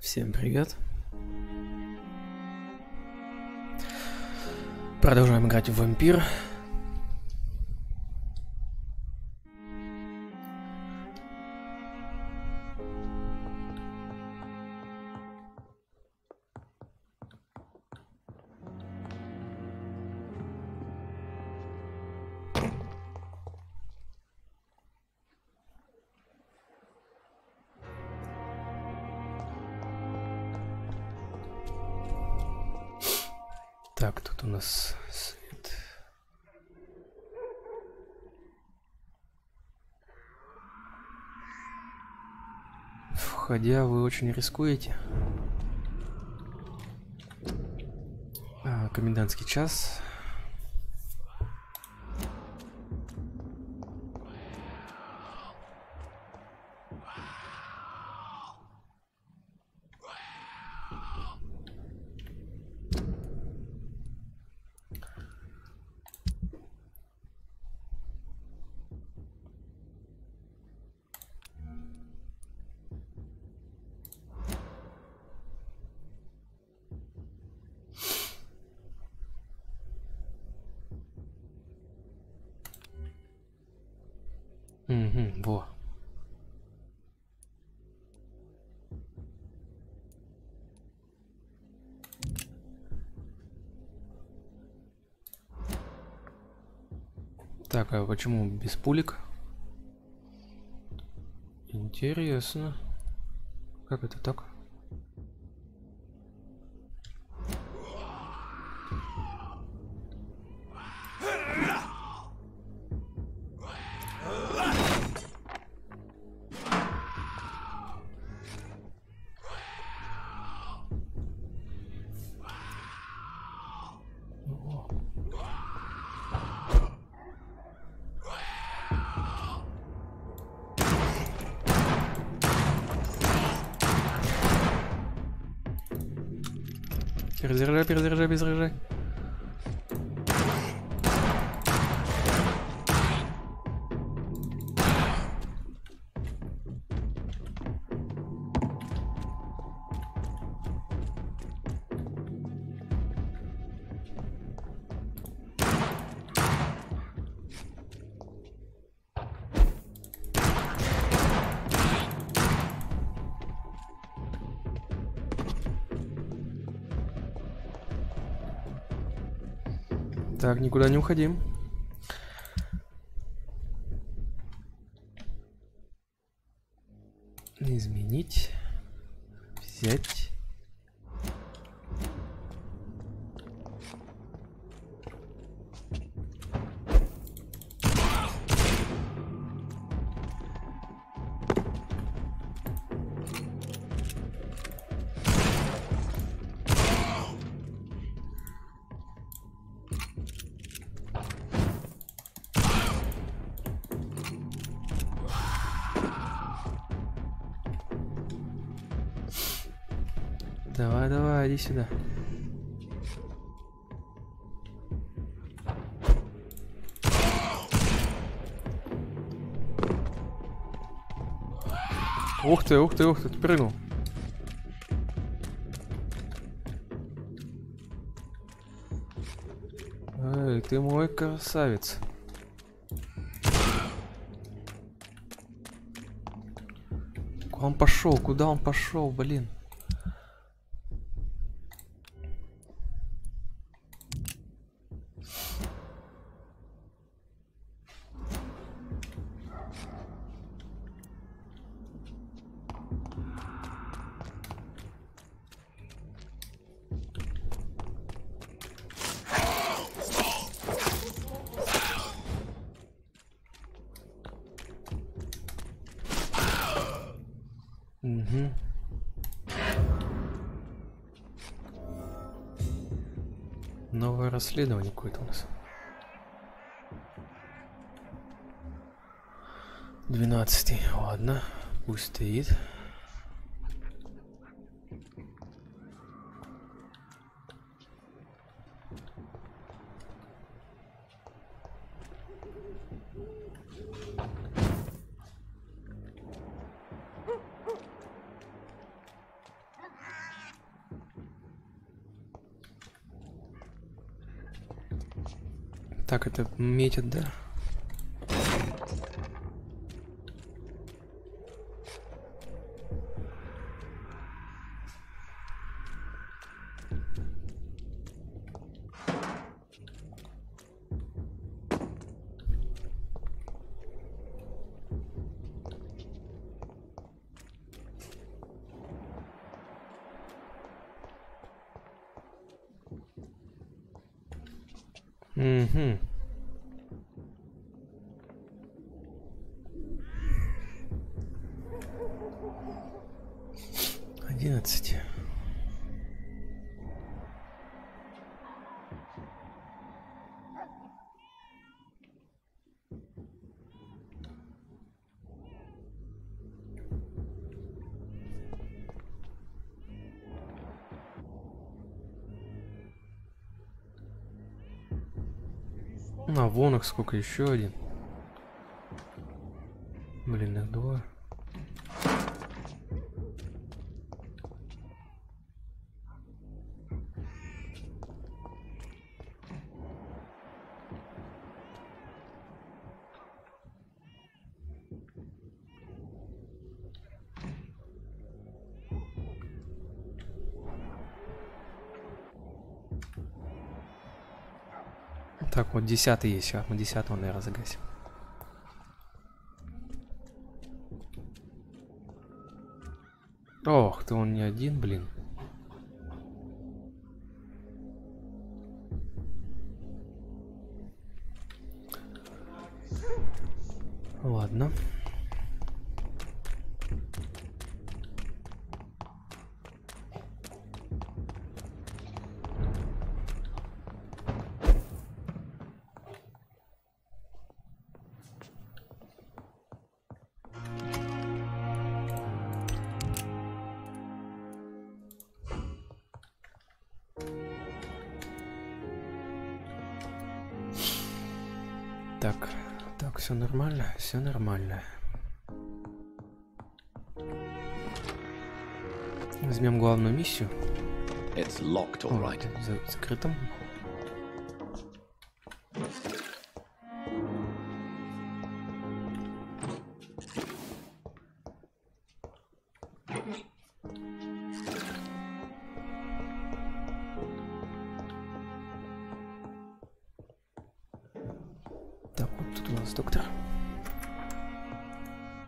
Всем привет. Продолжаем играть в Vampyr. Так, тут у нас свет. Входя, вы очень рискуете. Комендантский час. Во. Так, а почему без пулек? Интересно. Как это так? Перезаряжай, перезаряжай, перезаряжай. Так, никуда не уходим. Изменить. Взять. Давай, давай, иди сюда. Ух ты, ух ты, ух ты, ты прыгнул. Эй, ты мой красавец. Куда он пошел? Куда он пошел, блин? Угу. Новое расследование какое-то у нас. 12-й. Ладно, пусть стоит. Так, это метит, да? Угу. Одиннадцать. А вон их сколько, еще один. Блин, их два. Так, вот 10-й есть, а мы 10-го, наверное, загасим. Ох, ты он не один, блин. Ладно. Так, все нормально, все нормально. Возьмем главную миссию. It's locked, all right. Закрытым. Так, вот тут у нас доктор.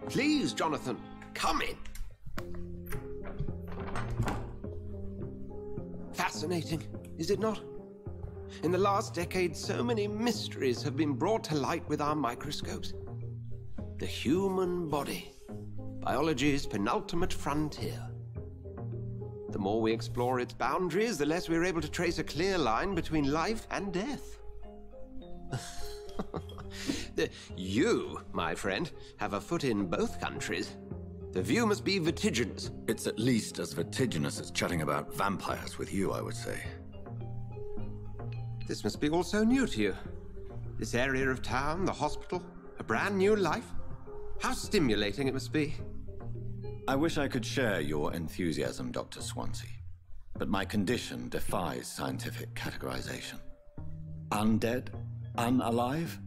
Please, Jonathan, come in. Fascinating, is it not? In the last decade, so many mysteries have been brought to light with our microscopes. The human body, biology's penultimate frontier. The more we explore its boundaries, the less we're able to trace a clear line between life and death. You, my friend, have a foot in both countries. The view must be vertiginous. It's at least as vertiginous as chatting about vampires with you, I would say. This must be all so new to you. This area of town, the hospital, a brand new life. How stimulating it must be. I wish I could share your enthusiasm, Dr. Swansea. But my condition defies scientific categorization. Undead? Unalive?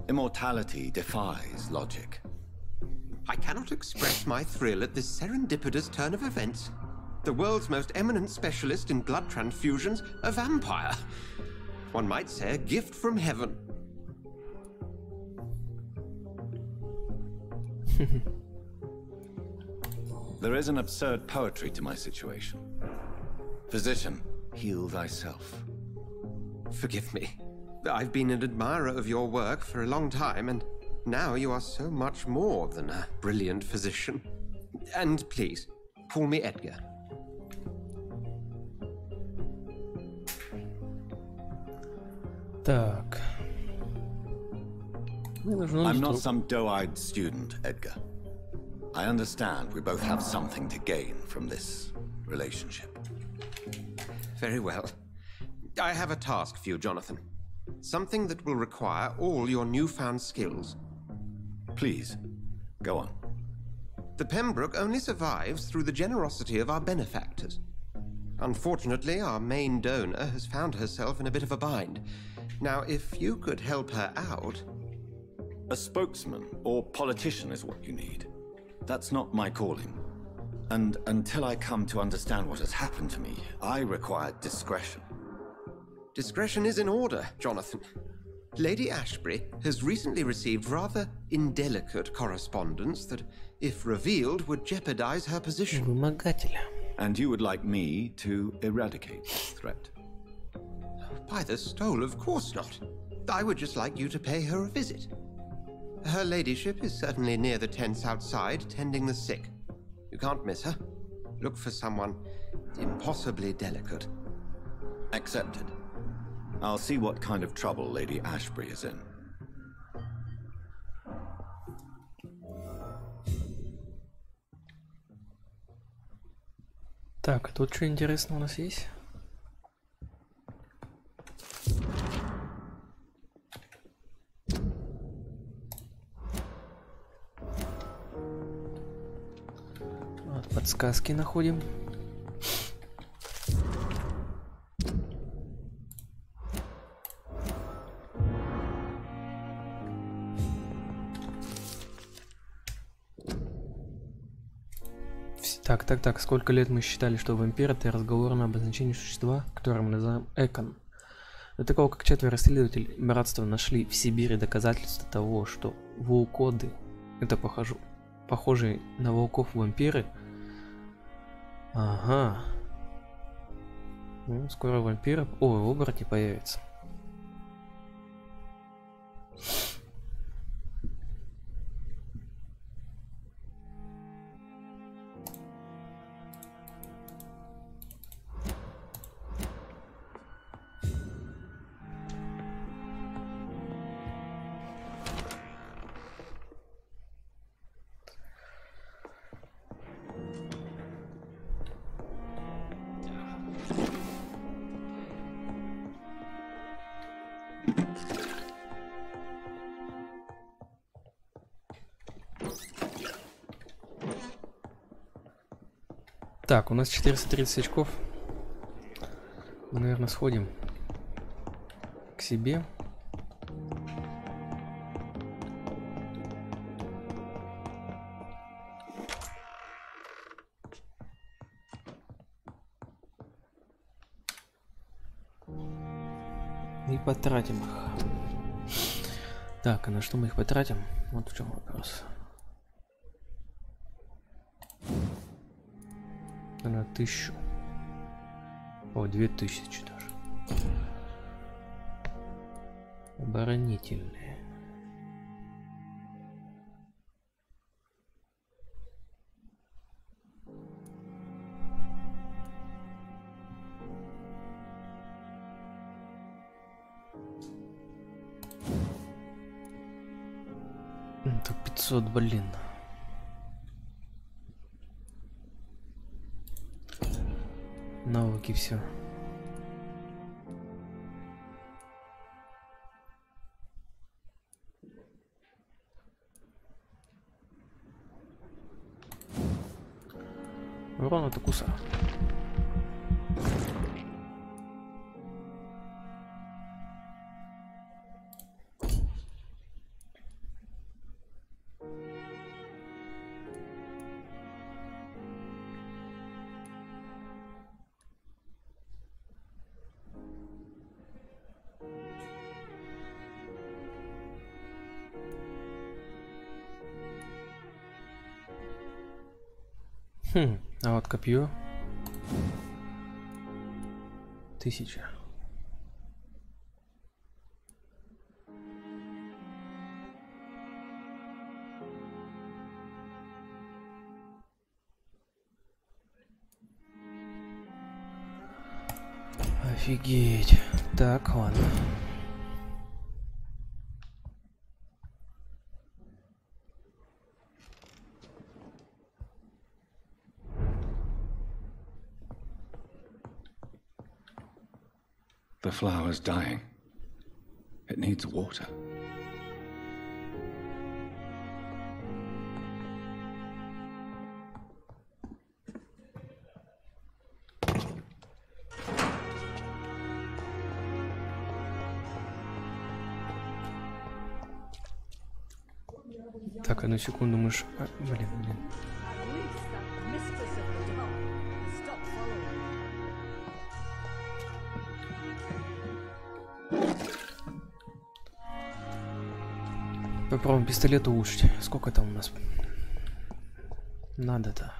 Immortality defies logic. I cannot express my thrill at this serendipitous turn of events. The world's most eminent specialist in blood transfusions, a vampire. One might say a gift from heaven. There is an absurd poetry to my situation. Physician, heal thyself. Forgive me. I've been an admirer of your work for a long time, and now you are so much more than a brilliant physician. And please, call me Edgar. Так. I'm not some doe-eyed student, Edgar. I understand we both have something to gain from this relationship. Very well. I have a task for you, Jonathan. Something that will require all your newfound skills. Please, go on. The Pembroke only survives through the generosity of our benefactors. Unfortunately, our main donor has found herself in a bit of a bind. Now, if you could help her out... A spokesman or politician is what you need. That's not my calling. And until I come to understand what has happened to me, I require discretion. Discretion is in order, Jonathan. Lady Ashbury has recently received rather indelicate correspondence that, if revealed, would jeopardize her position. Вымогателя. And you would like me to eradicate this threat? By the stole, of course not. I would just like you to pay her a visit. Her ladyship is certainly near the tents outside, tending the sick. You can't miss her. Look for someone impossibly delicate. Accepted. I'll see what kind of trouble Lady Ashbury is in. Так, а тут что интересно у нас есть? Вот, подсказки находим. Так, сколько лет мы считали, что вампир — это разговорное обозначение существа, которое мы называем экон. До такого, как 4 исследователей братства нашли в Сибири доказательства того, что волкоды — это похожие на волков вампиры. Ага. Ну, скоро вампиры... О, оборотни появятся. Так, у нас 430 очков. Мы, наверное, сходим к себе. И потратим их. Так, а на что мы их потратим? Вот в чем вопрос. На 1000. О, 2000 даже. Оборонительные. Это 500, блин. Навыки, все. Урон от укуса. А вот копье 1000. Офигеть. Так, ладно. The flower's dying. It needs water. Так, одну секунду, мы ж... блин. Попробуем пистолет улучшить. Сколько там у нас надо-то?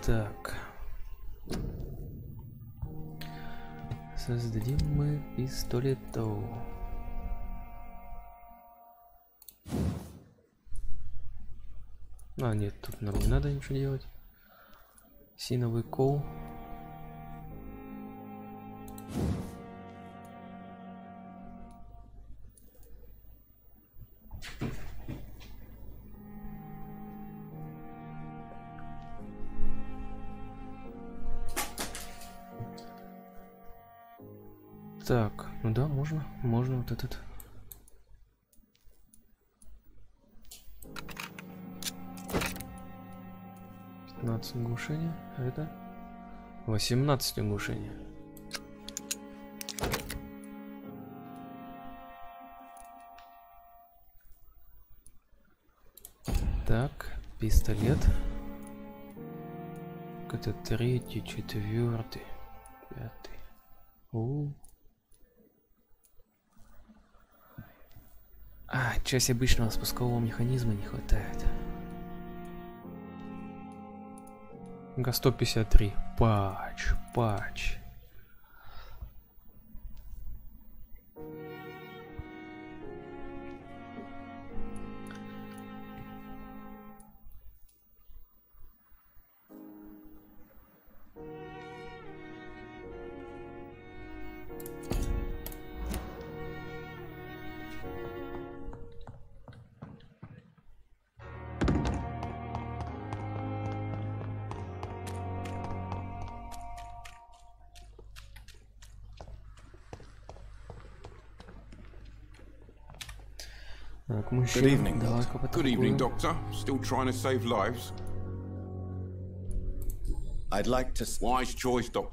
Так. Создадим мы пистолетов. А, нет, тут нам не надо ничего делать. Синовый кол. Так, ну да, можно вот этот. Оглушения, а это 18 оглушения. Так, пистолет. Это 3-й, 4-й, 5-й. Часть обычного спускового механизма не хватает. 153. Патч. Good evening, Good evening, Doctor. Still trying to save lives? I'd like to... Wise choice, Doctor.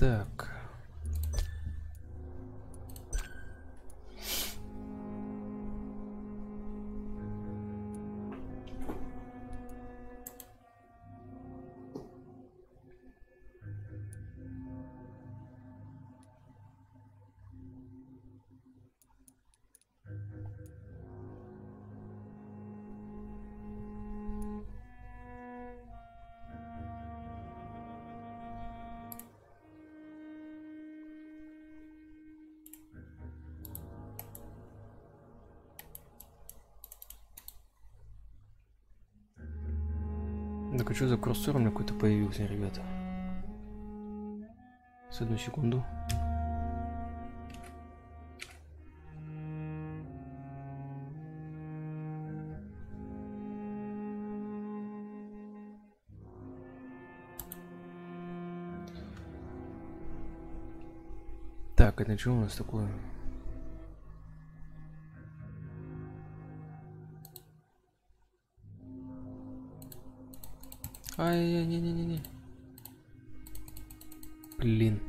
Так. Так, а что за курсор у меня какой-то появился, ребята? С одну секунду. Так, это что у нас такое? Ай, не. Блин.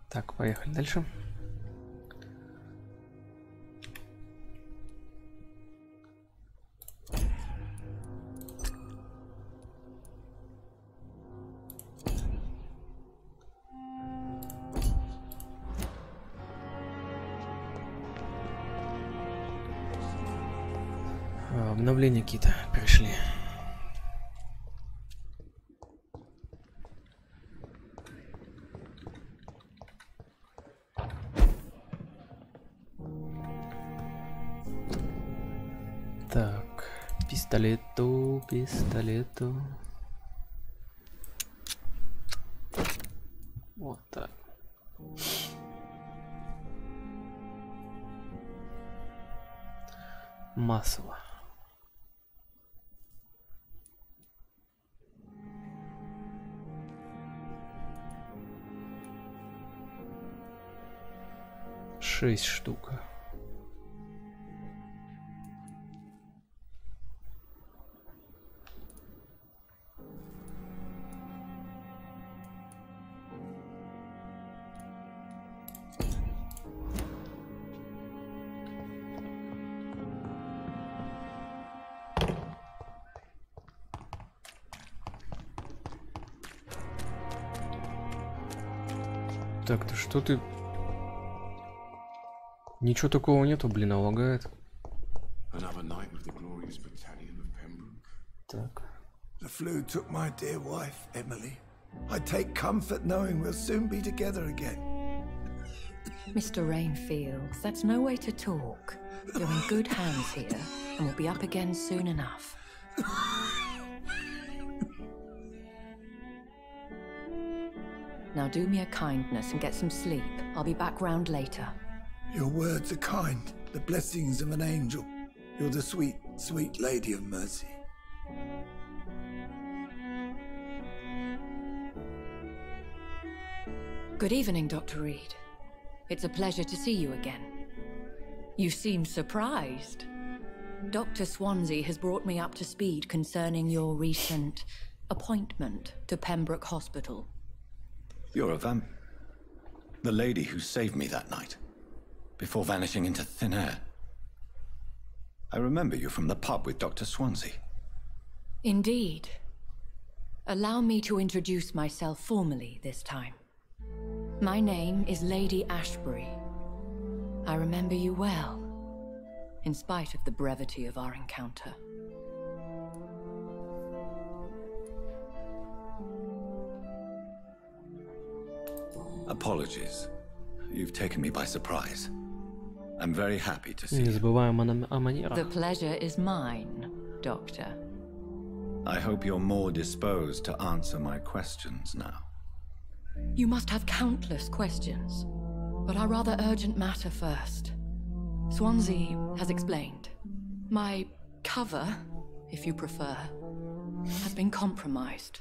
Так, поехали дальше. обновления какие-то пришли. Так, пистолету. Вот так. Массово. Шесть штук. Так, ты что ты? Ничего такого нету, блин, а лагает. Так. The flu took my dear wife, Emily. I take comfort knowing we'll soon be together again. Mr. Rainfield, that's no way to talk. You're in good hands here, and we'll be up again soon enough. Now do me a kindness and get some sleep. I'll be back round later. Your words are kind, the blessings of an angel. You're the sweet, sweet lady of mercy. Good evening, Dr. Reed. It's a pleasure to see you again. You seem surprised. Dr. Swansea has brought me up to speed concerning your recent appointment to Pembroke Hospital. You're a vamp. The lady who saved me that night, before vanishing into thin air. I remember you from the pub with Dr. Swansea. Indeed. Allow me to introduce myself formally this time. My name is Lady Ashbury. I remember you well, in spite of the brevity of our encounter. Apologies. You've taken me by surprise. I'm very happy to see Не you. забываем о манерах. The pleasure is mine, Doctor. I hope you're more disposed to answer my questions now. You must have countless questions, but our rather urgent matter first. Swansea has explained. My cover, if you prefer, has been compromised.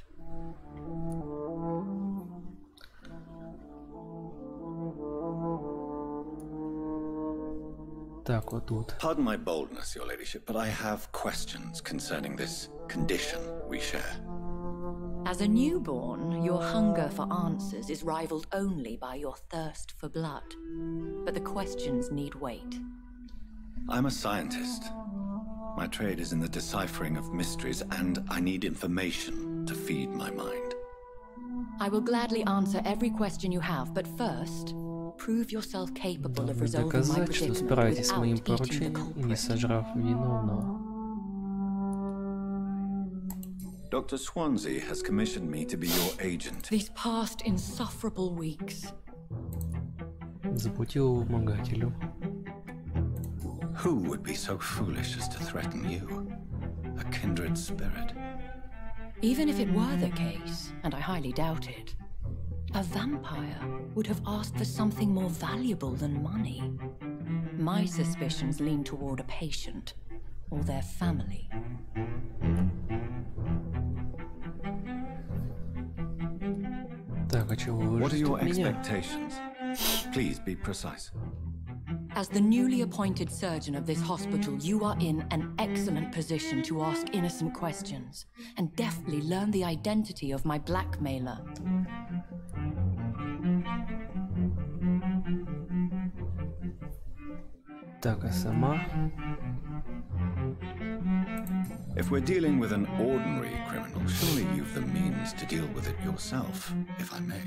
Так, вот тут. Pardon my boldness, your ladyship, but I have questions concerning this condition we share. As a newborn, your hunger for answers is rivaled only by your thirst for blood. But the questions need wait. I'm a scientist. My trade is in the deciphering of mysteries, and I need information to feed my mind. I will gladly answer every question you have, but first, prove yourself capable of resolving my Доказать, что predicament справитесь с without моим eating the поручением, не culprit. сожрав виновного. Dr. Swansea has commissioned me to be your agent. These past insufferable weeks. Заплатил вымогателю. Who would be so foolish as to threaten you? A kindred spirit. Even if it were the case, and I highly doubt it, a vampire would have asked for something more valuable than money. My suspicions lean toward a patient or their family. Так, а чего вы What are your ждете меня? expectations? Please be precise. As the newly appointed surgeon of this hospital, you are in an excellent position to ask innocent questions and deftly learn the identity of my blackmailer. Так, а сама? If we're dealing with an ordinary criminal, surely you've the means to deal with it yourself, if I may.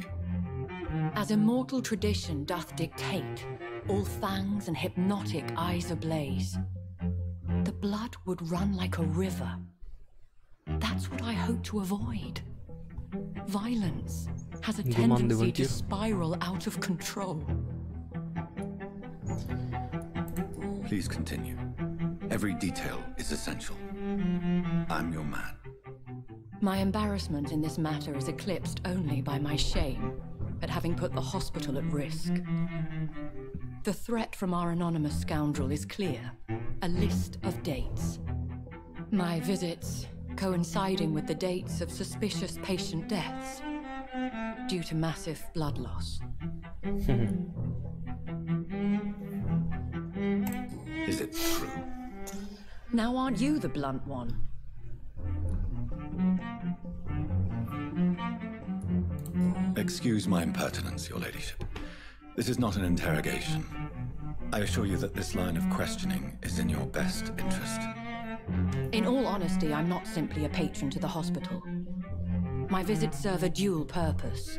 As immortal tradition doth dictate, all fangs and hypnotic eyes ablaze. the blood would run like a river. That's what I hope to avoid. Violence has a tendency to spiral out of control. Please continue. Every detail is essential. I'm your man. My embarrassment in this matter is eclipsed only by my shame at having put the hospital at risk. The threat from our anonymous scoundrel is clear. A list of dates. My visits coinciding with the dates of suspicious patient deaths due to massive blood loss. Is it true? Now aren't you the blunt one? Excuse my impertinence, your ladyship. This is not an interrogation. I assure you that this line of questioning is in your best interest. In all honesty, I'm not simply a patron to the hospital. My visits serve a dual purpose.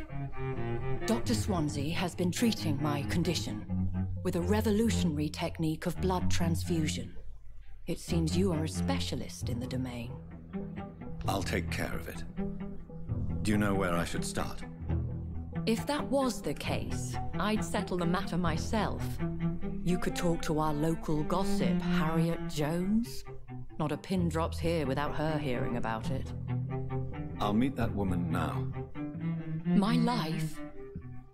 Dr. Swansea has been treating my condition with a revolutionary technique of blood transfusion. It seems you are a specialist in the domain. I'll take care of it. Do you know where I should start? If that was the case, I'd settle the matter myself. You could talk to our local gossip, Harriet Jones. Not a pin drops here without her hearing about it. I'll meet that woman now. My life,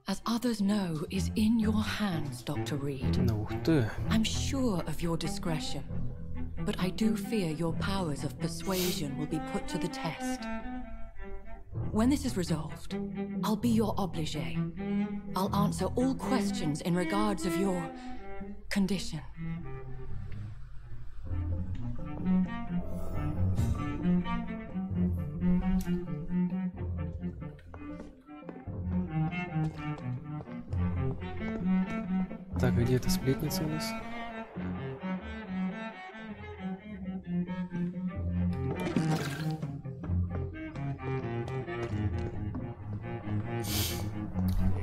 as others know, is in your hands, Dr. Reed. Ну ты. I'm sure of your discretion, but I do fear your powers of persuasion will be put to the test. When this is resolved, I'll be your obligé. I'll answer all questions in regards of your condition. Так, где эта сплетница у нас?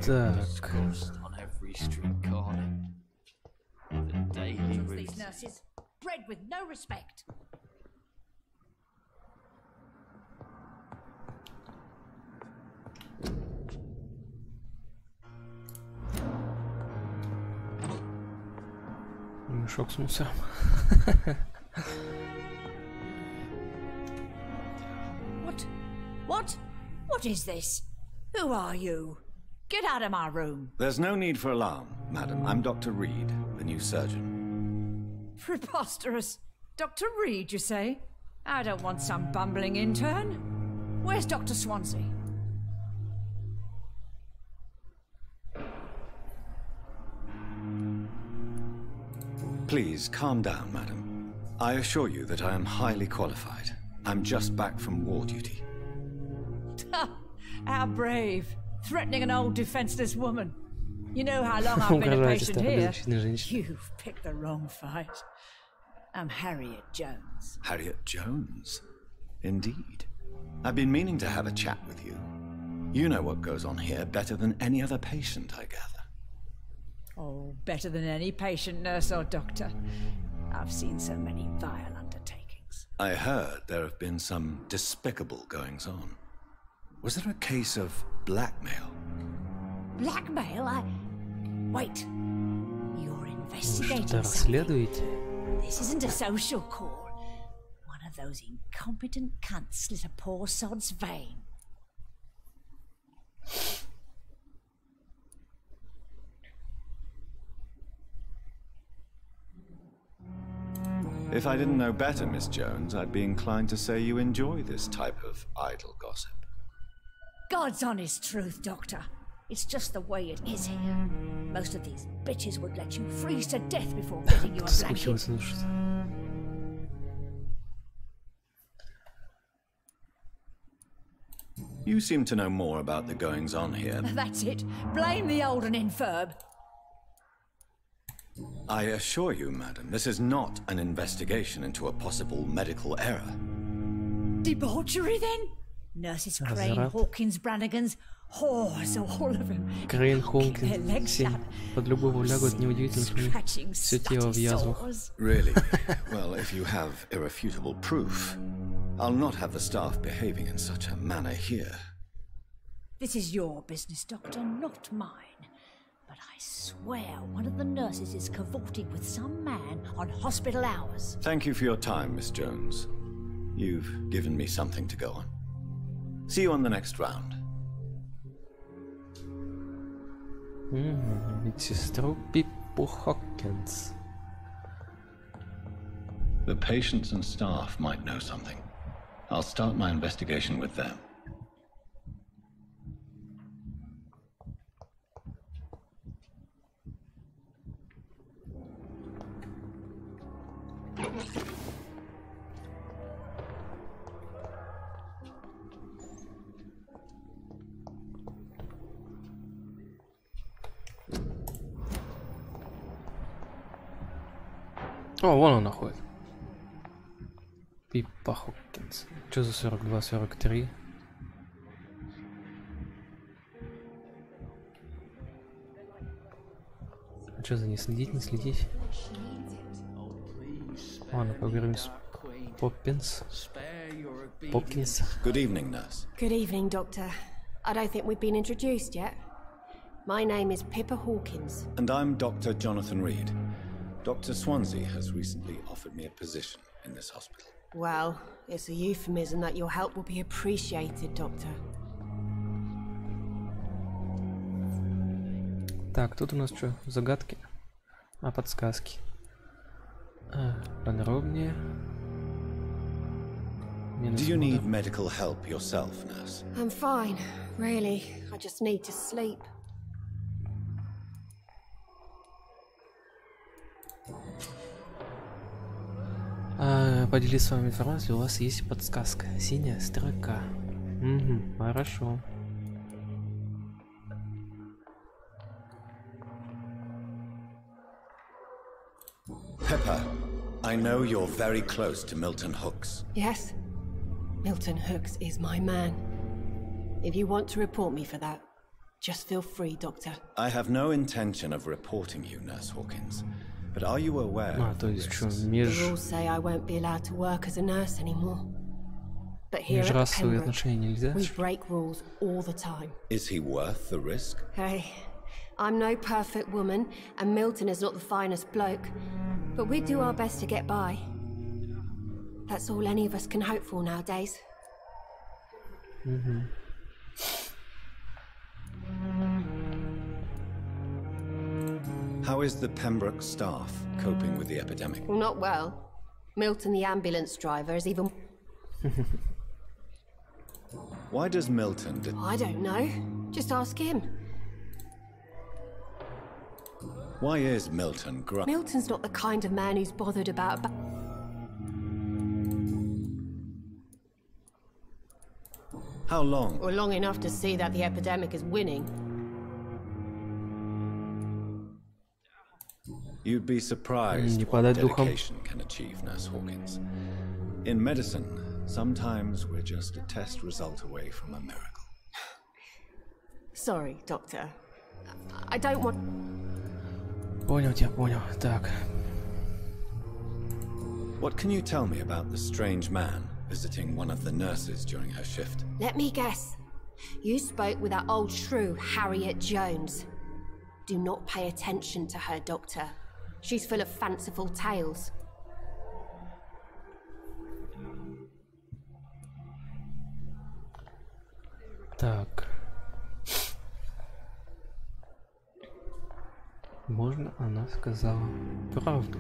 Так. On every street corner. The daily These nurses, bred with no respect. Мешок с мусором. What is this? Who are you? Get out of my room. There's no need for alarm, madam. I'm Dr. Reed, the new surgeon. Preposterous. Dr. Reed, you say? I don't want some bumbling intern. Where's Dr. Swansea? Please, calm down, madam. I assure you that I am highly qualified. I'm just back from war duty. How brave. Threatening an old defenseless woman. You know how long I've been a patient here. You've picked the wrong fight. I'm Harriet Jones. Harriet Jones? Indeed. I've been meaning to have a chat with you. You know what goes on here better than any other patient, I gather. Oh, better than any patient, nurse or doctor. I've seen so many vile undertakings. I heard there have been some despicable goings-on. Was there a case of blackmail? Blackmail? Wait. You're investigating Что-то something. расследуете? This isn't a social call. One of those incompetent cunts slit a poor sod's vein. If I didn't know better, Miss Jones, I'd be inclined to say you enjoy this type of idle gossip. God's honest truth, Doctor. It's just the way it is here. Most of these bitches would let you freeze to death before getting you a blanket. You seem to know more about the goings-on here. That's it. Blame the old and infirm. I assure you, madam, this is not an investigation into a possible medical error. Debauchery, then? Nurses Crane, Hawkins, Brannigans, whores, all of them. Крейн, Хокинс, все под любого лягут, неудивительно, что у них все тело в язвах. Really? Well, if you have irrefutable proof, I'll not have the staff behaving in such a manner here. This is your business, Doctor, not mine. But I swear one of the nurses is cavorting with some man on hospital hours. Thank you for your time, Miss Jones. You've given me something to go on. See you on the next round. Медсестру Пиппу Хокинс. The patients and staff might know something. I'll start my investigation with them. О, вон он находит. Пиппа Хокинс. Что за 42, 43? А что за не следить, не следить? Ладно, поговорим с Поппинс. Попкинс. Good evening, nurse. Good evening, Doctor. I don't think we've been introduced yet. My name is Pippa Hawkins. And I'm Dr. Jonathan Reed. Dr. Swansea has recently offered me a position in this hospital. Well, it's a euphemism that your help will be appreciated, Doctor. Так, тут у нас что? Загадки? А, подсказки. Подробнее. Do you need medical help yourself, nurse? I'm fine, really. I just need to sleep. Поделись с вами информацией, у вас есть подсказка. Синяя строка. Угу, хорошо. Pepper, I know you're very close to Milton Hooks. Yes, Milton Hooks is my man. If you want to report me for that, just feel free, Doctor. I have no intention of reporting you, Nurse Hawkins. But are you aware of the risks? The rules say I won't be allowed to work as a nurse anymore. But here at Pembroke, we break rules all the time. Is he worth the risk? Hey, I'm no perfect woman, and Milton is not the finest bloke. But we do our best to get by. That's all any of us can hope for nowadays. How is the Pembroke staff coping with the epidemic? Well, not well. Milton, the ambulance driver, is even... Why does Milton... I don't know. Just ask him. Why is Milton Milton's not the kind of man who's bothered about... How long? Well, long enough to see that the epidemic is winning. You'd be surprised what dedication can achieve, Nurse Hawkins. In medicine, sometimes we're just a test result away from a miracle. Sorry, Doctor. I don't want... Понял тебя, понял. Так. What can you tell me about the strange man visiting one of the nurses during her shift? Let me guess. You spoke with that old shrew, Harriet Jones. Do not pay attention to her, Doctor. She's full of fanciful tales. Так. Можно, она сказала правду.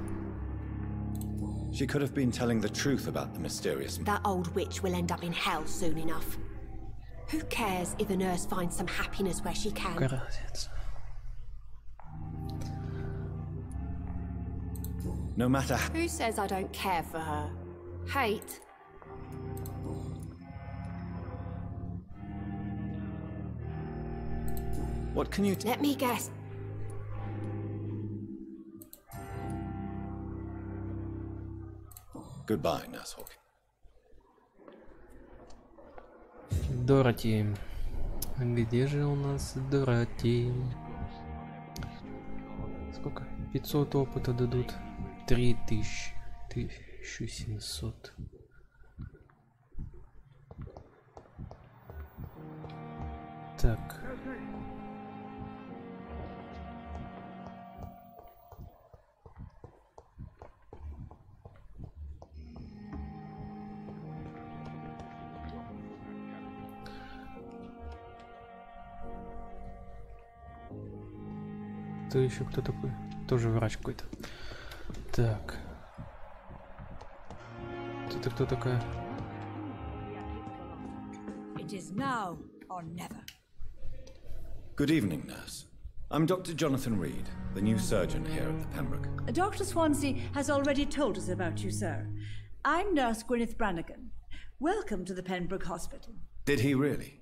She could have been telling the truth about the mysterious... That old witch will end up in hell soon enough. Who cares if the nurse finds some happiness where she can? No matter... Who says I don't care for her? Hate? What can you... Let me guess. Goodbye, Nurse Hawkins. Дороти. Где же у нас Дороти? Сколько? 500 опыта дадут. 3000. 1700. Так. Это еще кто такой? Тоже врач какой-то. Так. Это кто такая? It is now or never. Good evening, nurse. I'm Dr. Jonathan Reed, the new surgeon here at the Pembroke. Dr. Swansea has already told us about you, sir. I'm Nurse Gwyneth Brannigan. Welcome to the Pembroke Hospital. Did he really?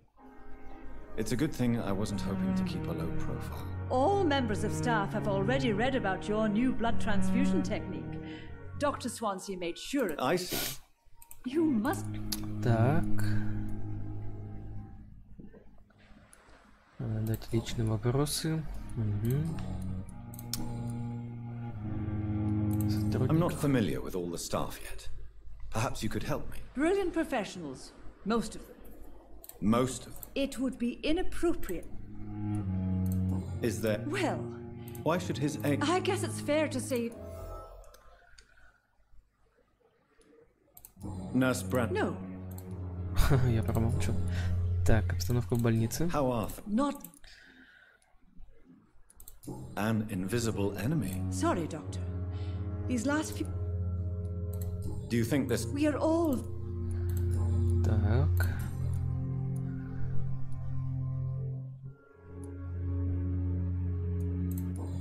It's a good thing I wasn't hoping to keep a low profile. All members of staff have already read about your new blood transfusion technique. Dr. Swansea made sure of it. I see. You must... Так. Надо дать личные вопросы. I'm not familiar with all the staff yet. Perhaps you could help me. Brilliant professionals, most of them. Most of them. It would be inappropriate. Is there... Well... Why should his egg... I guess it's fair to say... Nurse Brand... No. Я промолчу. Так, обстановка в больнице. How are they? Not... An invisible enemy. Sorry, Doctor. These last few... Do you think this... We are all... Так.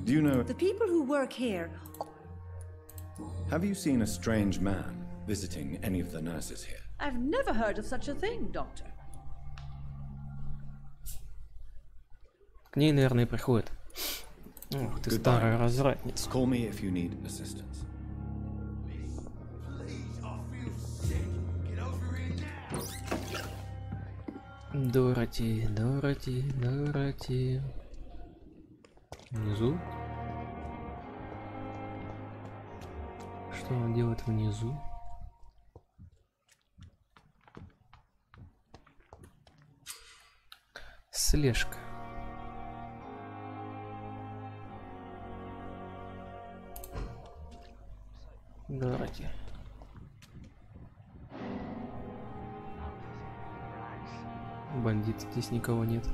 Do you know... The people who work here... Have you seen a strange man visiting any of the nurses here? I've never heard of such a thing, Doctor. К ней, наверное, приходит. Ох, ты старая развратница. Call me if you need assistance. Дороти, Дороти, Дороти. Внизу. Что он делает внизу? Слежка. Дороти. Бандит, здесь никого нет.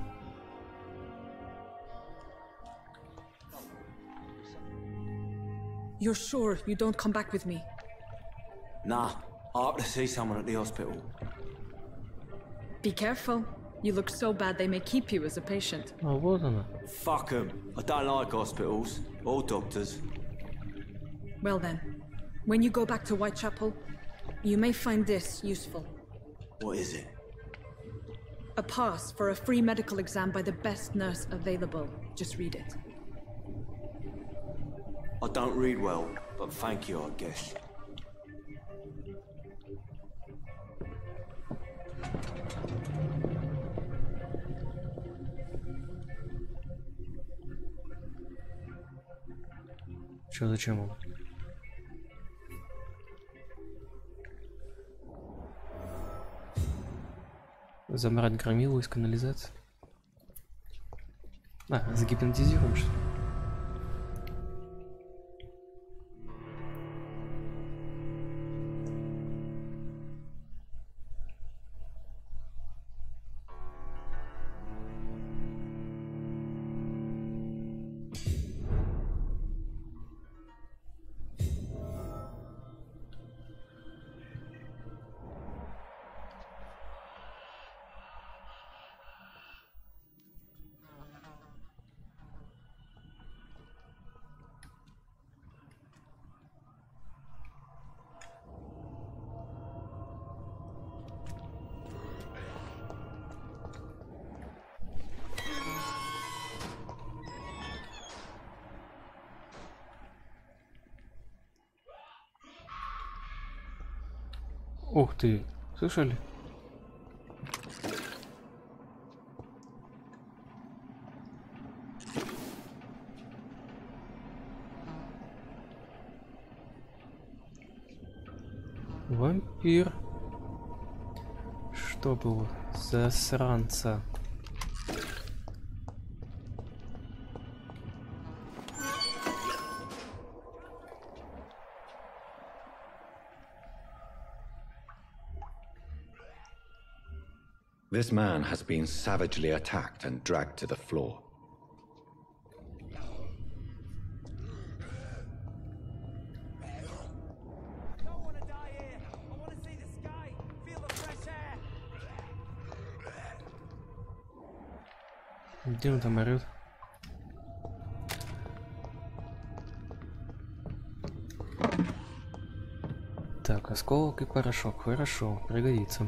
You're sure you don't come back with me? Nah, I have to see someone at the hospital. Be careful. You look so bad they may keep you as a patient. А вот она. Fuck 'em. I don't like hospitals or doctors. Well then, when you go back to Whitechapel, you may find this useful. What is it? A pass for a free medical exam by the best nurse available. Just read it. I don't read well, but thank you, I guess. Чё, зачем он? Забрать громилу из канализации? А, загипнотизируем, что ли? Ух ты, слышали? Вампир. Что было? Засранца. This man has been savagely attacked and dragged to the floor. Где он там орёт? Так, осколок и порошок. Хорошо, пригодится.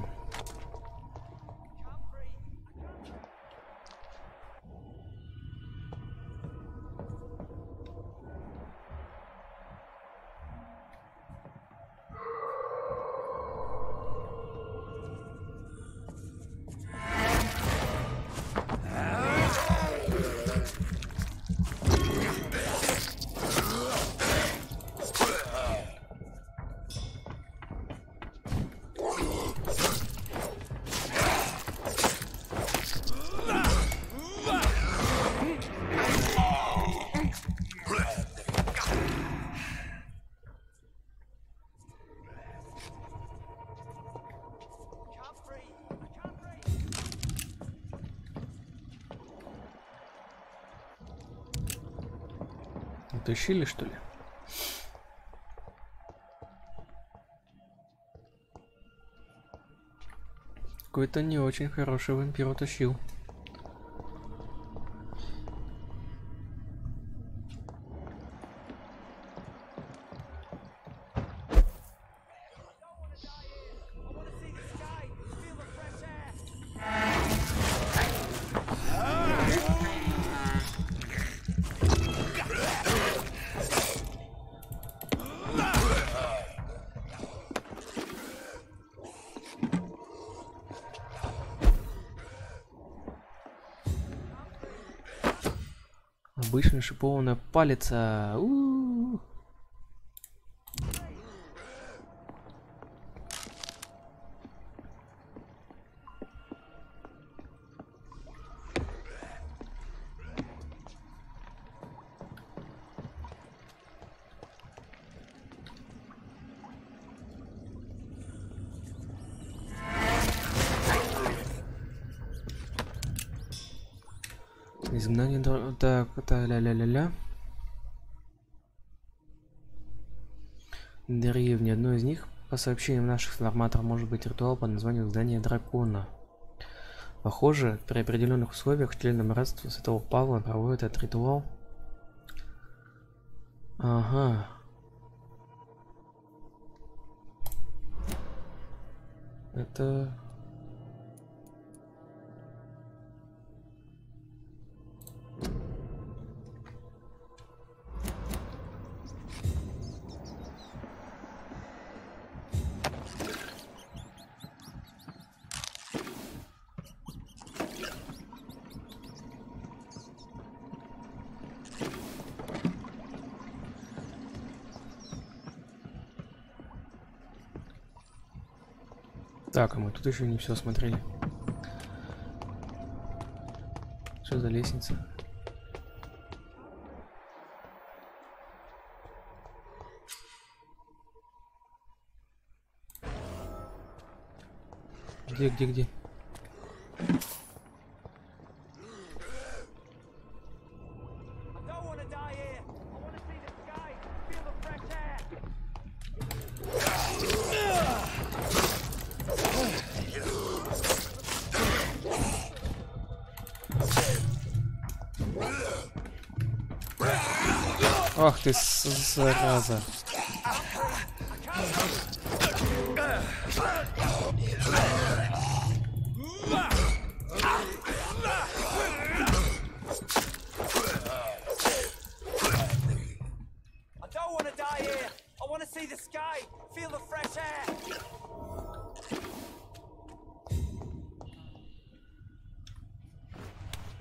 Утащили, что ли? Какой-то не очень хороший вампир утащил. Обычно шипованная палица. У-у-у. Изгнание. Так, это ля-ля-ля-ля. Деревни. Одно из них, по сообщениям наших информаторов, может быть ритуал под названием изгнание дракона. Похоже, при определенных условиях членам братства Святого Павла проводят этот ритуал. Ага. Это... Так, а мы тут еще не все смотрели. Что за лестница? Где? Ах ты, зараза.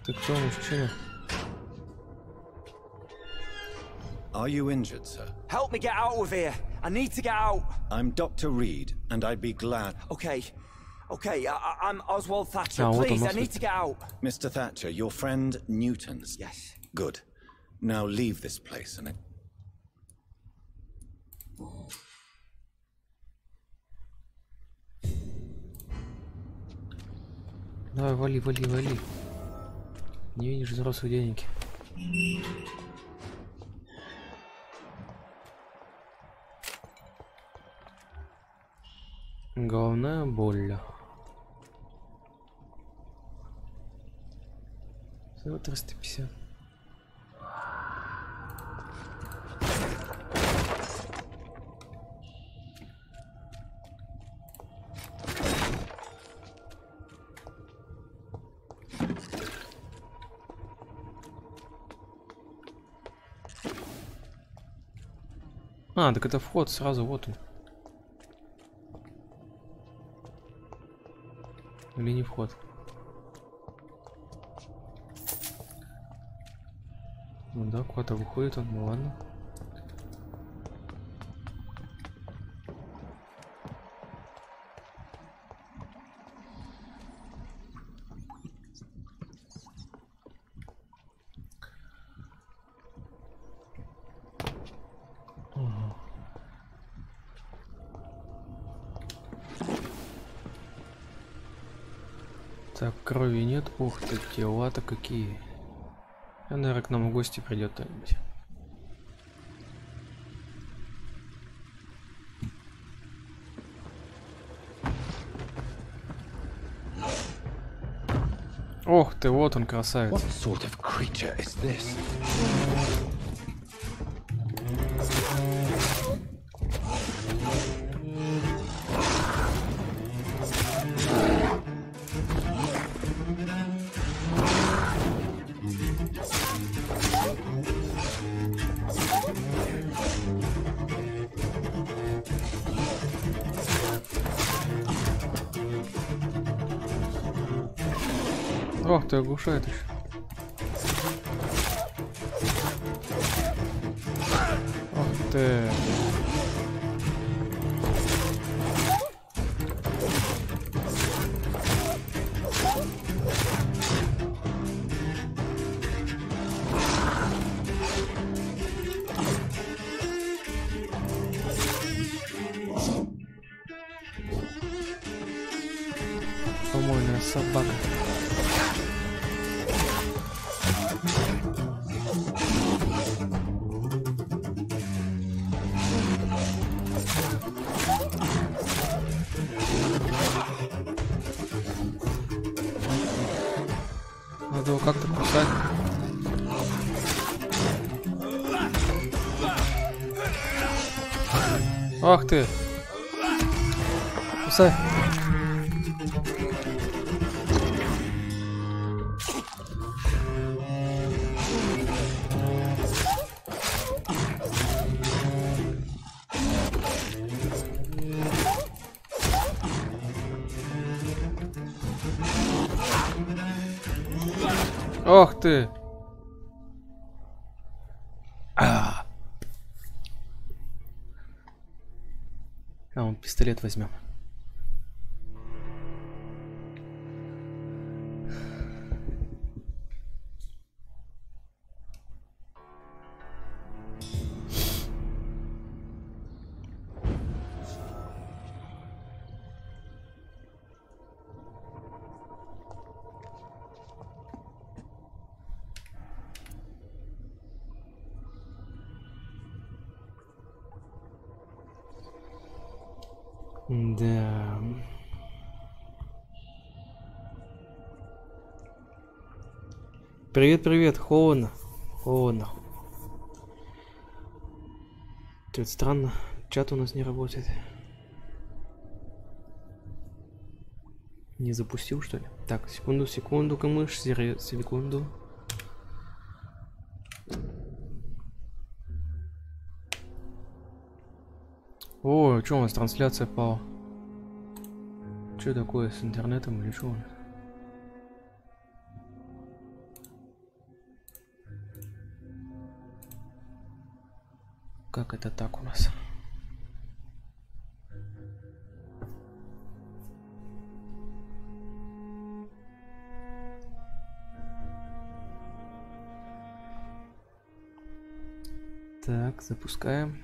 Ты кто, мужчина? Are you injured, sir? Help me get out of here. I need to get out. I'm Dr. Reed, and I'd be glad... Okay. I'm Oswald Thatcher. вот Please, он, I need to get out. Mr. Thatcher, your friend Newton's... Yes. Good. Now leave this place and... Давай, вали. Не видишь взрослые деньги. Головная боль. Всего 350. А, так это вход сразу, вот он. Или не вход? Ну да, куда-то выходит он, ну ладно. Так, крови нет. Ух ты, тела-то какие. Я, наверное, к нам в гости придет кто-нибудь. Ох ты, вот он, красавец. What sort of creature is this? Ох ты, оглушает еще. Ох ты. Помойная собака. Надо его как-то кусать. Ах ты! Кусай! Ох ты! А вон пистолет возьмем. Да. Привет, холодно. Это странно, чат у нас не работает. Не запустил, что ли? Так, секунду, камыш, секунду. О, что у нас трансляция пала? Что такое с интернетом или что? Как это так у нас? Так, запускаем.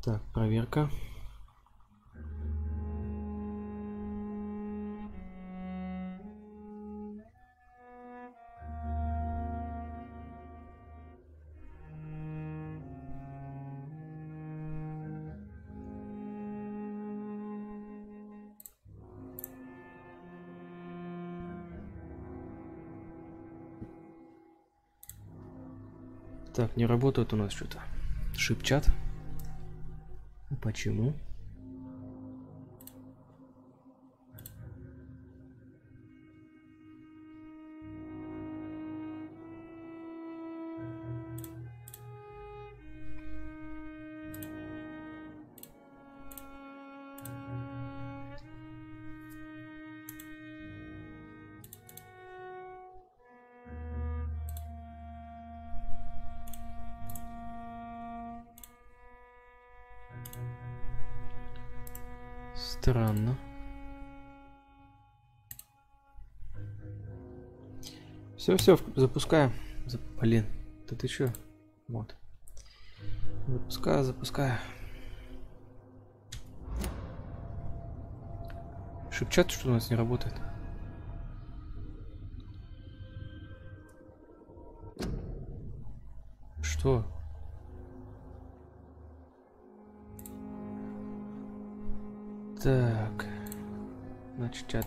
Так, проверка. Так, не работает у нас что-то. Шипчат. Почему? Странно. Все, запускаем. Блин, да ты чё? Вот. Запускаю. Шепчат, что у нас не работает. Что? Так, значит, чат.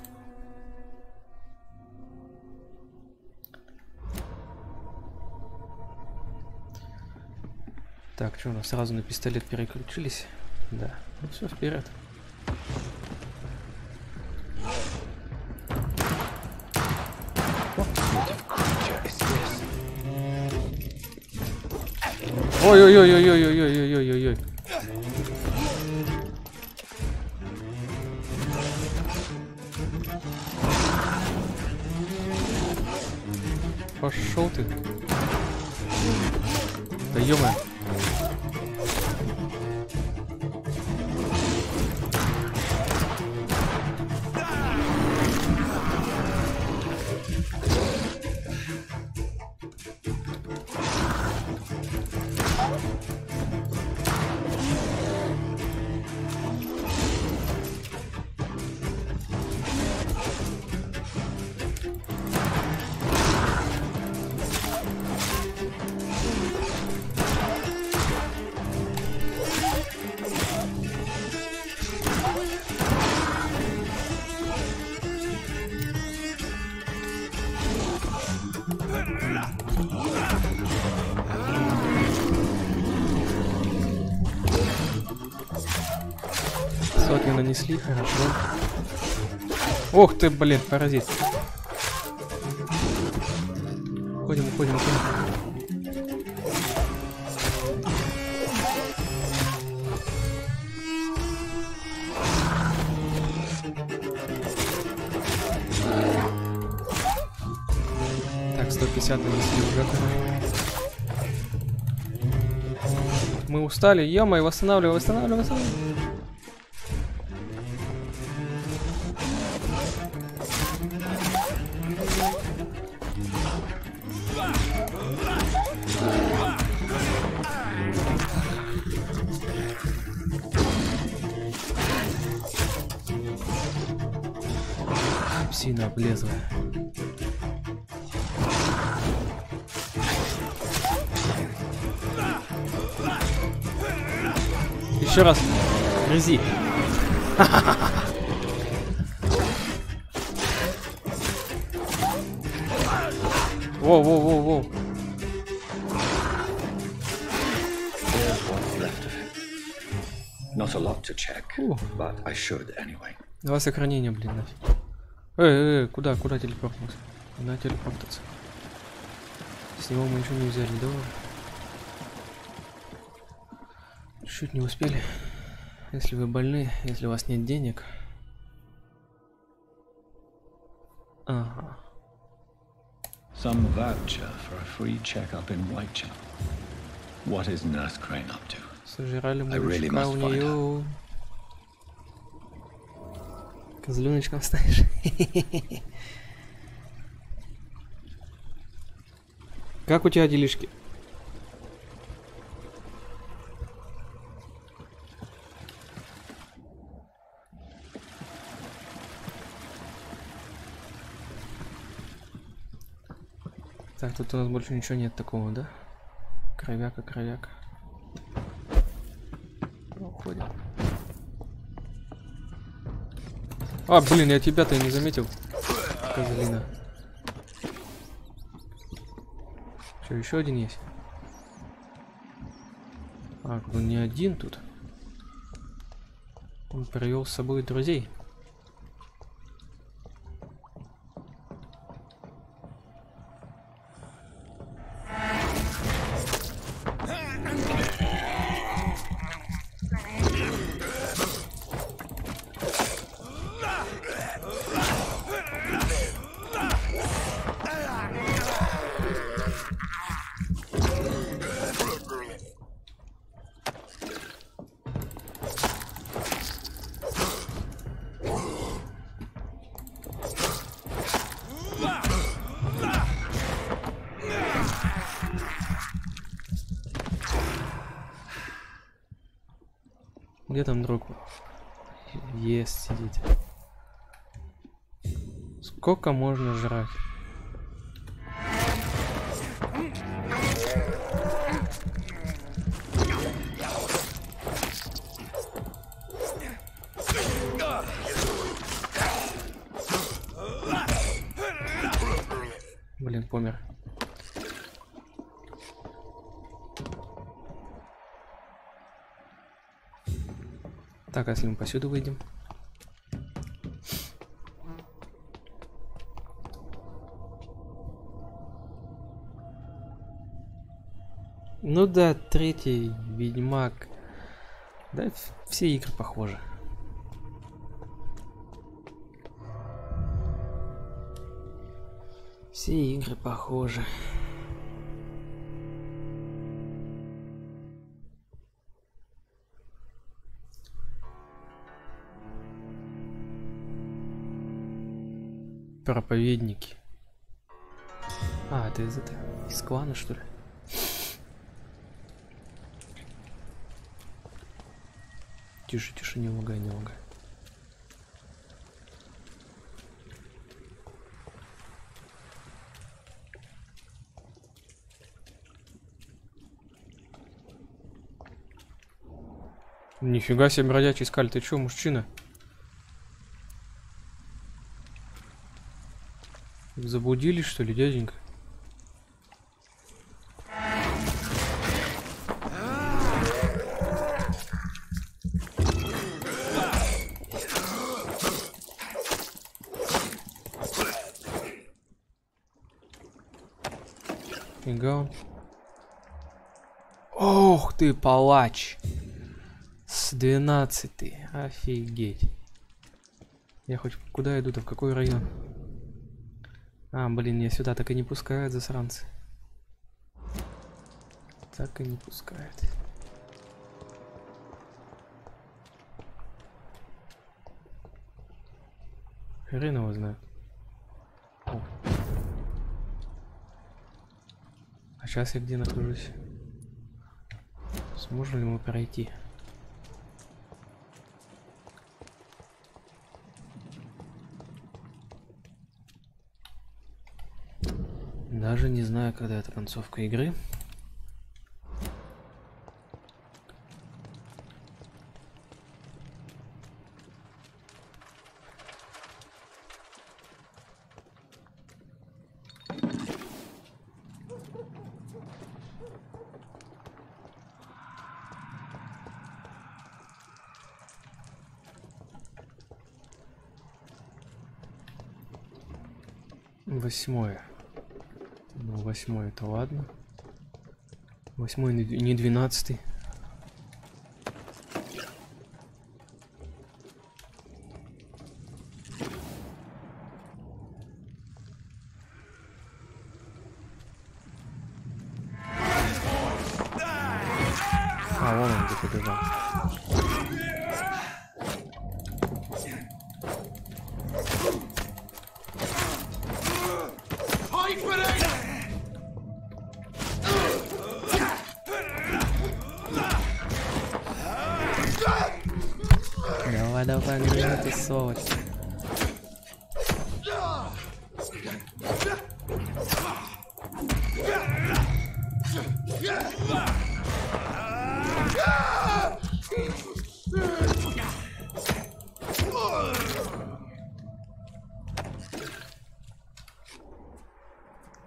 Так, что у нас сразу на пистолет переключились? Да, ну все, вперед. Ой-ой-ой-ой-ой-ой-ой-ой-ой-ой-ой. Пошел ты. Да ё-моё. Сотни нанесли, хорошо. Ох ты, блин, паразит. Уходим. Так, 150 нанесли уже. Мы устали, ё-моё, восстанавливай. Псина облезла. Еще раз. Грызи. Воу. Not a lot to check, but I should anyway. Два сохранения, блин, нафиг. Куда телепортнулся? На телепортаться. С него мы ничего не взяли, да? Чуть не успели. Если вы больны, если у вас нет денег. Ага. Some voucher for a free checkup in Whitechapel. What is Nurse Crane up to? Сожрали I really мужичка must у find нее. Козленочком станешь. Как у тебя делишки? Так, тут у нас больше ничего нет такого, да? Кровяка, кровяка. Уходим. А, блин, я тебя-то и не заметил. Козлина. Что, еще один есть? А, он не один тут. Он привел с собой друзей. Где там друг? Есть, сидите. Сколько можно жрать? Блин, помер. Так, а если мы посюда выйдем? Ну да, третий Ведьмак. Да, все игры похожи. Все игры похожи. Проповедники. А, это из клана, что ли? Тише, тише, не лагай, не лагай. Нифига себе, бродячий скаль, ты чё, мужчина? Заблудились, что ли, дяденька? Фига он. Ох ты, палач! С 12-й. Офигеть. Я хоть куда иду-то, в какой район? А, блин, меня сюда так и не пускают, засранцы. Так и не пускают. Хрен его знает. О. А сейчас я где нахожусь? Сможем ли мы пройти? Даже не знаю, когда это концовка игры. Восьмое. Ну, 8 это ладно. 8 не 12. убежал. Давай, не надо тусовать.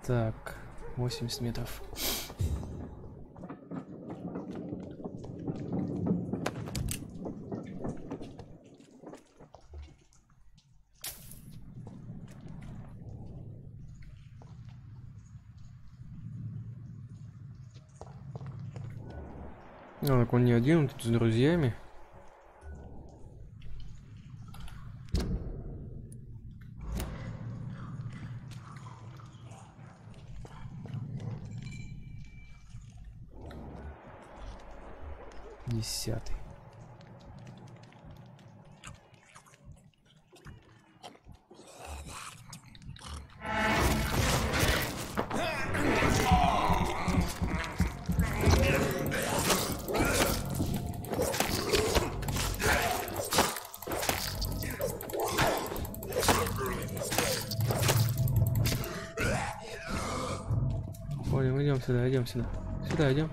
Так, 80 метров. А, так он не один, он тут с друзьями. Десятый. Ходим, идем сюда, идем сюда. Сюда идем.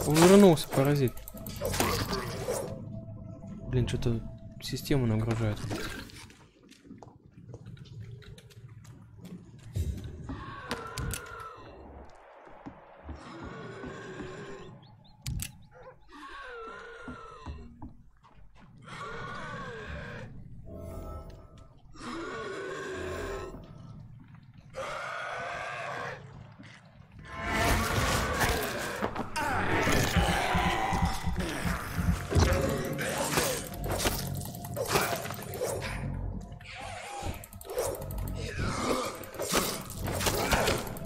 Он вернулся, паразит. Блин, что-то систему нагружает.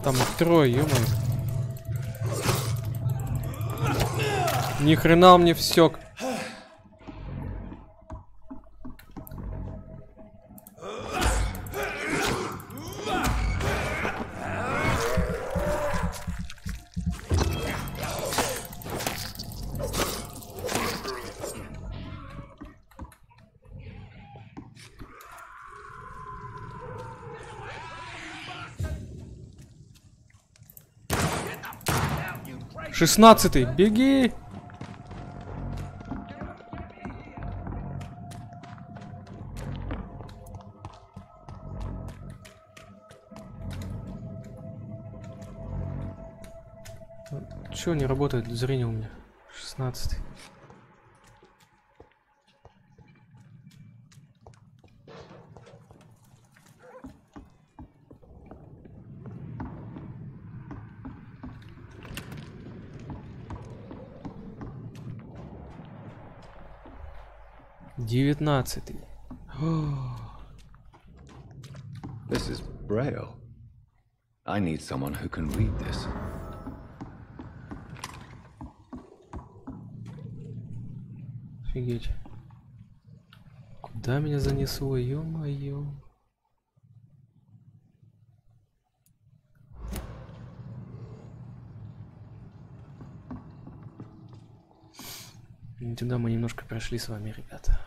Там их трое, ё-моё. Ни хрена он мне всёк. Шестнадцатый, беги! Чё не работает зрение у меня? 16. Девятнадцатый. This is Braille. I need someone who can read this. Офигеть. Куда меня занесло, ё-моё. Туда мы немножко прошли с вами, ребята.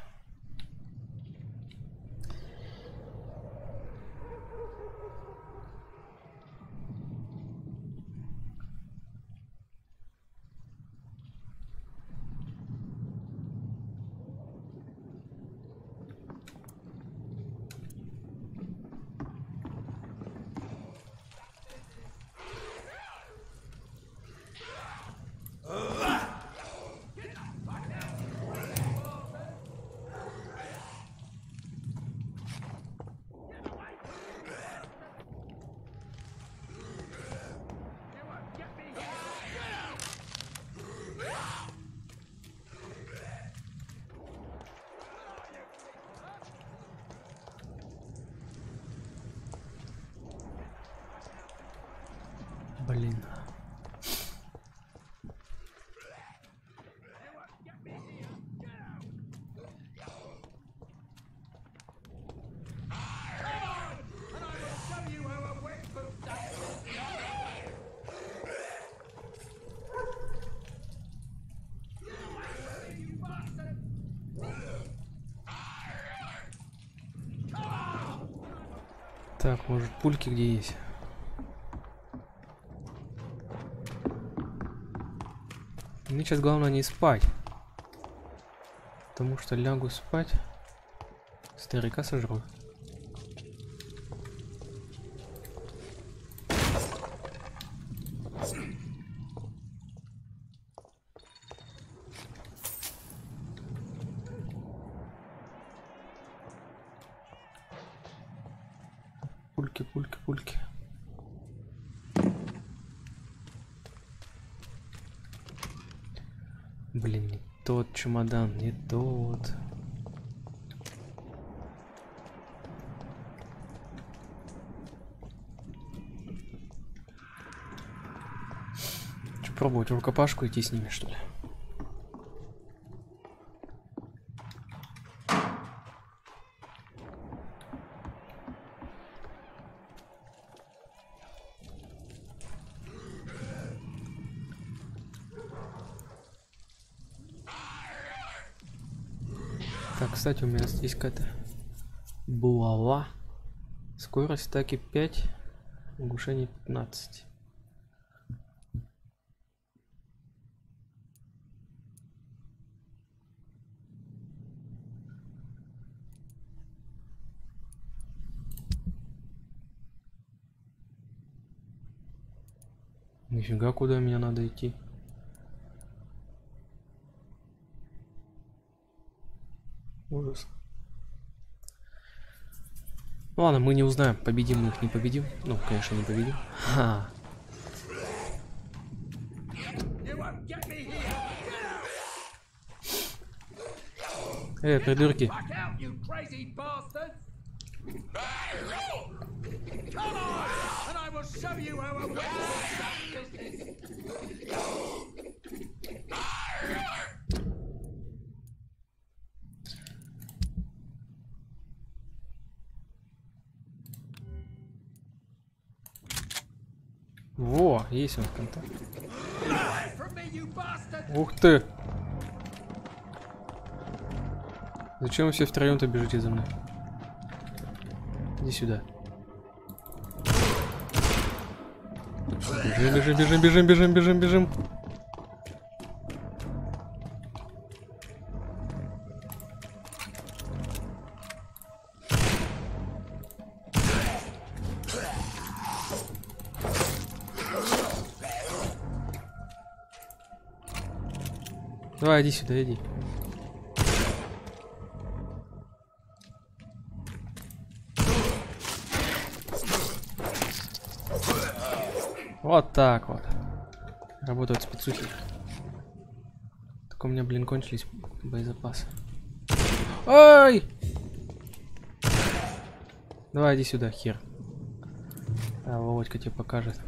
Блин. Так, может, пульки где есть? Мне сейчас главное не спать. Потому что лягу спать, старика сожру. Пульки, пульки, пульки. Блин, не тот чемодан, не тот. Что, пробовать в рукопашку идти с ними, что ли? Так, кстати, у меня есть какая-то булава. Скорость атаки 5, оглушение 15. Нифига, куда мне надо идти? Ужас. Ладно, мы не узнаем, победим мы их, не победим. Ну, конечно, не победим. Ха. Придурки. Во, есть он контакт. Ух ты! Зачем вы все втроем-то бежите за мной? Иди сюда. Бежим, бежим, бежим, бежим, бежим, бежим, бежим. Давай, иди сюда, иди. Вот так вот. Работают спецухи. Так у меня, блин, кончились боезапасы. Ай! Давай, иди сюда, хер. А, Володька тебе покажет.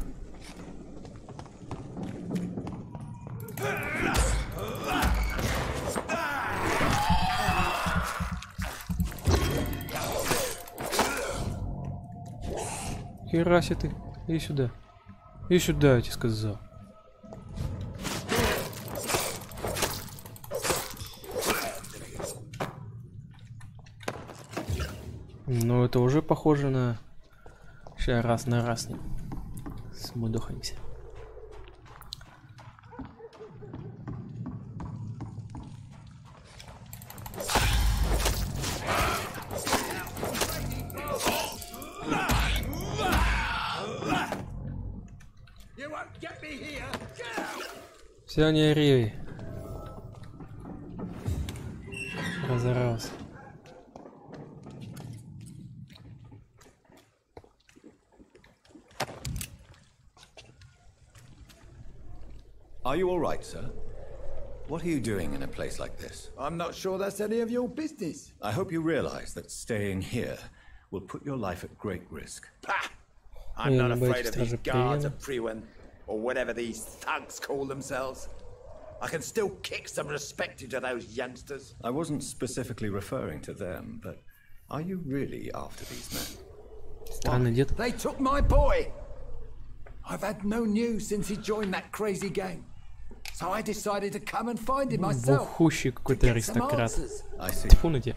Хераси ты. Иди сюда. Иди сюда, я тебе сказал. Ну, это уже похоже на... Сейчас раз на раз не смудохаемся. Все, не ори. Разорался. Are you all right, sir? What are you doing in a place like this? I'm not sure that's any of your business. I hope you realize that staying here will put your life at great risk. I'm not afraid of these guards of Priwen. or whatever these thugs call themselves. I can still kick some respect into those youngsters. I wasn't specifically referring to them, but are you really after these men? Странный дед. They took my boy. I've had no news since he joined that crazy gang. So I decided to come and find him myself. Бухущий какой-то аристократ. I see. Тьфу на тебя.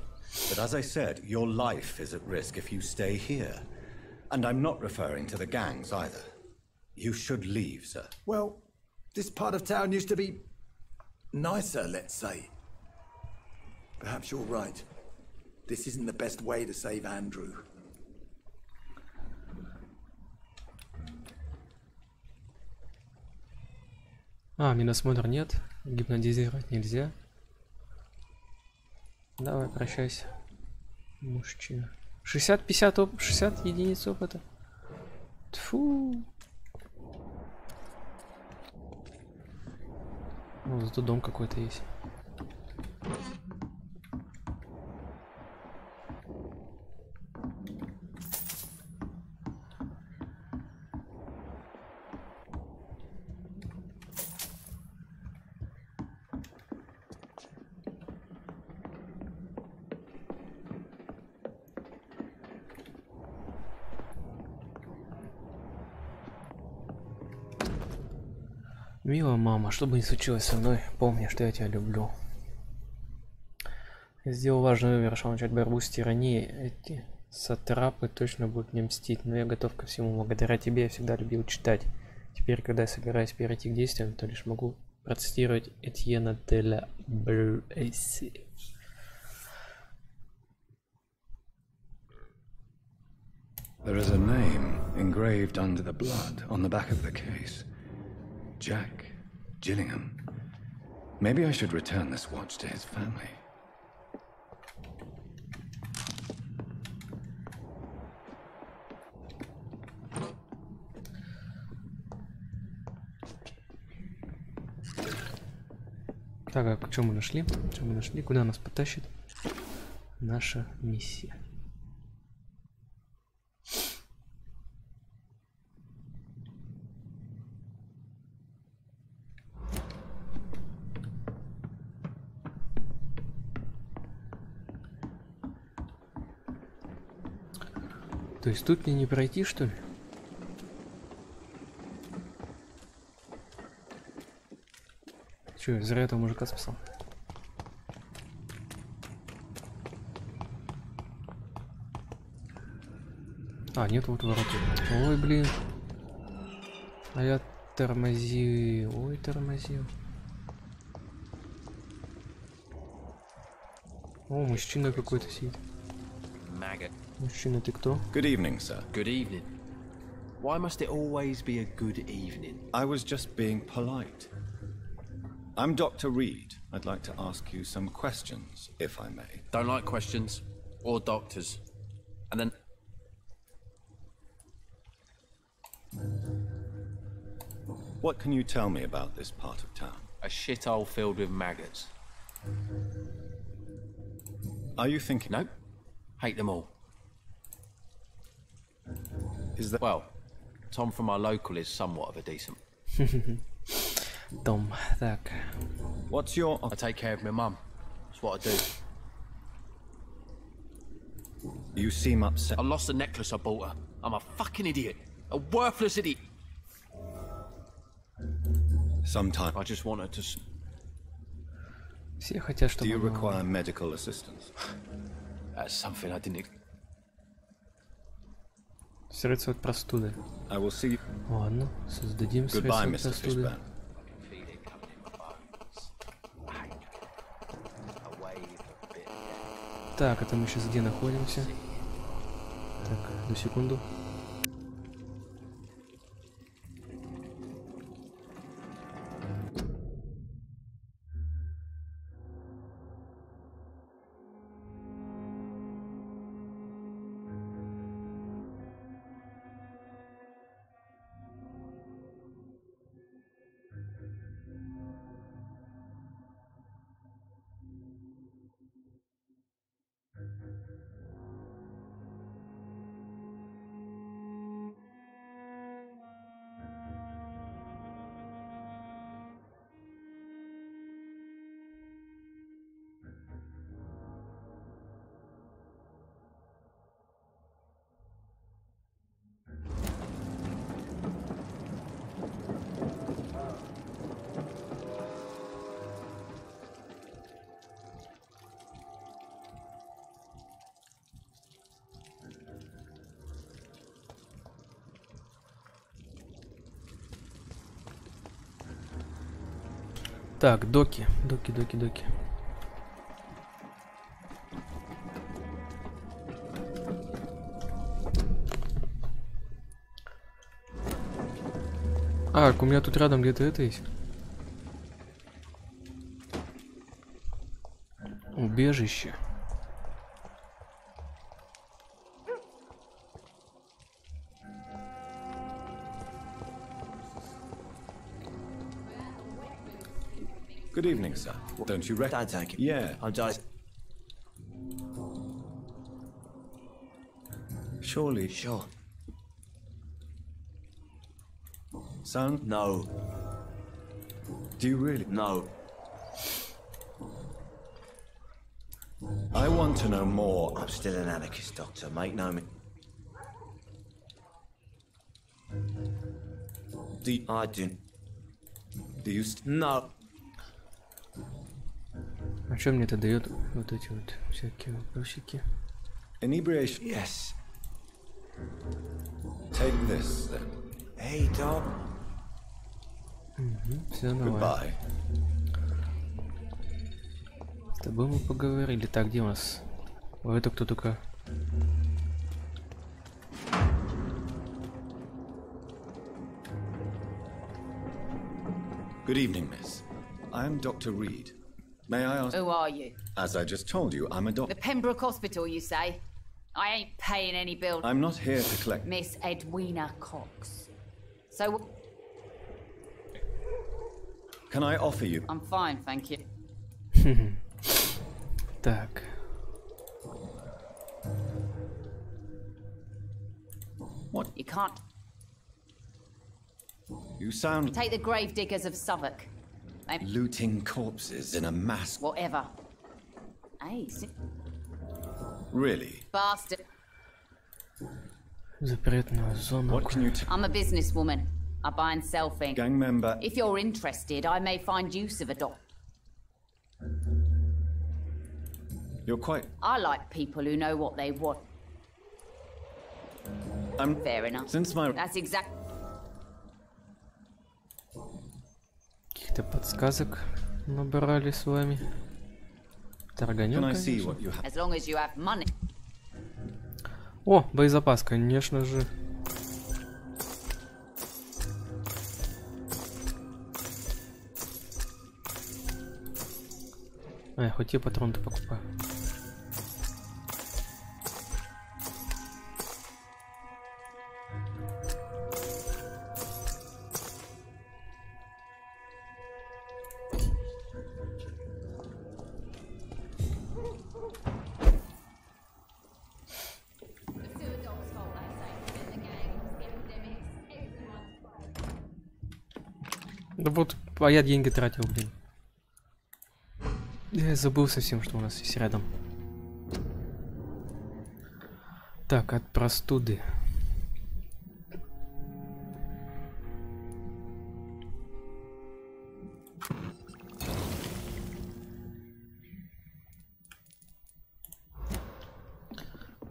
But as I said, your life is at risk if you stay here. And I'm not referring to the gangs either. You should leave, sir. Well, this part of town used to be nicer, let's say. Perhaps you're right. This isn't the best way to save Andrew. Миносмотр нет. Гипнотизировать нельзя. Давай, прощайся. Мужчина. 60-50 60 единиц опыта. Тьфу. Ну, зато дом какой-то есть. Милая мама, что бы ни случилось со мной, помни, что я тебя люблю. Я сделал важный выбор, решил начать борьбу с тиранией. Эти сатрапы точно будут мне мстить, но я готов ко всему. Благодаря тебе я всегда любил читать. Теперь, когда я собираюсь перейти к действиям, то лишь могу процитировать Этьена де ла Блэсси. There is a name engraved under the blood on the back of the case. Jack Gillingham. Maybe I should return this watch to his family. Так, а что мы нашли? Что мы нашли? Куда нас потащит наша миссия? То есть тут мне не пройти, что ли? Че, зря этого мужика спасал. Нет, вот ворота. Ой, блин. А я тормозил. Ой, тормозил. О, мужчина какой-то сидит. Мужчина, ты кто? Good evening, sir. Good evening. Why must it always be a good evening? I was just being polite. I'm Dr. Reed. I'd like to ask you some questions, if I may. Don't like questions or doctors. And then... What can you tell me about this part of town? A shithole filled with maggots. Are you thinking... Nope. Hate them all. Is that... Well, Tom from our local is somewhat of a decent. Tom, так. What's your... I take care of my mum. That's what I do. You seem upset. I lost the necklace I bought her. I'm a fucking idiot. A worthless idiot. Sometimes... I just wanted to... Все хотят, чтобы... Do you require medical assistance? That's something I didn't... Средства от простуды. I will see you. Ладно, создадим средства от простуды. Так, это мы сейчас где находимся? Так, одну секунду. Так, доки. А, у меня тут рядом где-то это есть. Убежище. Good evening, sir. Don't you Don't take it. Yeah. I'm just... Surely. Sure. Son? No. Do you really? No. I want to know more. I'm still an anarchist, Doctor. Make no mistake. I do. Do you? No. А что мне это дает? Вот эти вот всякие вопросики. Inebriation. Yes. Take this then. Hey, Doc. Все, давай. Goodbye. С тобой мы поговорили. Так, где у нас? О, это кто только? Good evening, miss. I am Dr. Reed. May I ask? Who are you? As I just told you, I'm a doctor. The Pembroke Hospital, you say? I ain't paying any bill. I'm not here to collect. Miss Edwina Cox. So... Can I offer you? I'm fine, thank you. Так. What? You can't... You sound... Take the grave diggers of Southwark. They... Looting corpses in a mass... Whatever. Hey, Really? bastard. Запретная зона. What can you tell? I'm a businesswoman. I buy and sell things. Gang member... If you're interested, I may find use of a doc. You're quite... I like people who know what they want. Fair enough. Since my... That's exact... Каких-то подсказок набрали с вами. Торганем, Can I see конечно. what you have? As long as you have money. О, боезапас, конечно же. А, я хоть и патроны-то покупаю. Да вот, а я деньги тратил, блин. Я забыл совсем, что у нас есть рядом. Так, от простуды.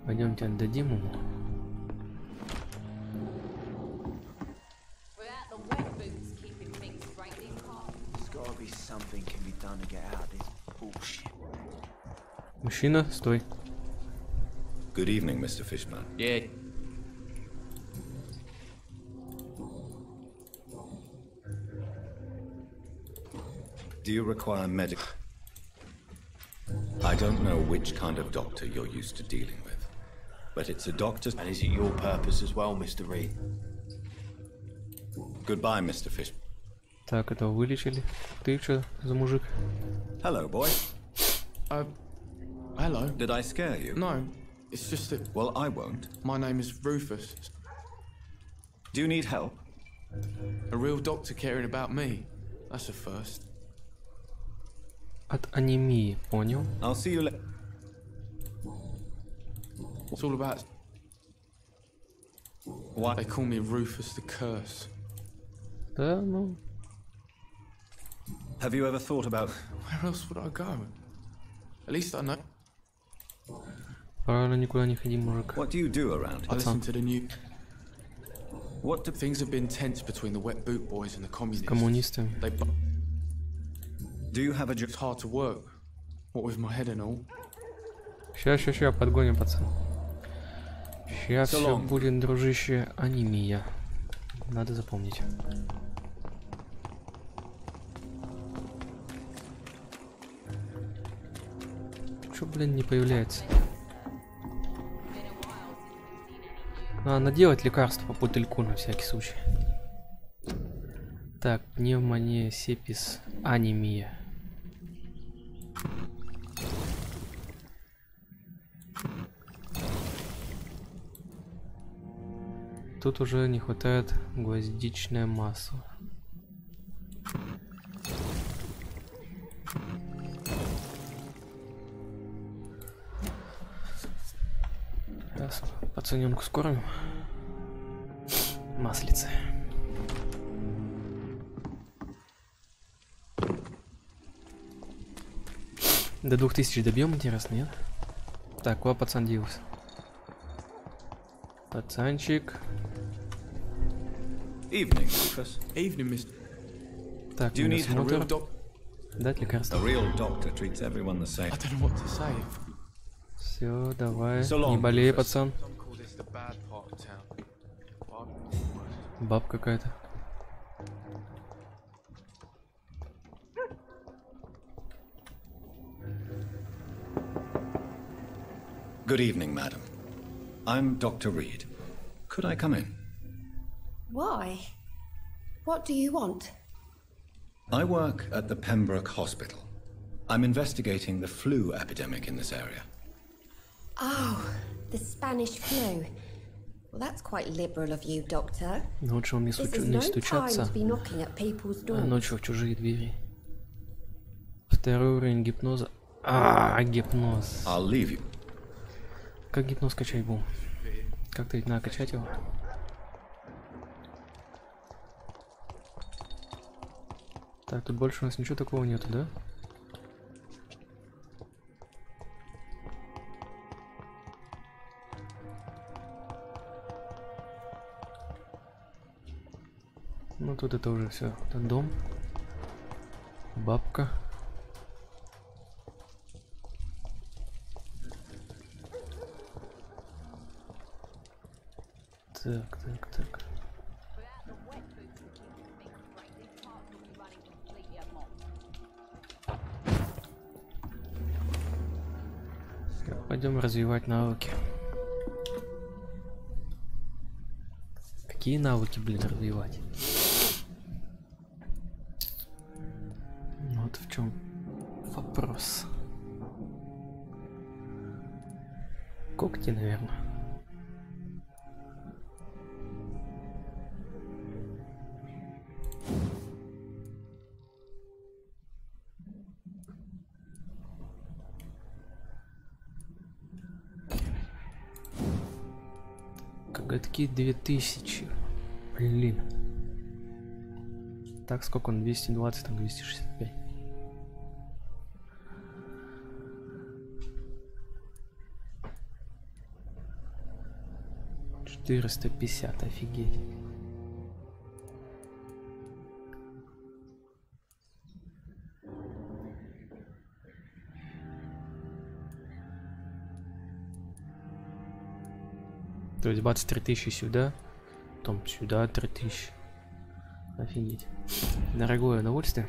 Пойдемте отдадим ему. Мужчина, стой. Good evening, Mr. Fishman. Yeah. Do you require medical? I don't know which kind of doctor you're used to dealing with, but it's a doctor. And is it your purpose as well, Mr. Reed? Goodbye, Mr. Fishman. Так, этого вылечили. Ты что за мужик? Hello, boy. Hello. Did I scare you? No, it's just that... Well, I won't. My name is Rufus. Do you need help? A real doctor caring about me. That's a first. От анемии, понял? I'll see you later. It's all about... What? They call me Rufus the Curse. Да, ну... Have you ever thought about... Where else would I go? At least I know... Правильно, никуда не ходи, мужик. What do you do around I here? listen to the new... What do... Things have been tense between the wet boot boys and the communists. Коммунистами. They... Do you have a job? It's hard to work. What with my head and all. Ща, подгоним, пацан. Сейчас все будет, дружище, анемия. Надо запомнить. Чё, блин, не появляется? Надо делать лекарство по бутыльку на всякий случай. Так, пневмония, сепис, анемия. Тут уже не хватает гвоздичное масло. Сейчас пацаненку скормим. Маслице. До 2000 добьем, интересно, нет? Так, куда пацан делся? Пацанчик. Evening, Rufus. Evening, mister. Так, Do you need a real doctor? Дать лекарство. A real doctor treats everyone the same. I don't know what to say. Все, давай. So long, Не болей, Rufus. пацан. Баб какая-то. Good evening, madam. I'm Dr. Reed. Could I come in? Why? What do you want? I work at the Pembroke Hospital. I'm investigating the flu epidemic in this area. Oh, the Spanish flu. Well, that's quite liberal of you, Doctor. Ночью он не This is no time стучаться, to be knocking at people's а doors. ночью в чужие двери. Второй уровень гипноза. Гипноз. I'll leave you. Как гипноз качать будем? Как-то ведь надо качать его. Так, тут больше у нас ничего такого нету, да? Ну тут это уже все. Это дом. Бабка. Так. Всё, пойдем развивать навыки. Какие навыки, блин, развивать? Вот в чем вопрос. Когти, наверное. Коготки 2000. Блин. Так, сколько он? 220, там 265. $450, офигеть. То есть бац, 3000 сюда, потом сюда 3000. Офигеть. Дорогое удовольствие.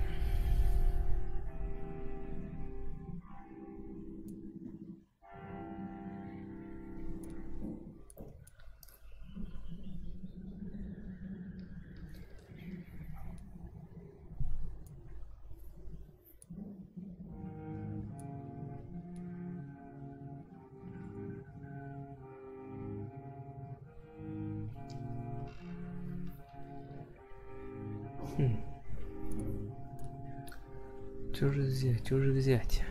Чё же взять?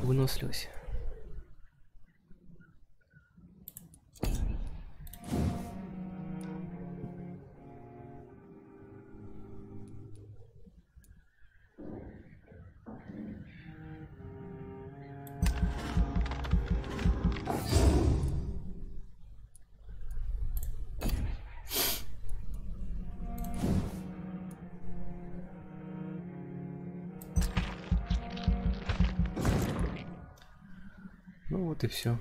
Выносливость. Вот и все.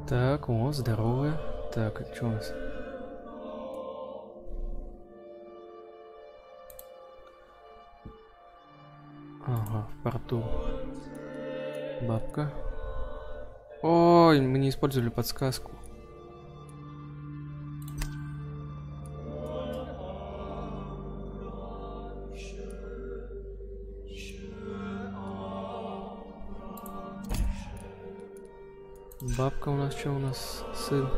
Так, о, здоровая. Так, что у нас? Ага, в порту. Бабка. Ой, мы не использовали подсказку. Бабка у нас что у нас? Сын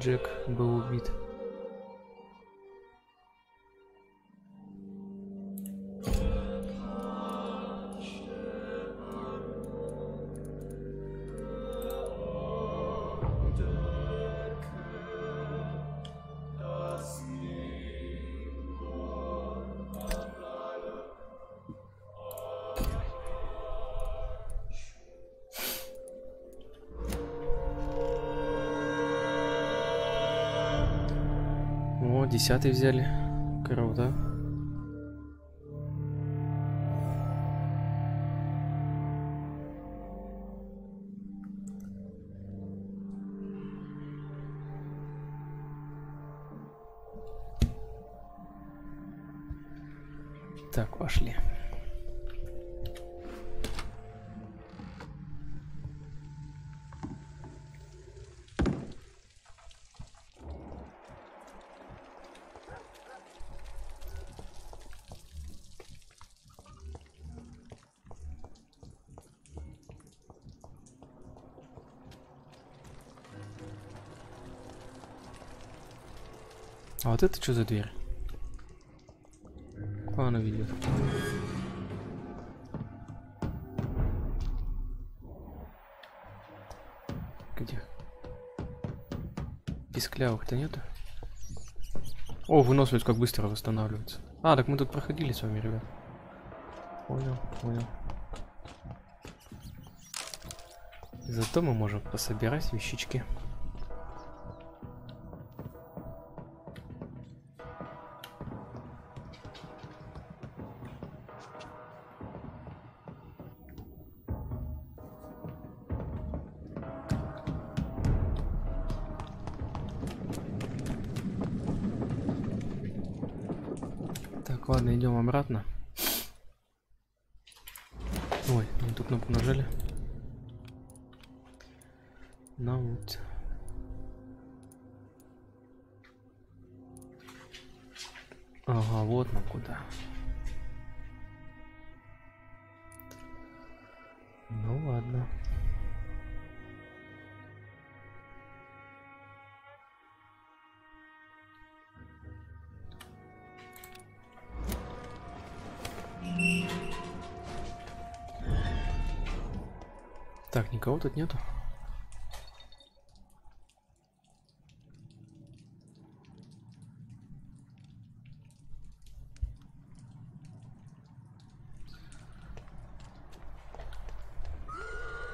Джек был убит. О, 10-й взяли. Круто. Так, пошли. А вот это что за дверь? Куда она ведет? Где? Писклявых-то нету? О, выносливость как быстро восстанавливается. А, так мы тут проходили с вами, ребят. Понял, понял. Зато мы можем пособирать вещички. Так, ладно, идем обратно. Ой, не ту кнопку нажали. Ну вот. Ага, вот нам куда. Ну ладно. Так, никого тут нету.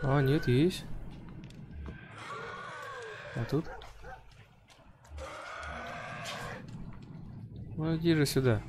А, нет, есть. А тут? Ну иди же сюда.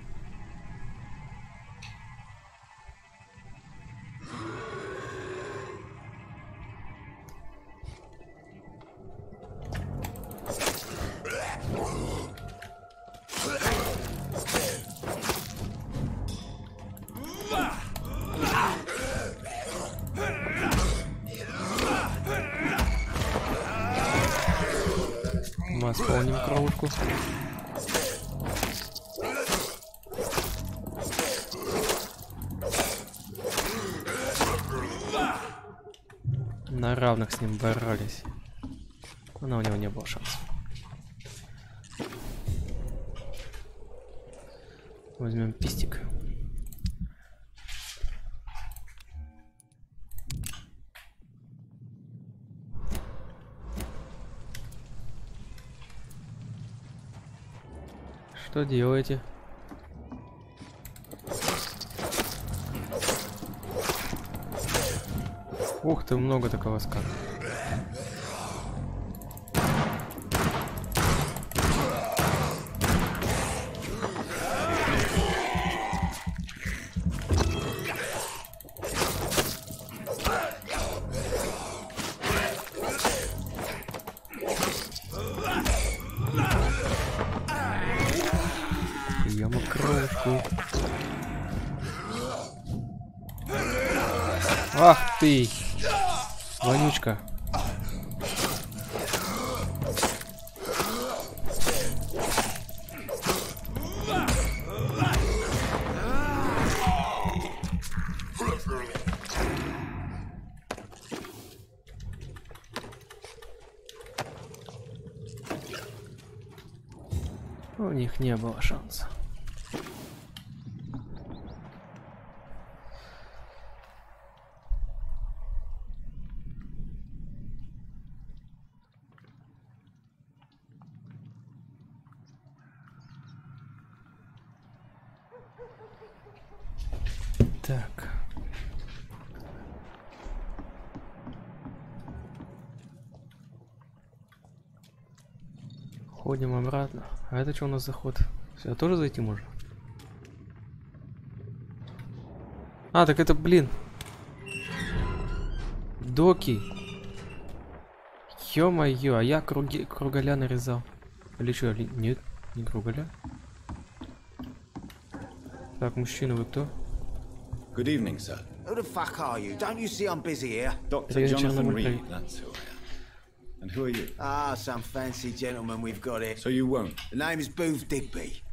Восполним кровушку. На равных с ним боролись. Но у него не было шансов. Возьмем пистик. Что делаете? Ух ты, много такого скана. игрушку. Ах ты! Вонючка. У них не было шанса. Так. Ходим обратно. А это что у нас за ход? Сюда тоже зайти можно? А, так это, блин. Доки. Ё-моё, а я круголя нарезал. Или что? Нет, не круголя. Так, мужчина, вы кто? Good evening, sir. Who the fuck are you? Don't you see I'm busy here? Dr. Jonathan Reed, that's who I am. And who are you? Ah, some fancy gentleman we've got here. So you won't? The name is Booth Digby.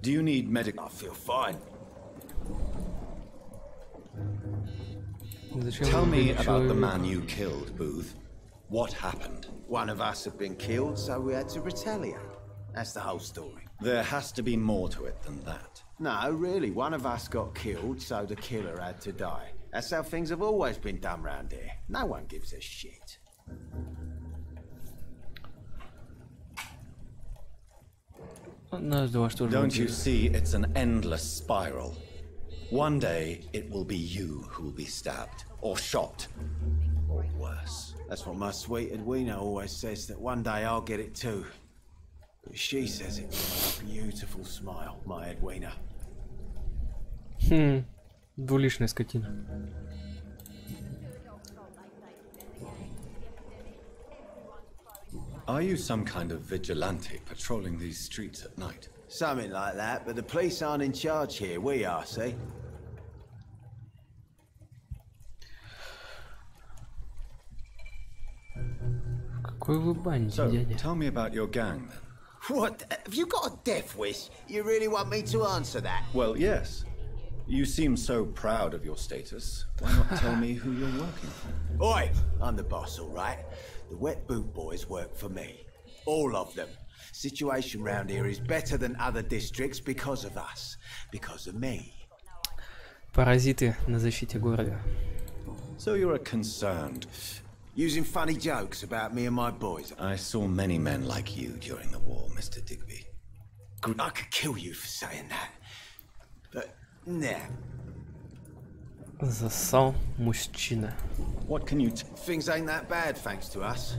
Do you need medical? I feel fine. Tell me about the man you killed, Booth. What happened? One of us had been killed, so we had to retaliate. That's the whole story. There has to be more to it than that. No, really. One of us got killed, so the killer had to die. That's how things have always been done round here. No one gives a shit. Don't you see it's an endless spiral? One day it will be you who will be stabbed, or shot, or worse. That's what my sweet Edwina always says, that one day I'll get it too. But she says it with a beautiful smile, my Edwina. Двуличная скотина. Are you some kind of vigilante patrolling these streets at night? Something like that, but the police aren't in charge here. We are, see? Какой вы бандит, дядя? Tell me about your gang, then. What? Have you got a death wish? You really want me to answer that? Well, yes. You seem so proud of your status. Why not tell me who you're working for? Oi! I'm the boss, all right? The wet boot boys work for me. All of them. Situation round here is better than other districts because of us. Because of me. Паразиты на защите города. So you're concerned. Using funny jokes about me and my boys. I saw many men like you during the war, Mr. Digby. Good. I could kill you for saying that. But, nah. Засал мужчина. What can you Things ain't that bad, thanks to us.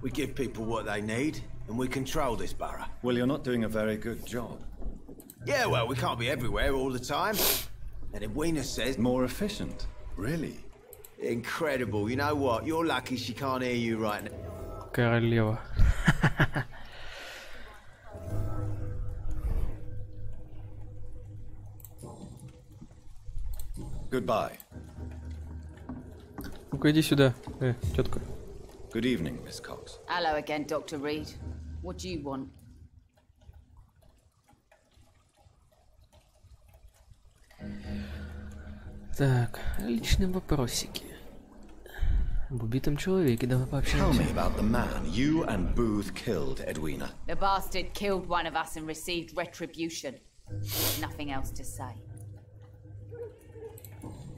We give people what they need, and we control this borough. Well, you're not doing a very good job. Yeah, well, we can't be everywhere all the time. And Edwina says... More efficient? Really? Incredible. You know what? You're lucky she can't hear you right now. Королева. Goodbye. Ну-ка иди сюда, тетка. Good evening, Miss Cox. Hello again, Dr. Reed. What do you want? Так, личные вопросики. Об убитом человеке давай пообщаемся. Tell me about the man you and Booth killed, Edwina. The bastard killed one of us and received retribution. There's nothing else to say.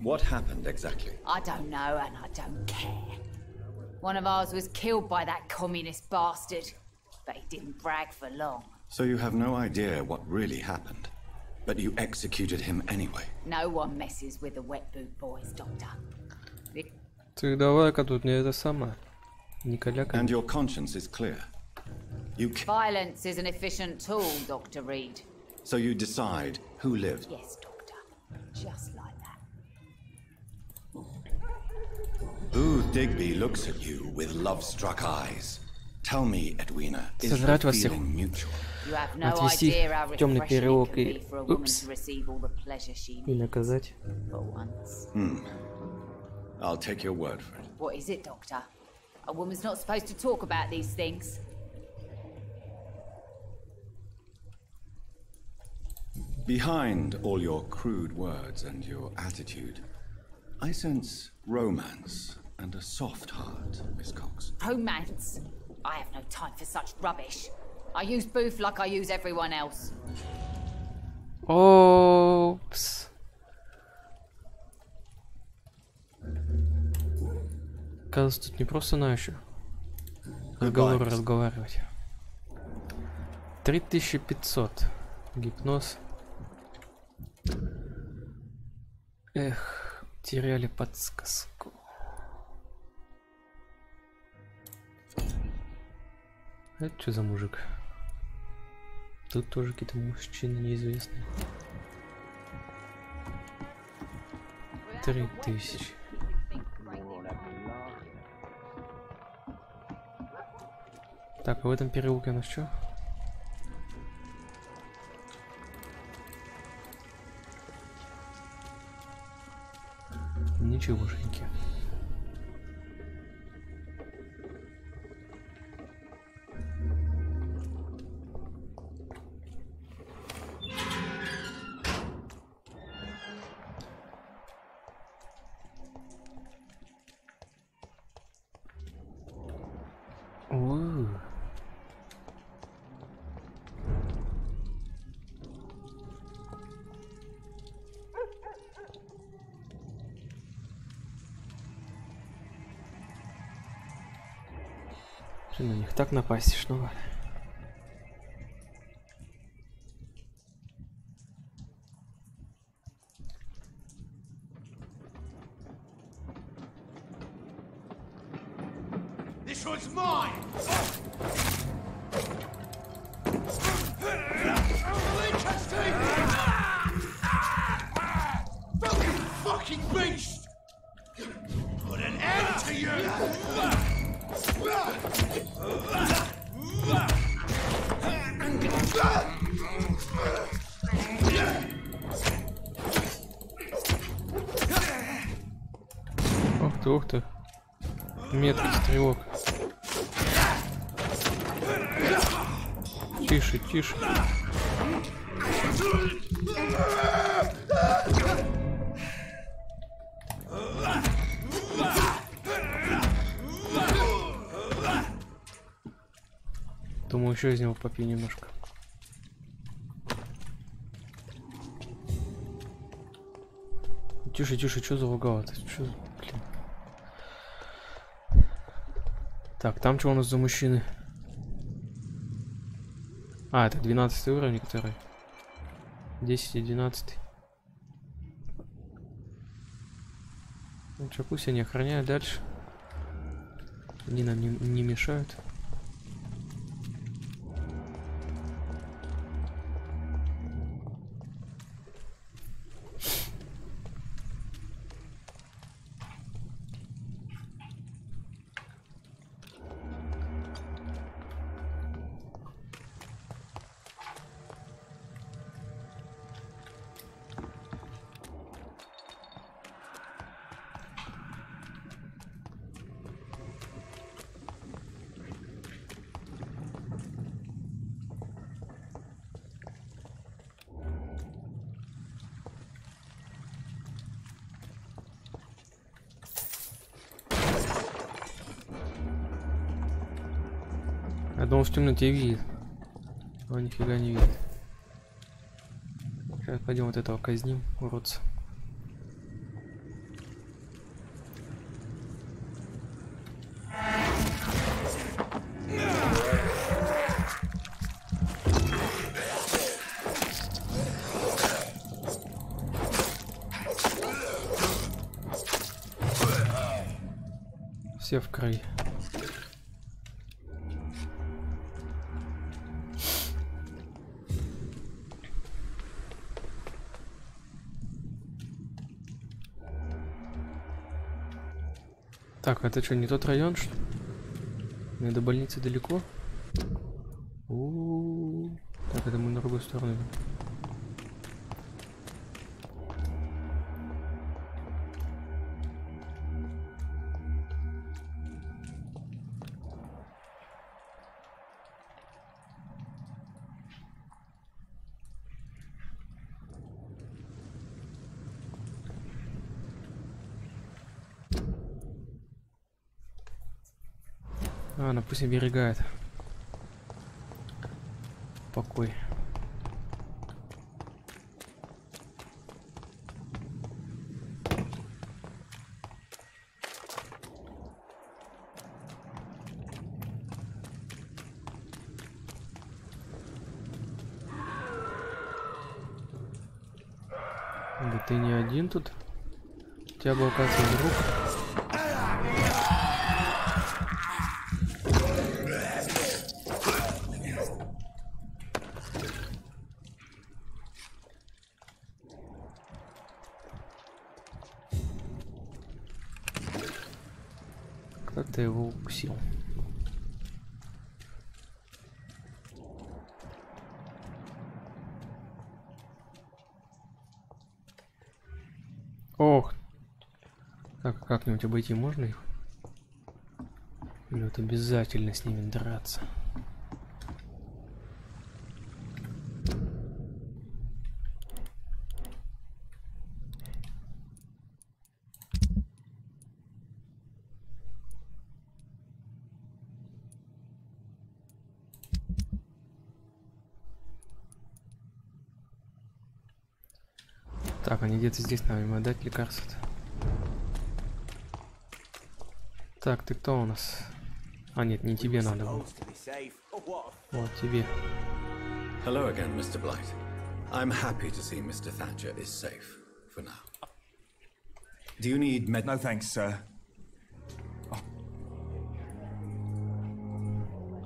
What happened exactly? I don't know and I don't care. One of ours was killed by that communist bastard, but he didn't brag for long. So you have no idea what really happened, but you executed him anyway. No one messes with the wet boot boys, Doctor. Ты давай-ка тут не это сама. Не каляка. And your conscience is clear. You Violence is an efficient tool, Dr. Reed. So you decide who lived? Yes, Doctor. Just like that. Booth Digby looks at you with love-struck eyes. Tell me, Edwina, is Собрать the вас всех, feeling mutual? отвести в темный переулок и... Упс. И наказать. I'll take your word for it. What is it, Doctor? A woman's not supposed to talk about these things. Behind all your crude words and your attitude, I sense romance and a soft heart, Miss Cox. Romance? I have no time for such rubbish. I use booth like I use everyone else. Опс. Кажется, тут не просто нащо разговоры разговаривать. 3500. Гипноз. Эх, теряли подсказку. Это что за мужик? Тут тоже какие-то мужчины неизвестные. 3000. Так, а в этом переулке у нас что? Ничегошеньки. Что на них так напасть, что? This one's mine. Fucking beast! Put an end to you! Ух ты, меткий стрелок. Тише, тише. Думаю, еще из него попью немножко. Тише, тише, что залагало-то? Блин. Так, там что у нас за мужчины? А, это 12 уровень, который. 10 и 12. Ну что, пусть они охраняют дальше. Они нам не мешают. Я думал, в темноте видит. Но нифига не видит. Сейчас пойдем вот этого казним, уродца. Все в край. Так, это что, не тот район, что ли? Мне до больницы далеко? Так, это мы на другую сторону. Ну пусть оберегает. Покой. Да ты не один тут? У тебя был, оказывается, друг. Кто-то его укусил. Ох. Так, как-нибудь обойти можно их? Или вот обязательно с ними драться? Так, они где-то здесь, наверное, дать лекарство-то. Так, ты кто у нас? А, нет, не тебе надо было. Вот, тебе. Hello again, Mr. Blight. I'm happy to see Mr. Thatcher is safe for now. Do you need med? No thanks, sir.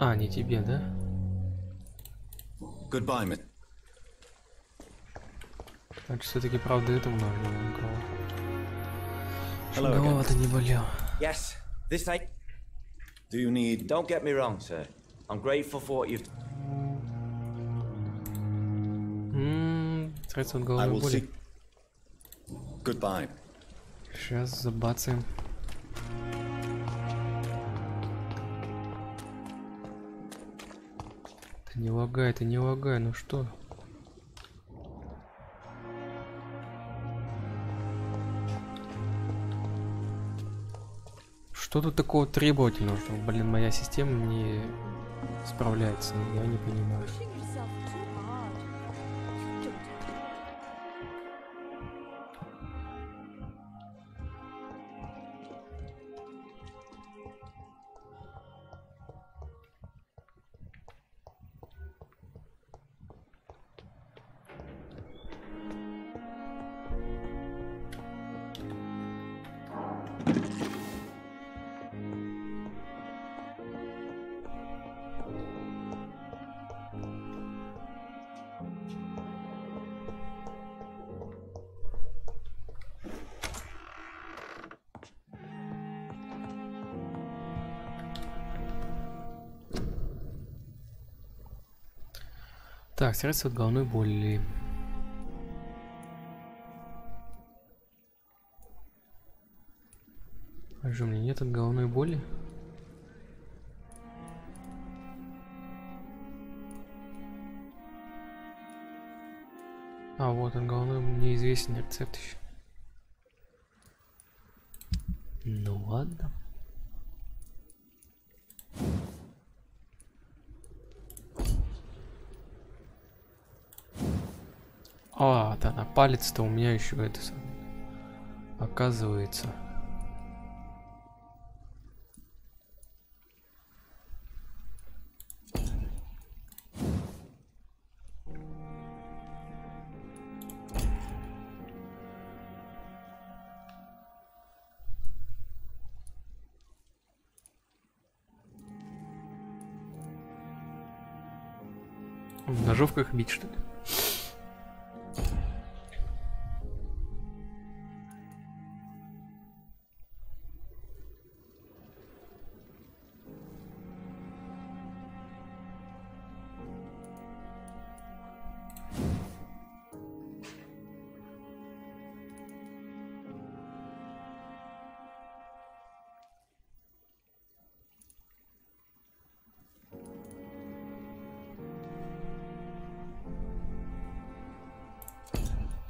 А, не тебе, да? Goodbye, Miss. Значит, все-таки правда этому нужно голова. Голова-то не болела. Yes, this night. Do you need? Don't get me wrong, sir. I'm grateful for what you've. Средство от головной боли. Goodbye. Сейчас забацаем. Ты не лагай, ну что? Что тут такого требовательного, что, блин, моя система не справляется, я не понимаю. Так, средство от головной боли. А же у меня нет от головной боли? А вот от головной мне известен рецепт еще. Ну ладно. А, да, на палец-то у меня еще это оказывается. В ножовках бить, что ли?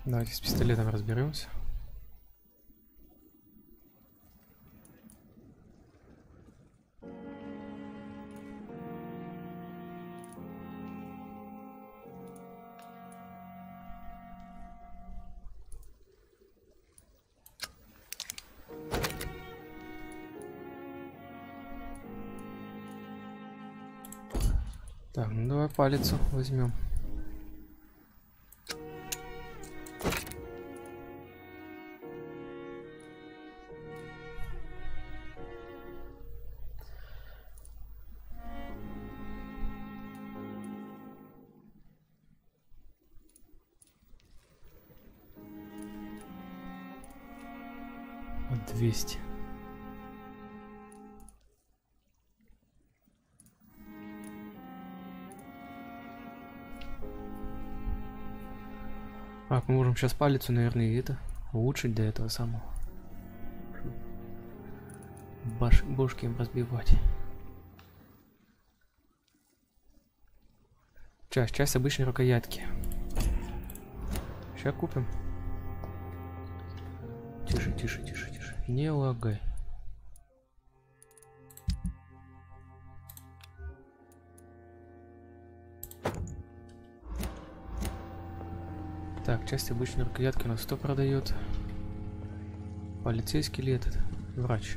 Давайте с пистолетом разберемся. Так, ну давай палицу возьмем. Вот 200. Так, мы можем сейчас палицу, наверное, и это улучшить до этого самого. Бошки им разбивать. Часть обычной рукоятки. Сейчас купим. Тише, тише, тише, тише. Не лагай. Так, часть обычной рукоятки у нас кто продает? Полицейский ли этот? Врач.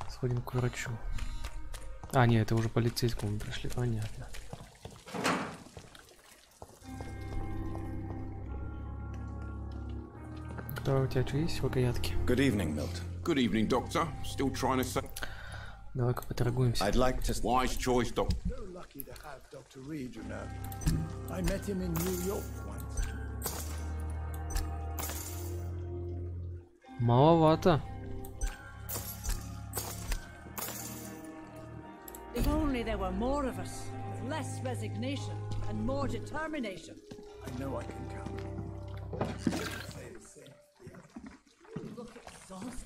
Сходим к врачу. А, нет, это уже полицейскому мы пришли, понятно. Кто у тебя что есть рукоятки? Good evening, Milt. Good evening, Doctor. Still trying to say. Давай-ка поторгуемся. I'd like to... Wise choice, Doctor. So lucky to have Dr. Reed, you know. I met him in New York once. Маловато. If only there were more of us, with less resignation and more determination. I know I can count.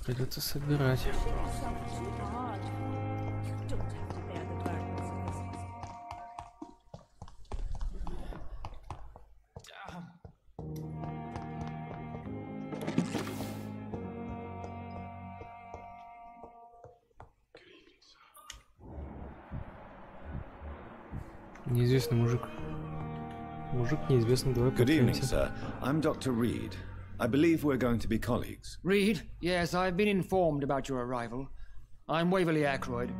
Придется собирать. Неизвестный мужик. Мужик неизвестный, давай Good evening, подпишемся. sir. I'm Dr. Reed. I believe we're going to be colleagues. Reed? Yes, I've been informed about your arrival. I'm Waverly Ackroyd.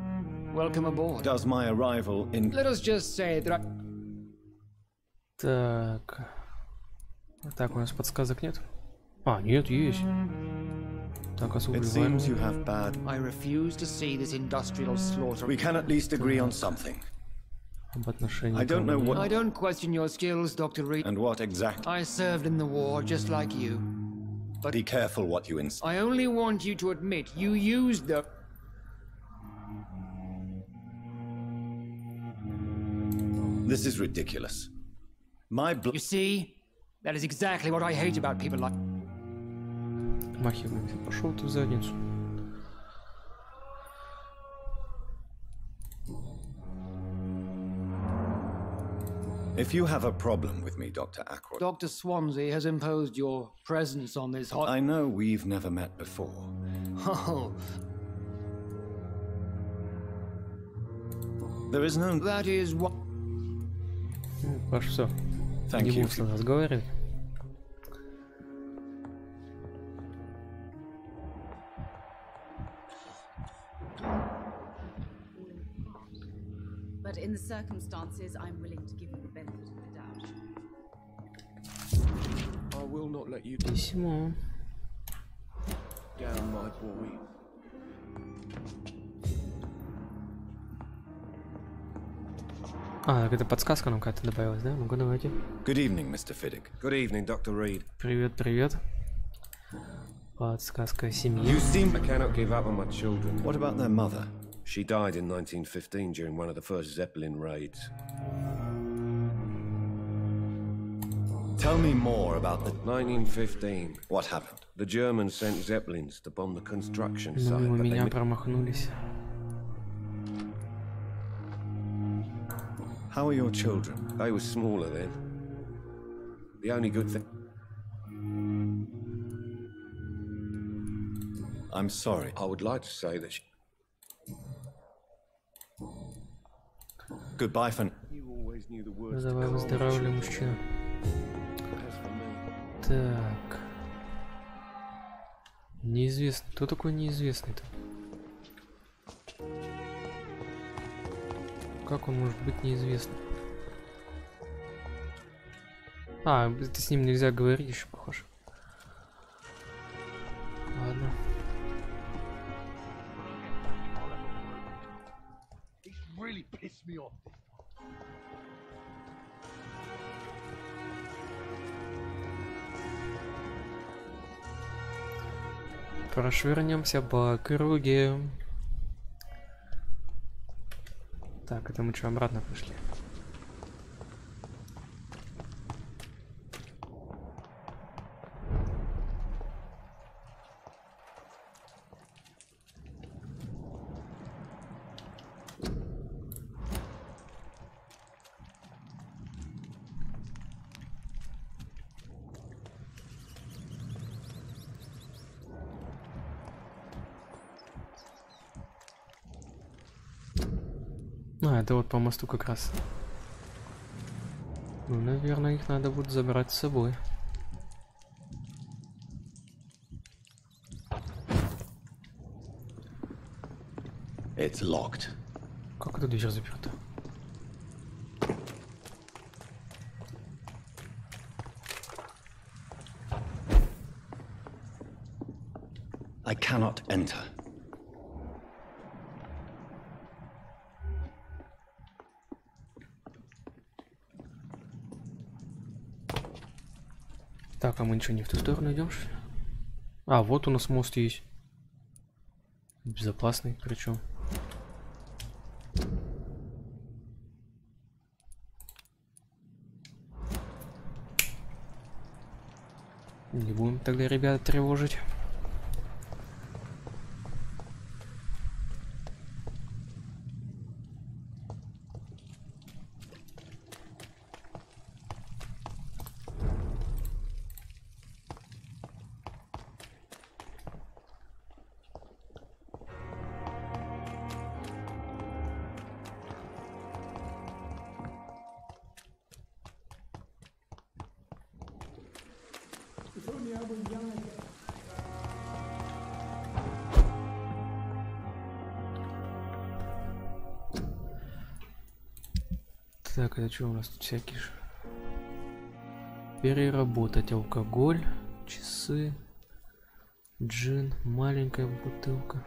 Welcome aboard. Does my arrival in... Let us just say that I... Так. Так, у нас подсказок нет? А, нет, есть. Так, особо It seems you have bad... I refuse to see this industrial slaughter. We can at least agree on something. Об отношении. I don't know what... I don't question your skills, Dr. Reed. And what exactly? I served in the war just like you. But be careful what you insist. I only want you to admit you used the... This is ridiculous. My blood... You see? That is exactly what I hate about people like... Махиваемся. Пошел ты в задницу. If you have a problem with me, Dr. Ackroyd... Dr. Swansea has imposed your presence on this hot... I know we've never met before. Oh. There is no... That is what... Паш, все. Thank Не you. будем разговаривать. But in the circumstances, I'm willing to give you the benefit of the doubt. I will not let you Письмо. down, my boy. А, так это подсказка нам какая-то добавилась, да? Ну-ка, давайте. Good evening, Mr. Fiddick. Good evening, Dr. Reed. Привет, привет. Подсказка семьи. You seem... I cannot give up on my children. What about their mother? She died in 1915 during one of the first Zeppelin raids. Tell me more about the... 1915. What happened? The Germans sent Zeppelins to bomb the construction Ну, site. мимо but they меня mi- промахнулись. How are your children? They were smaller then. The only good thing. I'm sorry. I would like to say that. Goodbye for. You always knew the words. Давай выздоравливай, мужчина. Так. Неизвестный. Кто такой неизвестный-то? Как он может быть неизвестным? А, это с ним нельзя говорить еще, похоже. Ладно. Прошвырнемся по круге. Так, это мы что, обратно пошли? А, это вот по мосту как раз. Ну, наверное, их надо будет забрать с собой. It's locked. Как эта дверь заперта? I cannot enter. Так, а мы ничего не в ту сторону идем, что ли? А, вот у нас мост есть. Безопасный, причем. Не будем тогда ребят тревожить. Так, это что у нас тут всякие же? Переработать алкоголь, часы, джин, маленькая бутылка,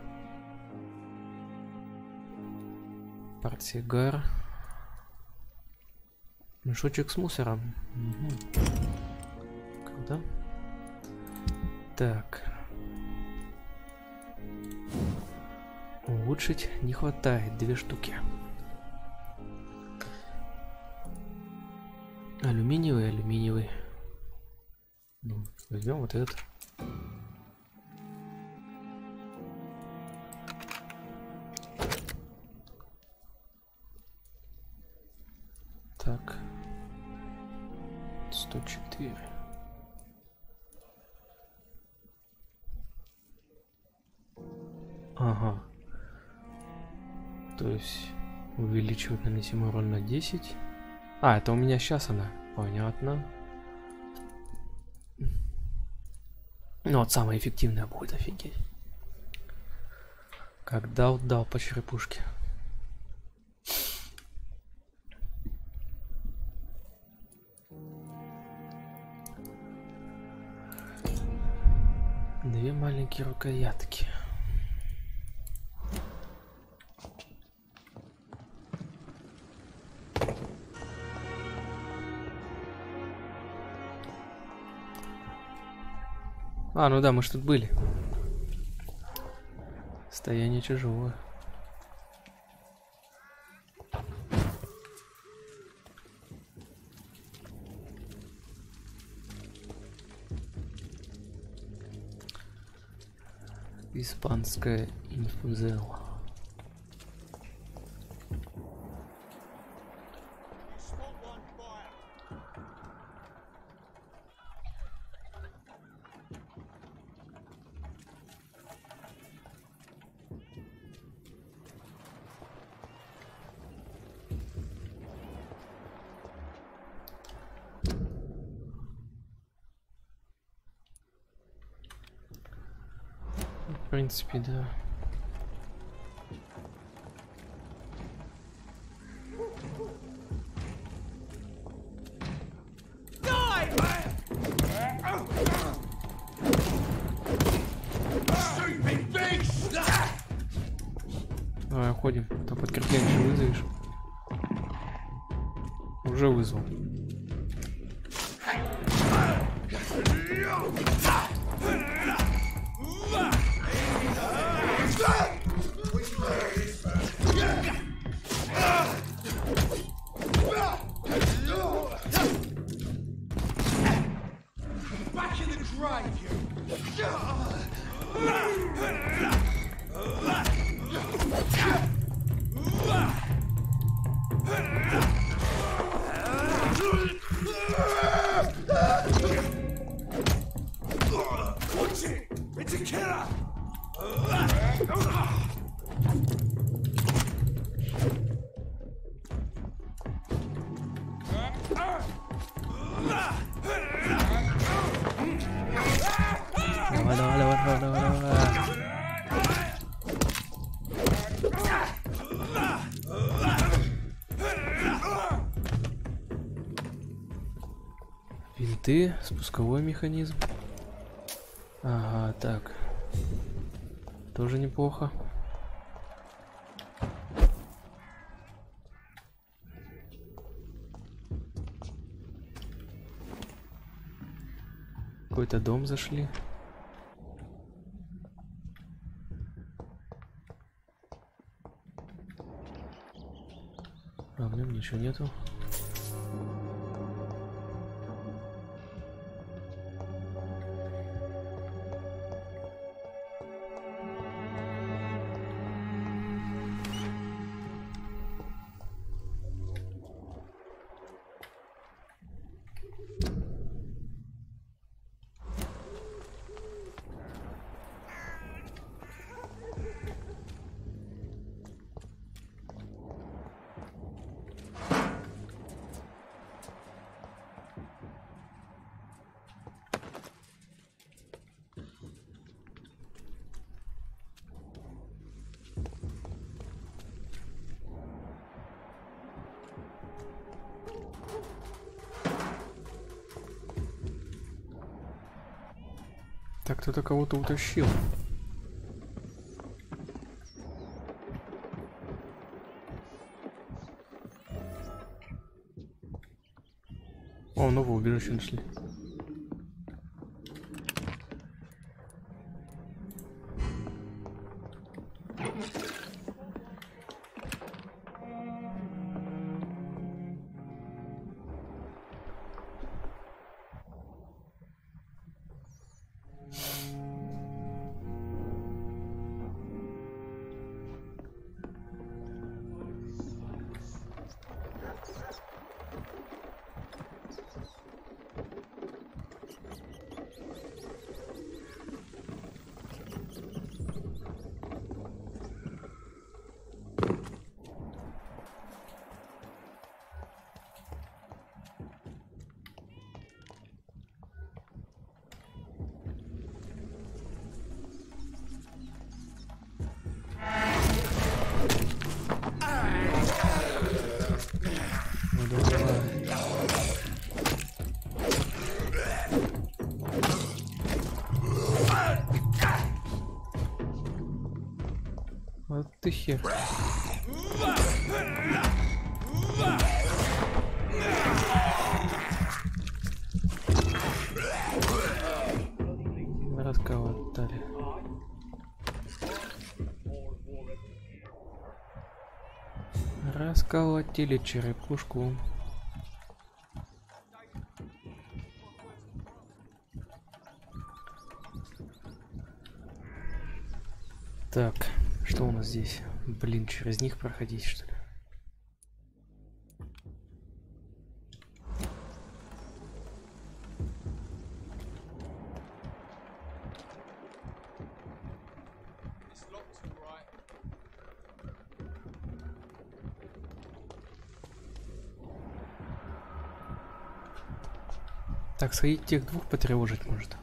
портсигар, мешочек с мусором. Угу. Круто. Так. Улучшить не хватает, 2 штуки. Алюминиевый, алюминиевый. Ну, возьмем вот этот. Так. 104. Ага. То есть увеличивать наносимую урон на 10. А, это у меня сейчас она. Понятно. Ну вот самая эффективная будет, офигеть. Как дал по черепушке. Две маленькие рукоятки. А, ну да, мы ж тут были. Состояние чужого. Испанская инфузела. принципе, да. Давай, уходим. То подкрепление еще вызовешь. Уже вызвал. Винты, спусковой механизм. Ага, так. Тоже неплохо. Какой-то дом зашли. А в нем ничего нету. Так, кто-то кого-то утащил. О, новое убежище нашли. Вот ты хер. Расколотали. Расколотили черепушку. Так, что у нас здесь? Блин, через них проходить, что ли? Так, сходить тех двух потревожить может.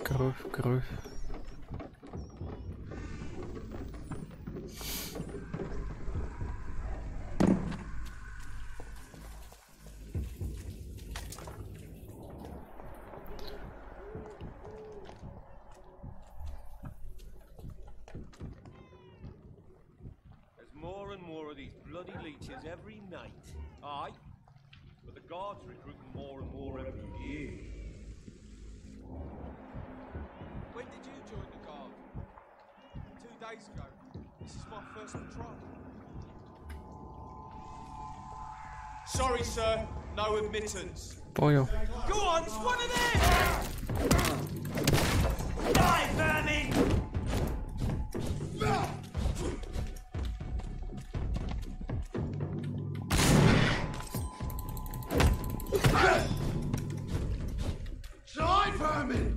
Кровь, кровь. More and more of these bloody leeches every night. Aye, but the guards recruiting more and more every year. When did you join the guard? 2 days ago. This is my first patrol. Sorry, sir. No admittance. Понял. Go on, it's one of them! Die, vermin! Die, vermin!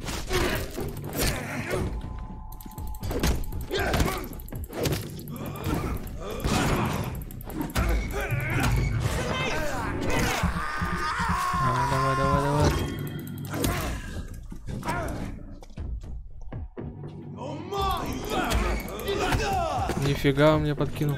Давай, давай, давай. Нифига, он мне подкинул.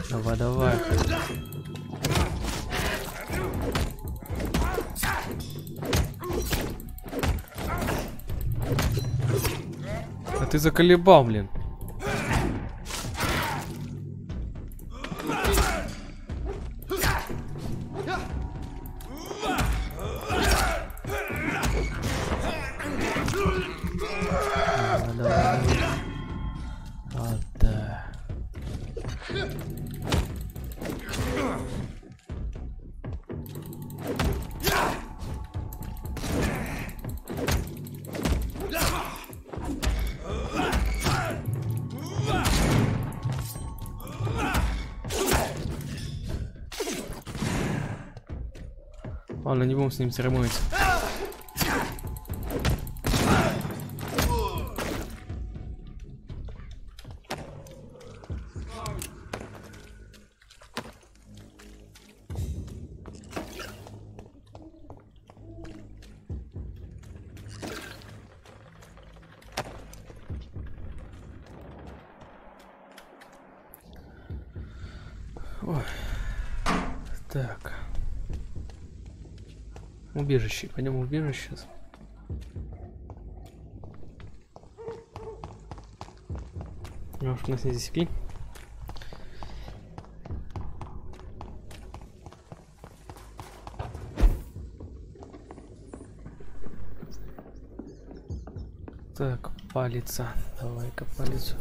Давай, давай. А ты заколебал, блин. Ладно, не будем с ним церемониться. Ой. Так. Убежище. Пойдем в убежище сейчас. Может, нас не засекли? Так, палица. Давай-ка палицу.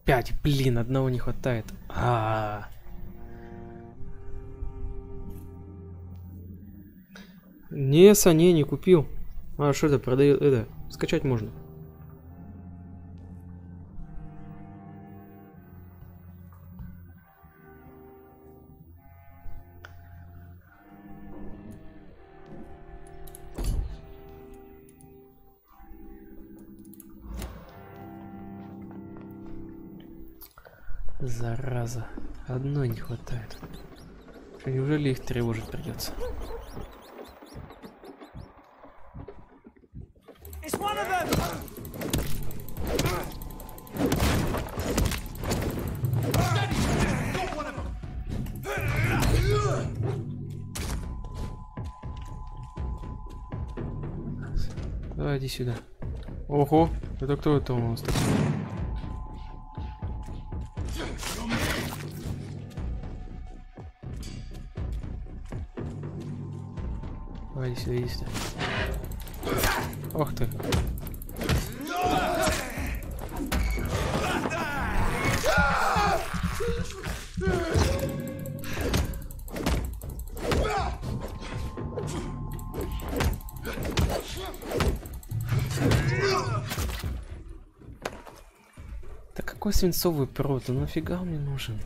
Пять, блин, одного не хватает. Не, Саня, не купил. А что это продает? Это скачать можно. Зараза. Одной не хватает. Что, неужели их тревожить придется? Давай, иди сюда. Ого, это кто это у нас такой? Давай, иди сюда, иди сюда. Ох ты. Да какой свинцовый прот? Ну нафига он мне нужен?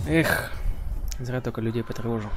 Эх, зря только людей потревожу.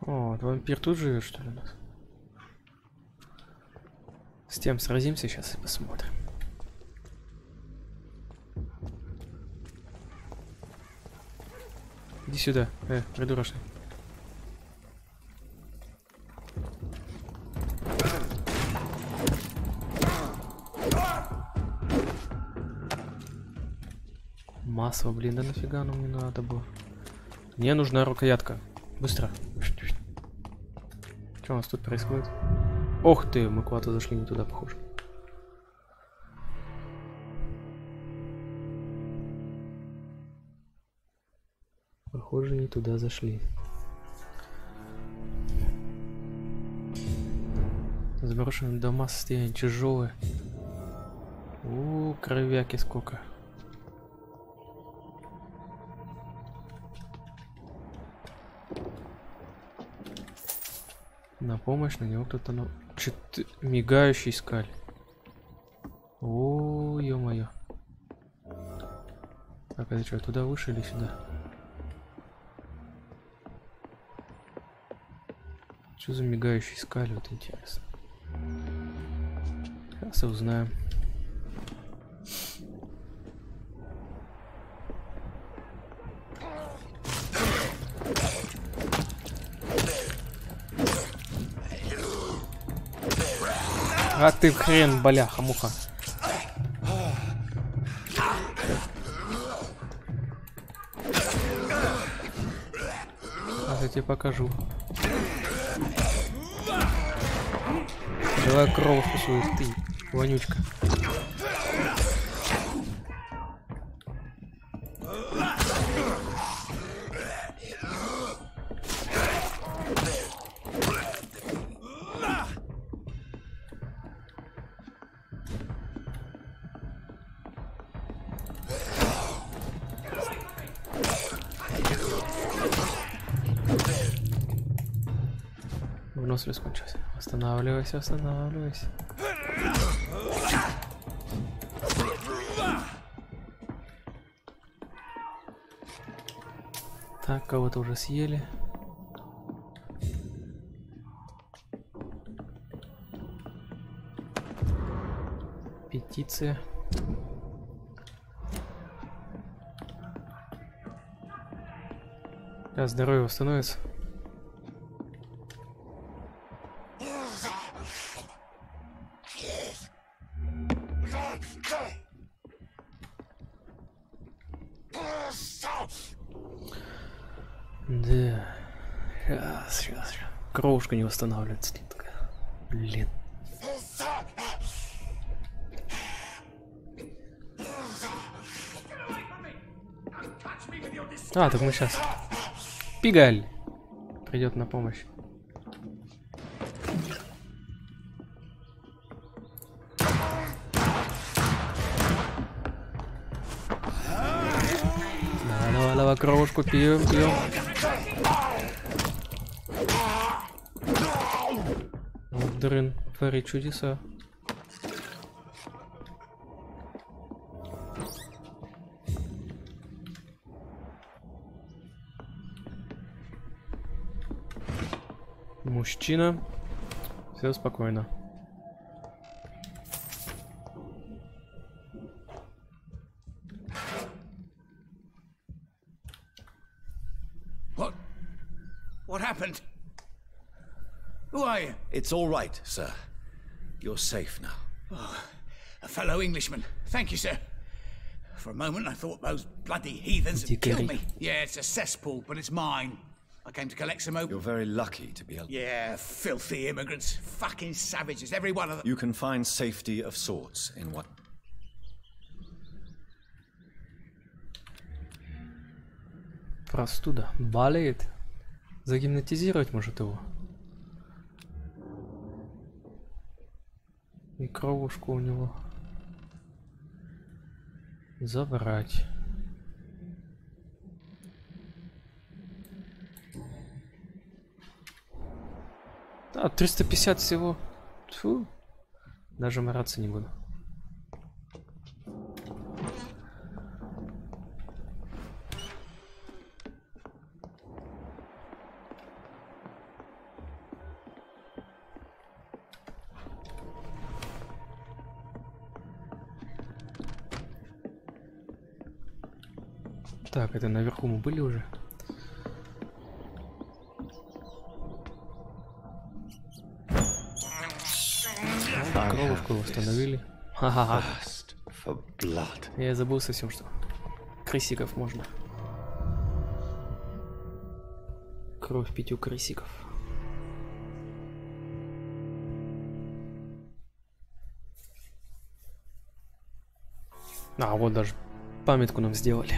О, вампир тут живет, что ли, у нас? С тем сразимся сейчас и посмотрим. Иди сюда, придурочный. Масло, блин, да нафига оно мне надо было? Мне нужна рукоятка. Быстро. Что у нас тут происходит? Ох ты, мы куда-то зашли не туда, похоже. Похоже, не туда зашли. Заброшенные дома, состояние тяжелое. Кровяки сколько. На помощь, на него кто-то что-то мигающий искали. О, ё-моё. Так, это что, туда выше или сюда? Что за мигающий искали, вот интересно. Сейчас и узнаем. А ты хрен, бляха-муха. А я тебе покажу. Давай кровь кусуешь, ты, вонючка. Выносливость кончилась. Останавливайся, останавливайся. Так, кого-то уже съели. Петиция. А здоровье восстановится. Да. Сейчас. Кровушка не восстанавливается. Блин. А, так мы сейчас. Пигаль придет на помощь. Давай кровушку пьем. Вот дрын творит чудеса. Мужчина. Все спокойно. What happened? Who are you? It's all right, sir. You're safe now. Oh, a fellow Englishman. Thank you, sir. For a moment, I thought those bloody heathens had killed me. Yeah, it's a cesspool, but it's mine. I came to collect some opium. You're very lucky to be alive. Yeah, filthy immigrants. Fucking savages, every one of them. You can find safety of sorts in what... Простуда. Болеет. Загипнотизировать может его. И кровушку у него. Забрать. Да, 350 всего. Фу. Даже мараться не буду. Так, это наверху мы были уже. Кровушку восстановили. Ха-ха-ха. Я забыл совсем, что крысиков можно. Кровь 5 крысиков. А, вот даже памятку нам сделали.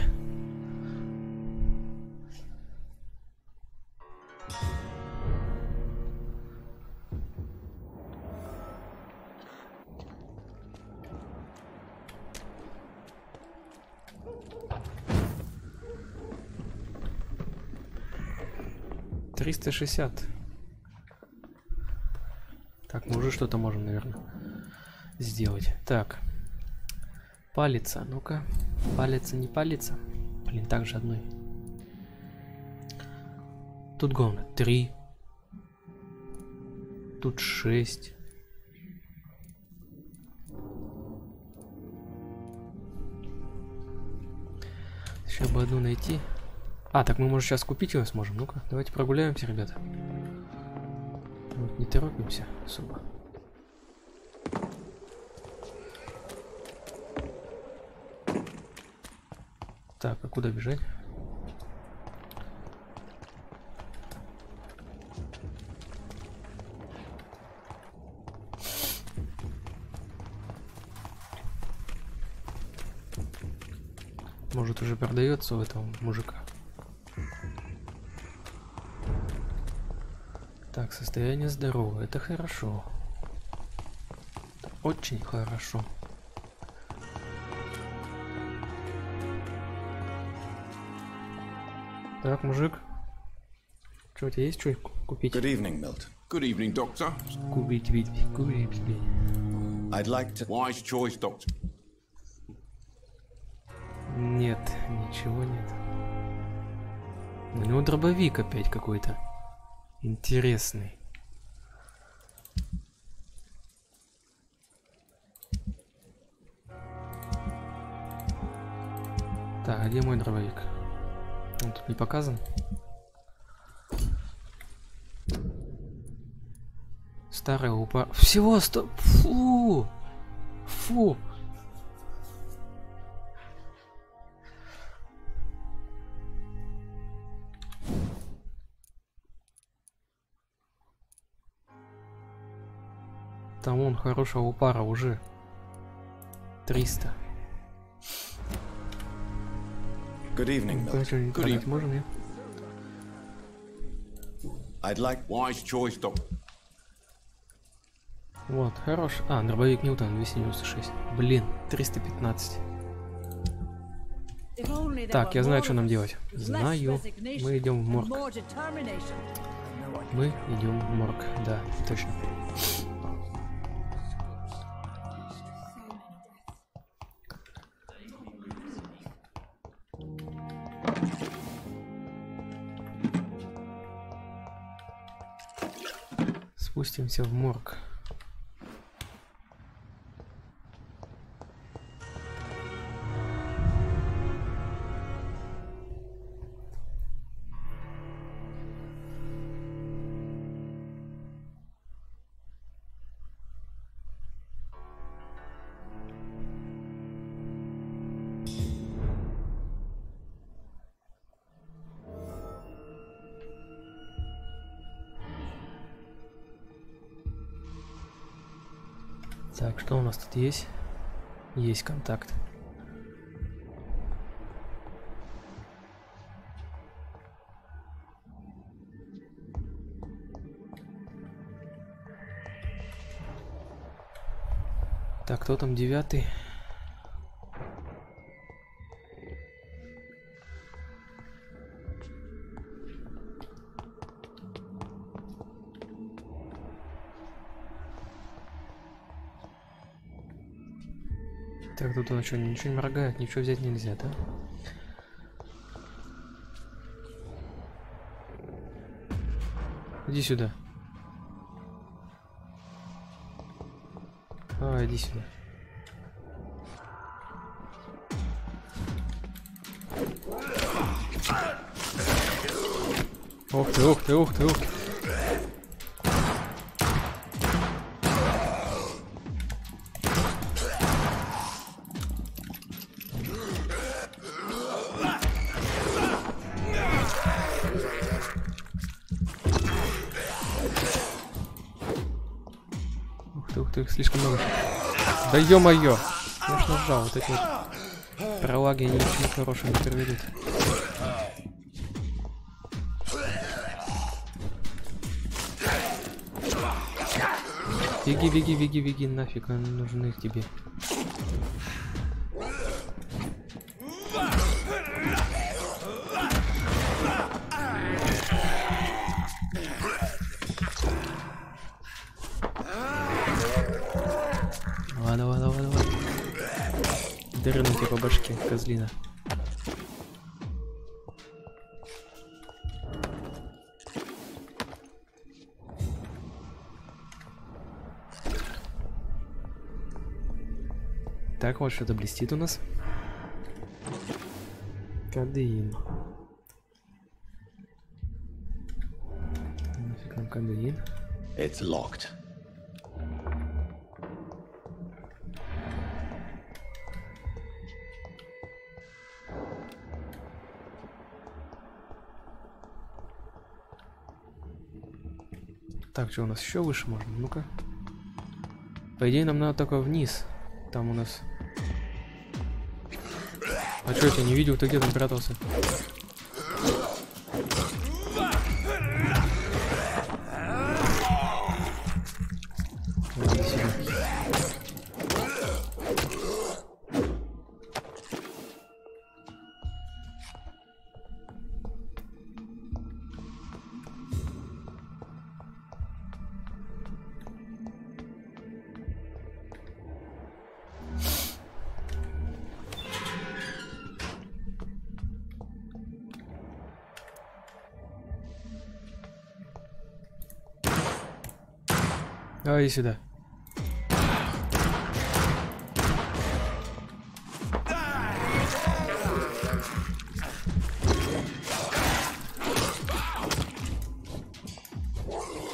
$360. Так, мы уже что-то можем, наверное, сделать. Так. Палится. Ну-ка. Палится, не палится. Блин, так же одной. Тут главное 3. Тут 6. Сейчас бы одну найти. А, так мы, может, сейчас купить его сможем. Ну-ка, давайте прогуляемся, ребята. Вот, не торопимся особо. Так, а куда бежать? Может, уже продается у этого мужика. Так, состояние здоровое. Это хорошо. Это очень хорошо. Так, мужик. Что, у тебя есть что купить? Good evening, Milton. Good evening, Doctor. Купить. I'd like to... Wise choice, Doctor. Нет, ничего нет. У него дробовик опять какой-то. Интересный. Так, а где мой дробовик? Он тут не показан. Старая упа... Всего 100... Фу! Фу! Там он хорошего упара уже 300. Good evening, Milton. Good evening. Можем, я? I'd like... Wise choice, Doctor. Вот, хорош. А, дробовик Ньютон 296. Блин, 315. Так, я знаю, что нам делать. Знаю. Мы идем в морг. Мы идем в морг. Да, точно. Спустимся в морг. Так, что у нас тут есть? Есть контакт. Так, кто там 9-й? Так, тут он что, ничего не моргает, ничего взять нельзя, да? Иди сюда. А, иди сюда. Ух ты, ух ты, ух ты, ух ты. Ух ты, слишком много. Да ё-моё! Я ж нажал, вот эти вот пролаги, они ничего хорошего не приведут. Беги, беги, беги, беги, нафиг, они нужны тебе. Давай, давай, давай, давай. Дырну тебе по башке, козлина. Так, вот что-то блестит у нас. Кадеин. Нафиг нам кадеин. It's locked. Так, что у нас еще выше можно? Ну-ка. По идее, нам надо только вниз. Там у нас... А что, я тебя не видел? Ты где там прятался? Ладно, сюда. Давай иди сюда.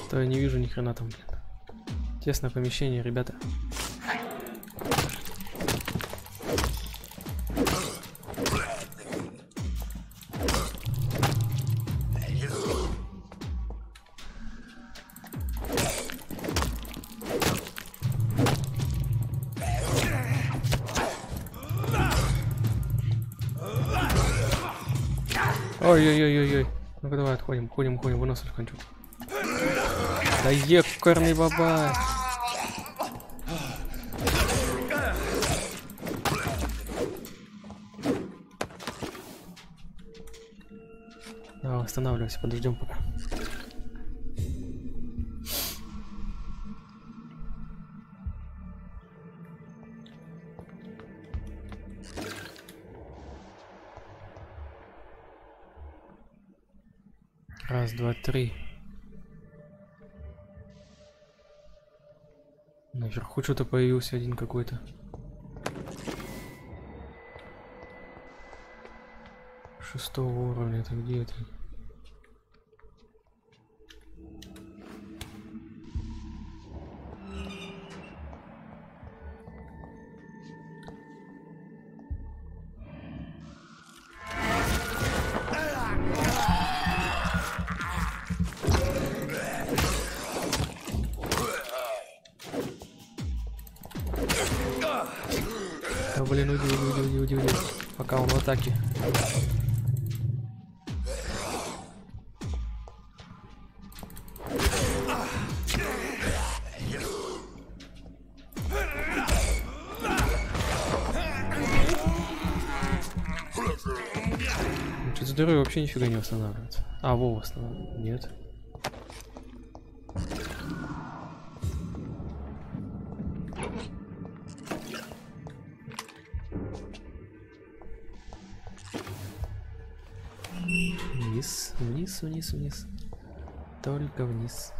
То я не вижу ни хрена там, блин. Тесное помещение, ребята. Ой-ой-ой-ой-ой. Ну-ка давай отходим, ходим, вынос кончу. Да ёкарный бабай. Давай, останавливайся, подождем пока. Раз, два, три. Наверху что-то появился один какой-то. Шестого уровня, это где это? Да блин, уйди. Пока он в атаке. Что-то здоровье вообще нифига не восстанавливается. А, во, восстанавливается. Нет. Вниз. Только вниз.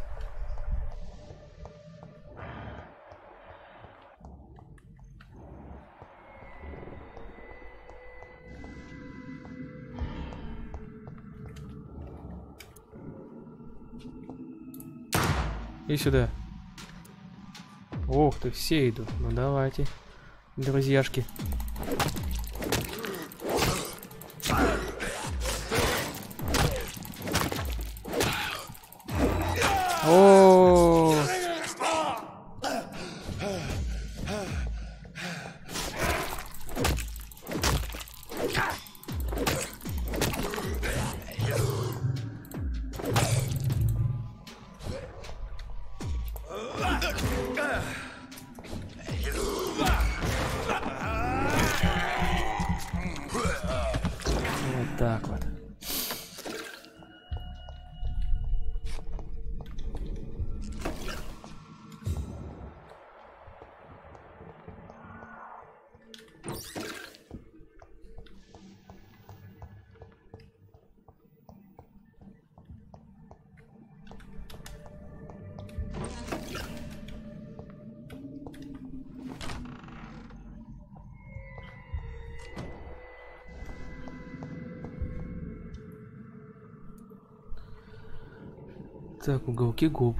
И сюда. Ох ты, все идут. Ну давайте, друзьяшки. О! Вот так вот. Так, уголки губ.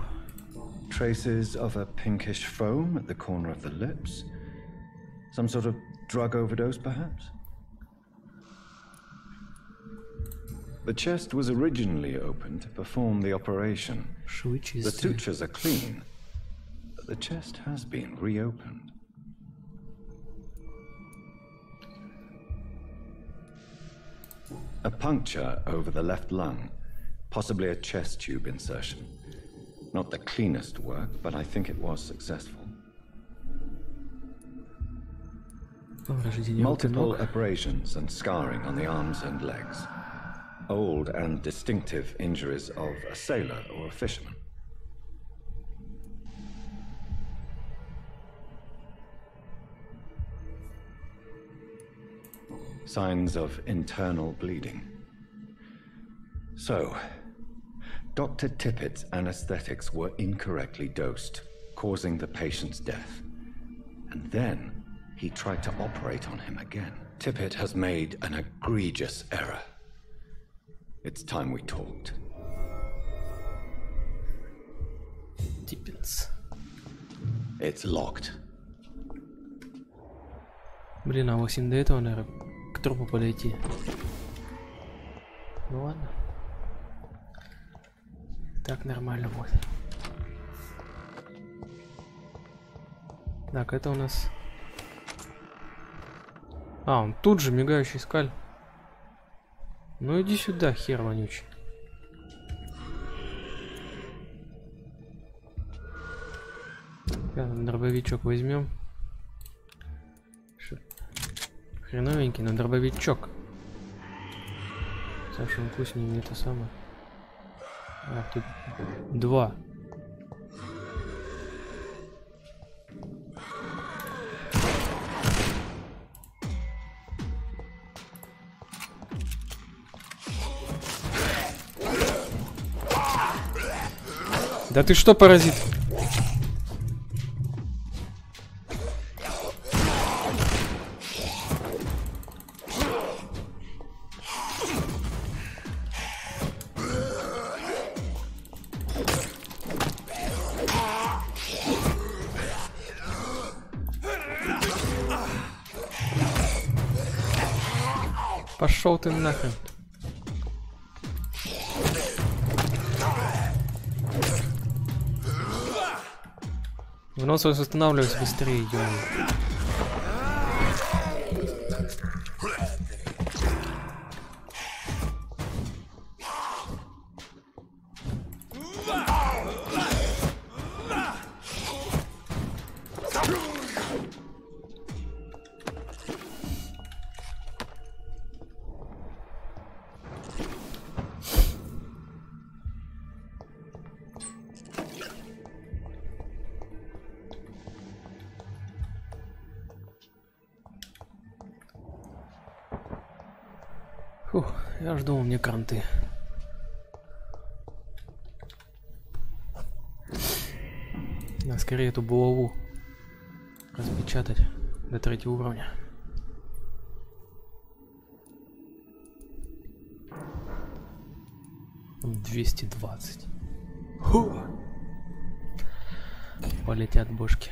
Traces of a pinkish foam at the corner of the lips. Some sort of drug overdose, perhaps? The chest was originally opened to perform the operation. The sutures are clean, but the chest has been reopened. A puncture over the left lung. Possibly a chest tube insertion. Not the cleanest work, but I think it was successful. Multiple abrasions and scarring on the arms and legs. Old and distinctive injuries of a sailor or a fisherman. Signs of internal bleeding. So, Dr. Tippett's anesthetics were incorrectly dosed, causing the patient's death. And then he tried to operate on him again. Tippett has made an egregious error. It's time we talked. Tippett's. It's locked. Блин, а 8 до этого, наверное, к трупу подойти. Ну ладно. Так нормально будет. Так, это у нас... А, он тут же мигающий скаль. Ну иди сюда, хер вонючий. Дробовичок возьмем. Хреновенький, но дробовичок. Саша, он вкуснее это самое. А, тут 2. Да ты что, паразит? Пошел ты нахрен. Выносливость восстанавливается быстрее, ё-моё. Фух, я жду, мне кранты. Да, скорее эту булаву распечатать до 3-го уровня. Там 220. Фу. Полетят бошки.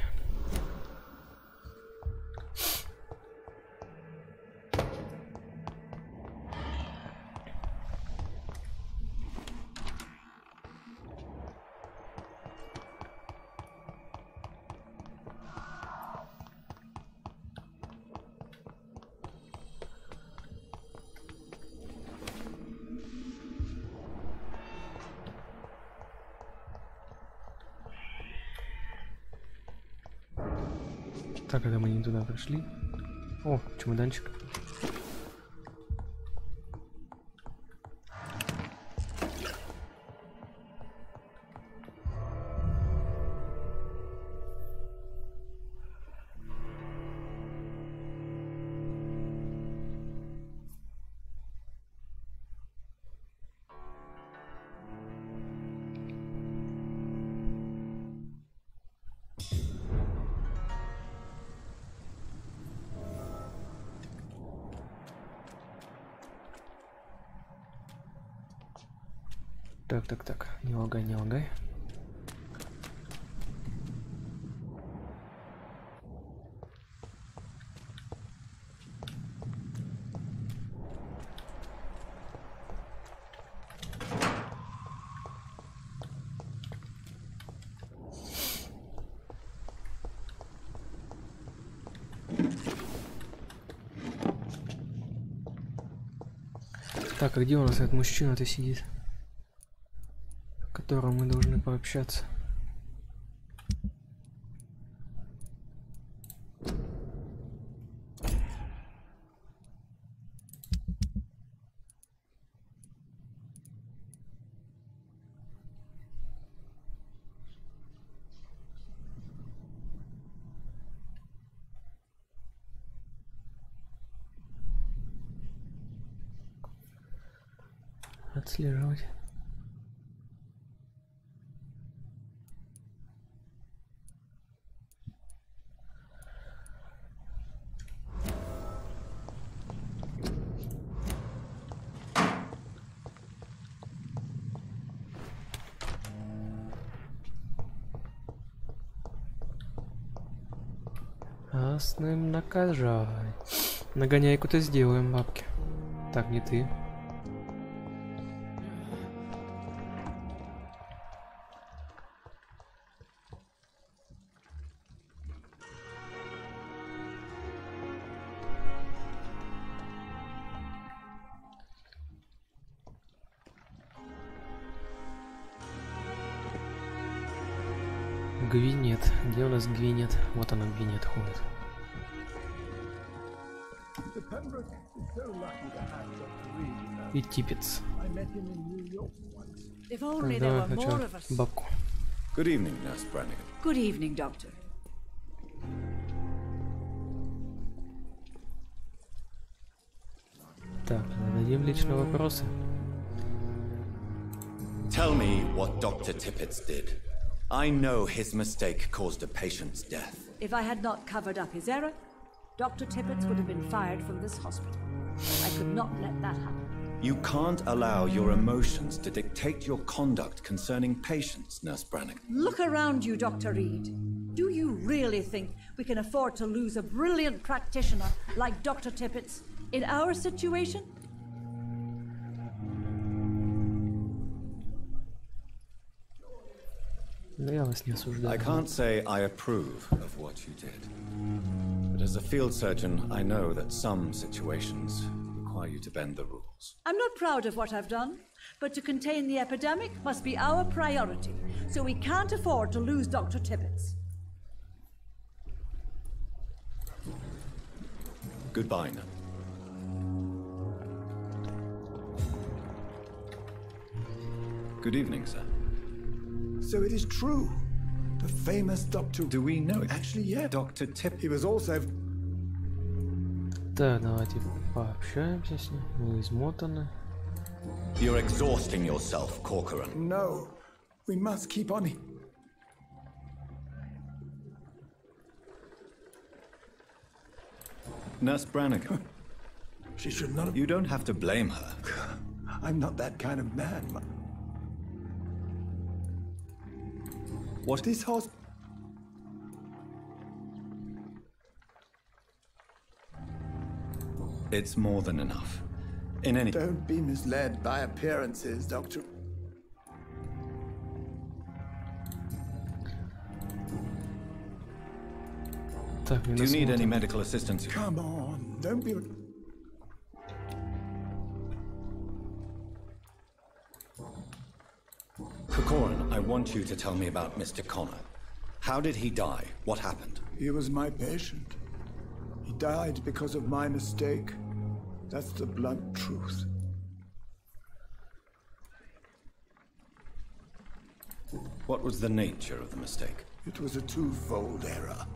Так, это мы не туда пришли. О, чемоданчик. Так, не лагай, не лагай. Так, а где у нас этот мужчина-то сидит, с которым мы должны пообщаться? Отслеживать. А с ним накажай. Нагоняйку-то сделаем, бабки. Так, не ты. Гвинет. Где у нас Гвинет? Вот она, Гвинет ходит. И типец. Давай хочу бабку. Good evening, Nurse Brannigan. Good evening, Doctor. Так, зададим личные вопросы. Tell me what Dr. Tippett did. I know his mistake caused a patient's death. If I had not covered up his error, Dr. Tippett would have been fired from this hospital. I could not let that happen. You can't allow your emotions to dictate your conduct concerning patients, Nurse Brannigan. Look around you, Dr. Reed. Do you really think we can afford to lose a brilliant practitioner like Dr. Tippett's in our situation? Я вас не осуждаю. I can't say I approve of what you did. But as a field surgeon, I know that some situations require you to bend the rules. I'm not proud of what I've done, but to contain the epidemic must be our priority, so we can't afford to lose Dr. Tippett. Goodbye now. Good evening, sir. So it is true. The famous Dr. Do we know it? Actually, yeah. Dr. Tippett. He was also... Так, давайте пообщаемся с ним. Мы измотаны. You're exhausting yourself, Corcoran. No. We must keep on... Nurse Brannigan. She should not have... You don't have to blame her. I'm not that kind of man. What? This hospital... It's more than enough. In any... Don't be misled by appearances, Doctor. Do you need any medical assistance? Come on, don't be... Corcoran, I want you to tell me about Mr. Connor. How did he die? What happened? He was my patient. He died because of my mistake. That's the blunt truth. What was the nature of the mistake? It was a twofold error.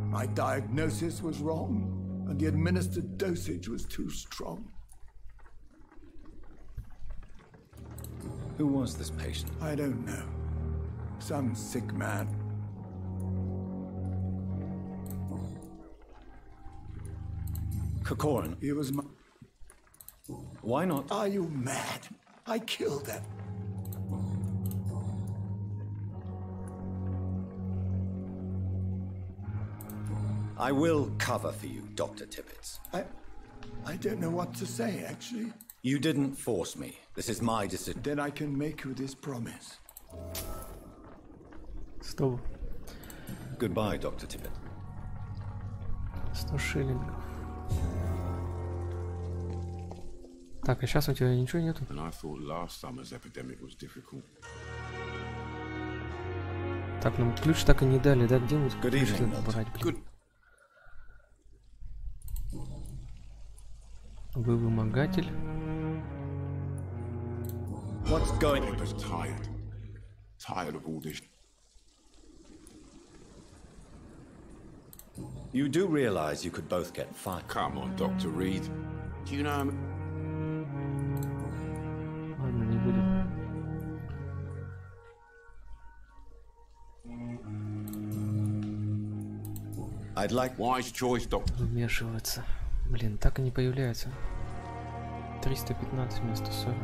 My diagnosis was wrong, and the administered dosage was too strong. Who was this patient? I don't know. Some sick man. Corcoran. He was my... Why not? Are you mad? I killed him. I will cover for you, Dr. Tippett. I don't know what to say, actually. You didn't force me. This is my decision. Then I can make you this promise. Стоп. Goodbye, Dr. Tippett. 100 шиллингов. Так, а сейчас у тебя ничего нету? And I thought last summer's epidemic was difficult. Так, нам ключ так и не дали, да? Где мы ключ брать, блин? Вы вымогатель. What's going on? I'm just tired. Tired of all this. You do realize you could both get fired. Come on, Dr. Reed. Do you know... Ладно, не будем. I'd like wise choice, Doctor. Вмешиваться. Блин, так и не появляется. 315 вместо 40.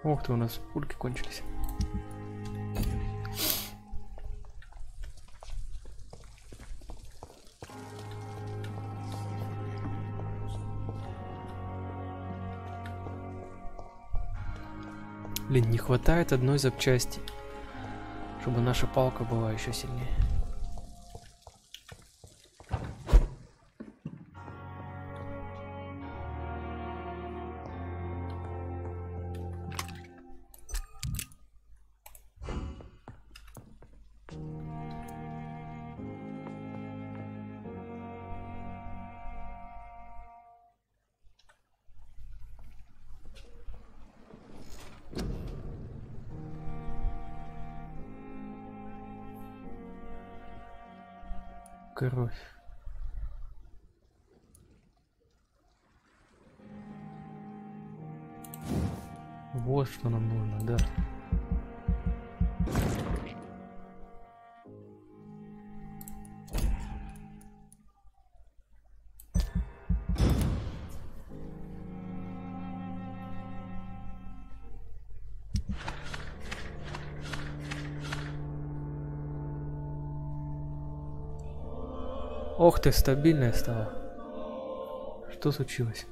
Ох ты, у нас пульки кончились. Блин, не хватает одной запчасти, чтобы наша палка была еще сильнее. Кровь. Вот что нам нужно, да. Ох ты, стабильная стала. Что случилось?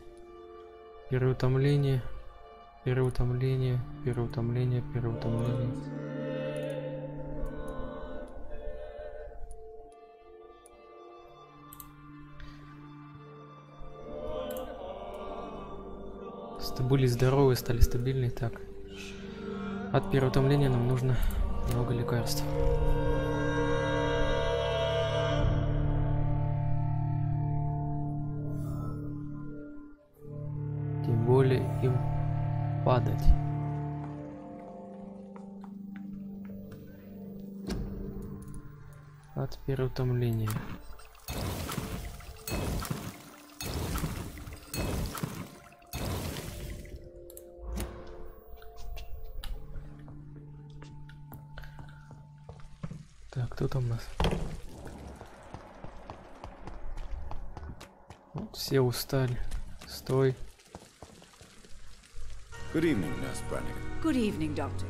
Переутомление. Переутомление. Переутомление. Переутомление. Были здоровые, стали стабильные. Так. От переутомления нам нужно много лекарств. Тем более им падать. От переутомления. Так, кто там у нас? Вот, все устали. Стой. Good evening, Nurse Brannigan. Good evening, Doctor.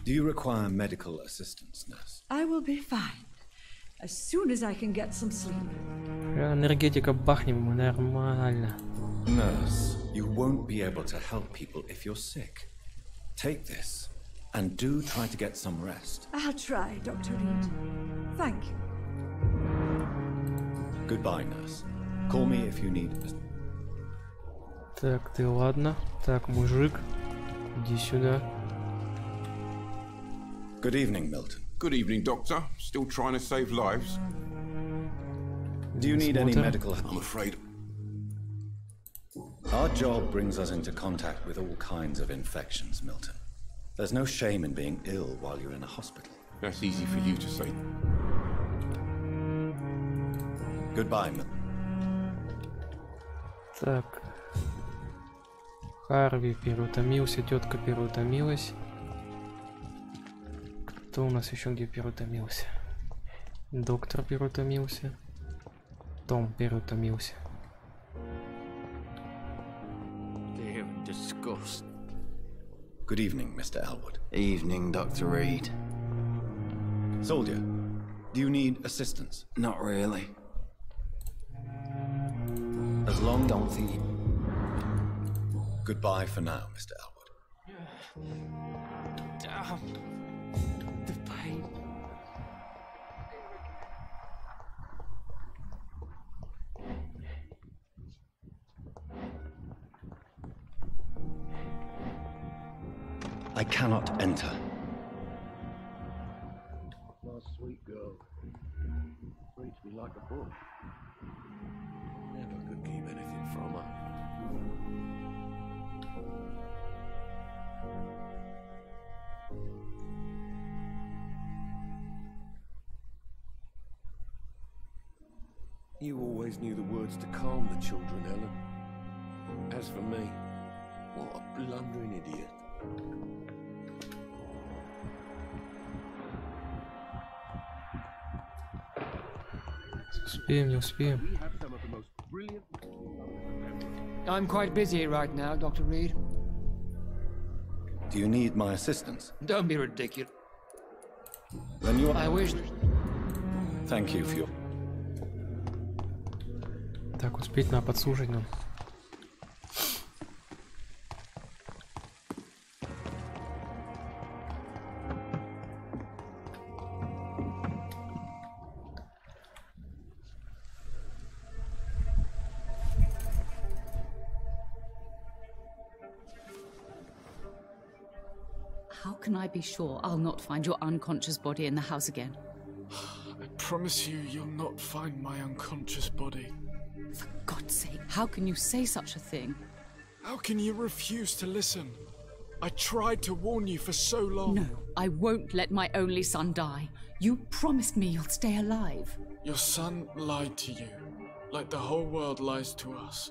Do you require medical assistance, nurse? I will be fine. As soon as I can get some sleep. Энергетика бахнем, мы нормально. Nurse, you won't be able to help people if you're sick. Take this. And do try to get some rest. I'll try, Dr. Reed. Thank you. Goodbye, nurse. Call me if you need. Так, ты ладно. Так, мужик, иди сюда. Good evening, Milton. Good evening, Doctor. Still trying to save lives? Do you need any medical help? I'm afraid. Our job brings us into contact with all kinds of infections, Milton. There's no shame in being ill while you're in a hospital. That's easy for you to say. Goodbye, Milton. Так. Харви переутомился, тетка переутомилась. Кто у нас еще где переутомился? Доктор переутомился. Том переутомился. Dear and disgust. Good evening, Mr. Elwood. Evening, Dr. Reed. Soldier, do you need assistance? Not really. As long... Don't think you... Goodbye for now, Mr. Elwood. The pain. I cannot enter. My sweet girl. Reads me like a book. Never could keep anything from her. You always knew the words to calm the children, Ellen. As for me, what a blundering idiot. Успеем, не успеем. I'm quite busy right now, Dr. Reed. Do you need my assistance? Don't be ridiculous. Then you are... I wish... Thank you for your... Так, успеть надо подслушать нам. How can I be sure I'll not find your unconscious body in the house again? I promise you, you'll not find my unconscious body. For God's sake, how can you say such a thing? How can you refuse to listen? I tried to warn you for so long. No, I won't let my only son die. You promised me you'll stay alive. Your son lied to you, like the whole world lies to us.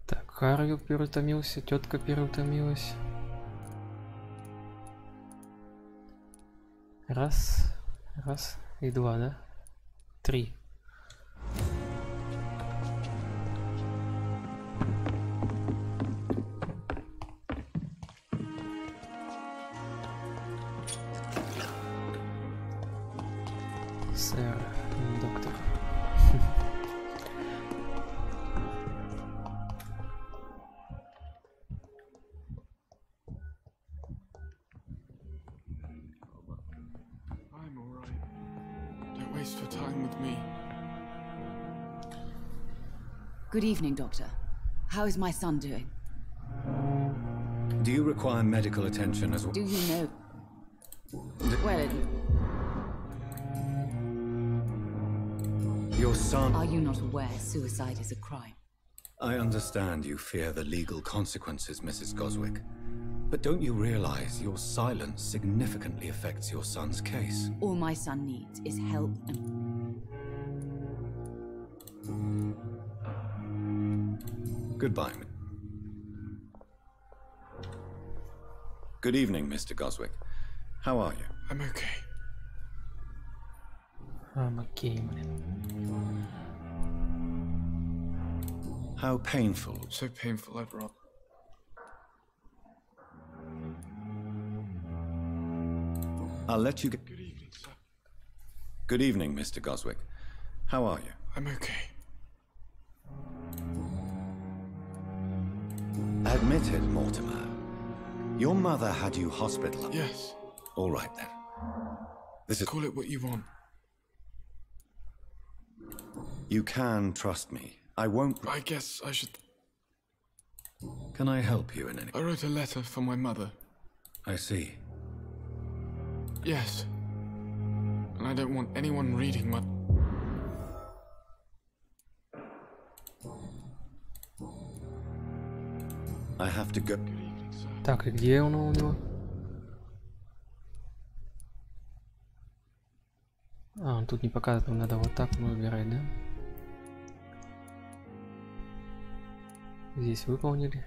Так, Харви переутомился, тетка переутомилась. Раз, раз. и 2, да? 3. Сэр, доктор. I'm all right. Don't waste your time with me. Good evening, Doctor. How is my son doing? Do you require medical attention as well? Do you know? Well, Your son... are you not aware suicide is a crime? I understand you fear the legal consequences, Mrs. Goswick. But don't you realize your silence significantly affects your son's case? All my son needs is help and... Goodbye. Good evening, Mr. Goswick. How are you? I'm okay. I'm okay, man. How painful. So painful, I'd rather. I'll let you get... Good evening, sir. Good evening, Mr. Goswick. How are you? I'm okay. Admit it, Mortimer. Your mother had you hospitalized. Yes. All right, then. This is... Call it what you want. You can trust me. I won't... I guess I should... Can I help you in any... I wrote a letter for my mother. I see. Yes. And I don't want anyone reading my... I have to go... Так, и где он у него? А, он тут не показывает, нам надо вот так выбирать, да? Здесь выполнили.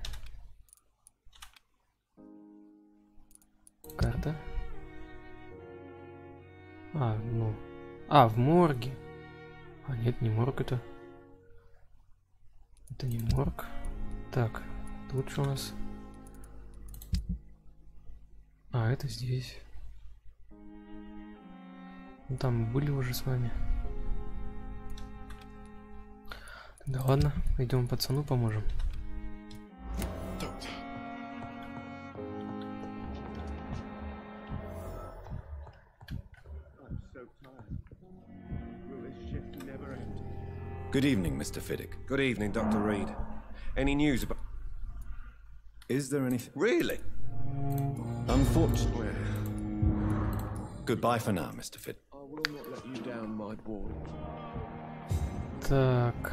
Карта. А, ну. А, в морге. А, нет, не морг это. Это не морг. Так, тут что у нас? А, это здесь. Ну, там мы были уже с вами. Да ладно, идем пацану поможем. Good evening, Mr. Fiddick. Good evening, Dr. Reed. Any news about... Is there anything... Really? Unfortunately. Goodbye for now, Mr. Fiddick. I will not let you down, my boy. Так.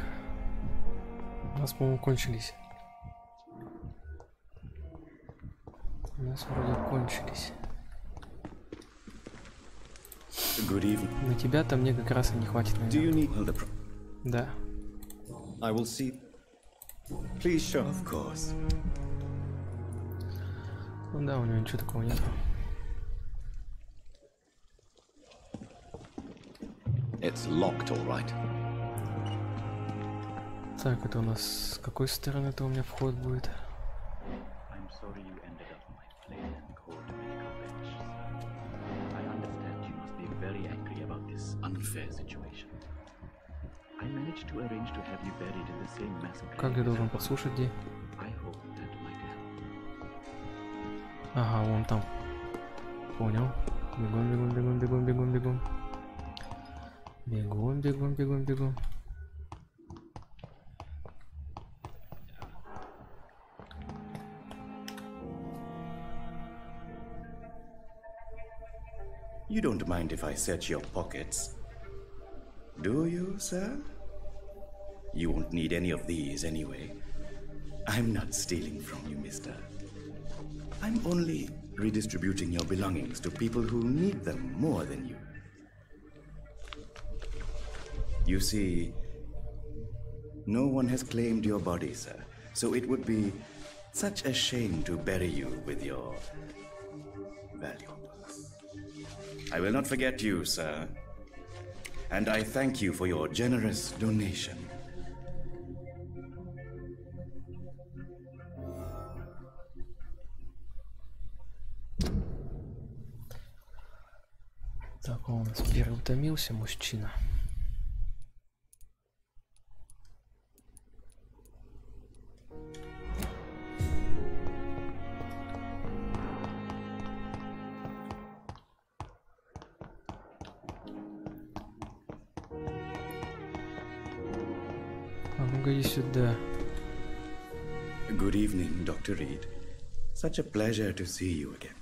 У нас, по-моему, кончились. У нас вроде кончились. Good evening. На тебя-то мне как раз и не хватит, Do you need the... Да. I will see. Please show. Of course. Ну да, у него ничего такого нет. It's locked, all right. Так, это у нас с какой стороны это у меня вход будет? I'm sorry you ended up on my plain and cold medical bench. I understand you must be very angry about this unfair situation. I managed to arrange to have you buried in the same mass of... Как я должен подслушать где? I hope that might help. Ага, вон там. Понял. Бегом, бегом, бегом, бегом, бегом, бегом. Бегом, бегом, бегом, бегом. You don't mind if I search your pockets, do you, sir? You won't need any of these anyway. I'm not stealing from you, mister. I'm only redistributing your belongings to people who need them more than you. You see, no one has claimed your body, sir, so it would be such a shame to bury you with your valuables. I will not forget you, sir. and I thank you for your generous donation. Так, он у нас переутомился, мужчина. Ну-ка, иди сюда. Good evening, Dr. Reed. Such a pleasure to see you again.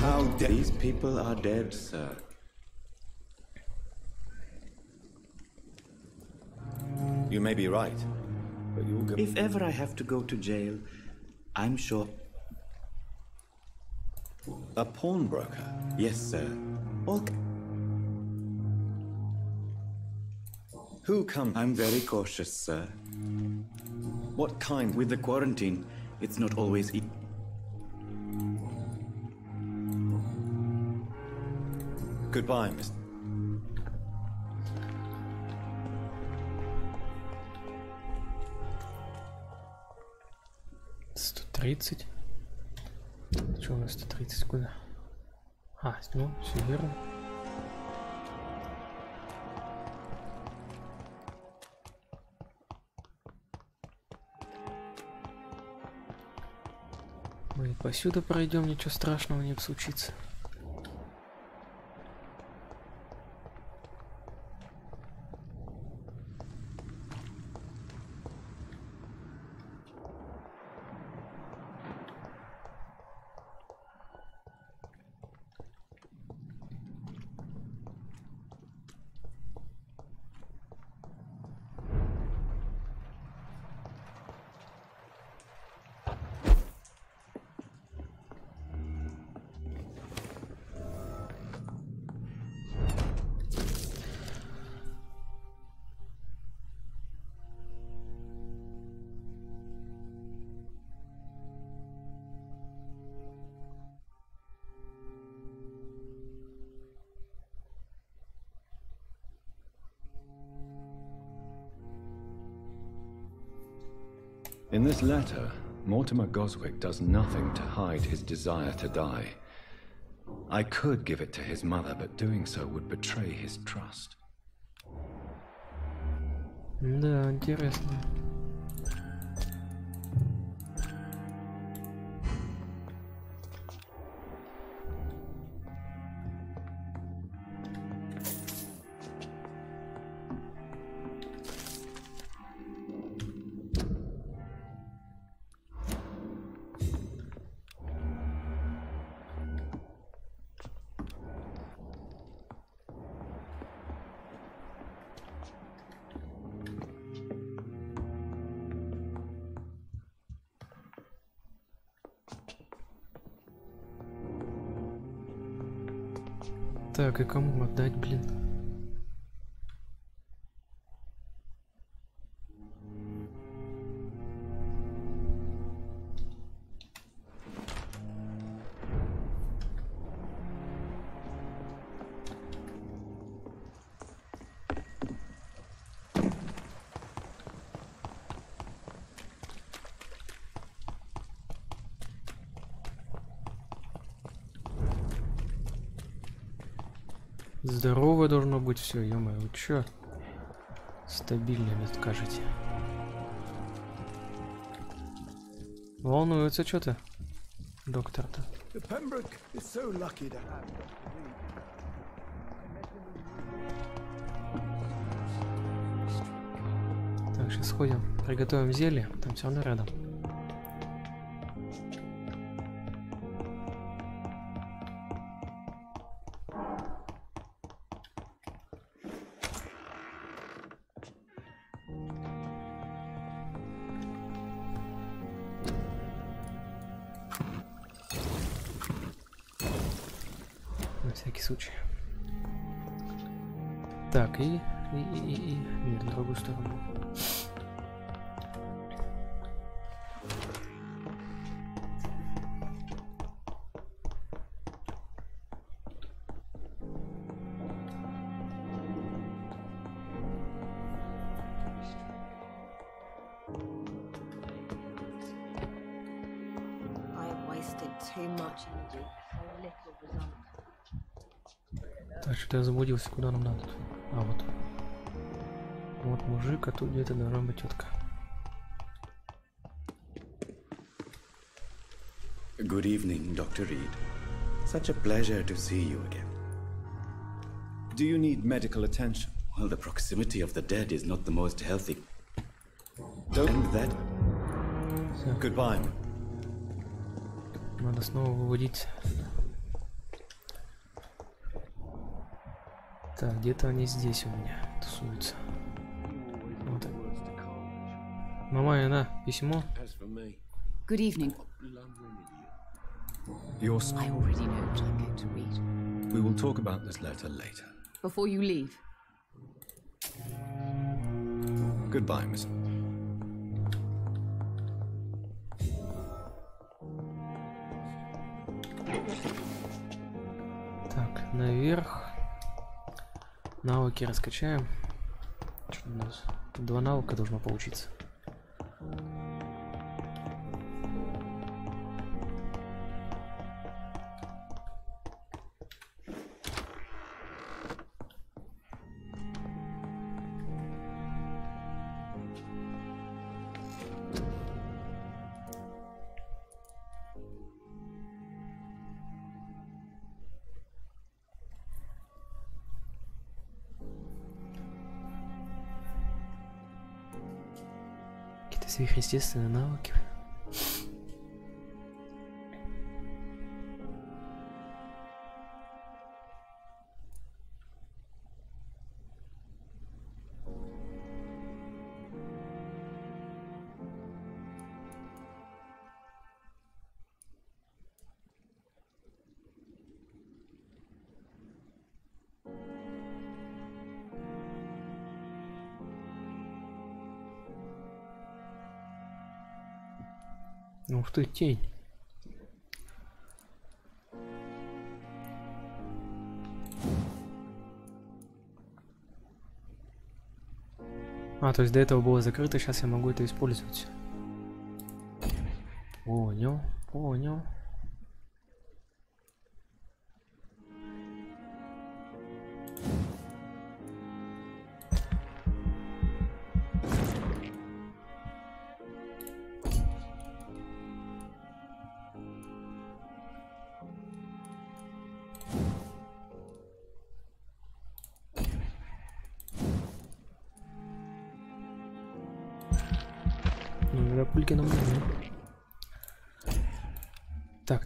How these people are dead, sir. You may be right, but you'll go. If ever I have to go to jail, I'm sure. A pawnbroker? Yes, sir. Who come? I'm very cautious, sir. What kind? With the quarantine, it's not always easy. Goodbye, Mr. 130. Что у нас 130 куда? А, ну, все верно. Мы посюда пройдем, ничего страшного не случится. In this letter, Mortimer Goswick does nothing to hide his desire to die. I could give it to his mother, but doing so would betray his trust. Да, интересно. Так, и кому отдать, блин? Здорово должно быть все, ё-моё, вы чё? Стабильно, мне скажете. Волнуется что-то, доктор-то. Так, сейчас сходим, приготовим зелье, там все равно рядом. На всякий случай. Так, и... Нет, в другую сторону. invested too much energy for so little result. Так, что-то я заблудился, куда нам надо тут. А, вот. Вот мужик, а тут где-то должна быть тетка. Good evening, Dr. Reed. Such a pleasure to see you again. Do you need medical attention? Well, the proximity of the dead is not the most healthy. Don't... And that... Goodbye. Надо снова выводить. Так, где-то они здесь у меня тусуются. Вот. Мама, на, письмо. Good evening. I already know what I'm going to read. We will talk about this letter later. Before you leave. Goodbye, Miss. Так, наверх. Навыки раскачаем. Что у нас? Тут 2 навыка должно получиться. Сверхъестественные навыки. Ух ты, тень. А, то есть до этого было закрыто, сейчас я могу это использовать. Понял, понял. Пульки нам нужны. Так.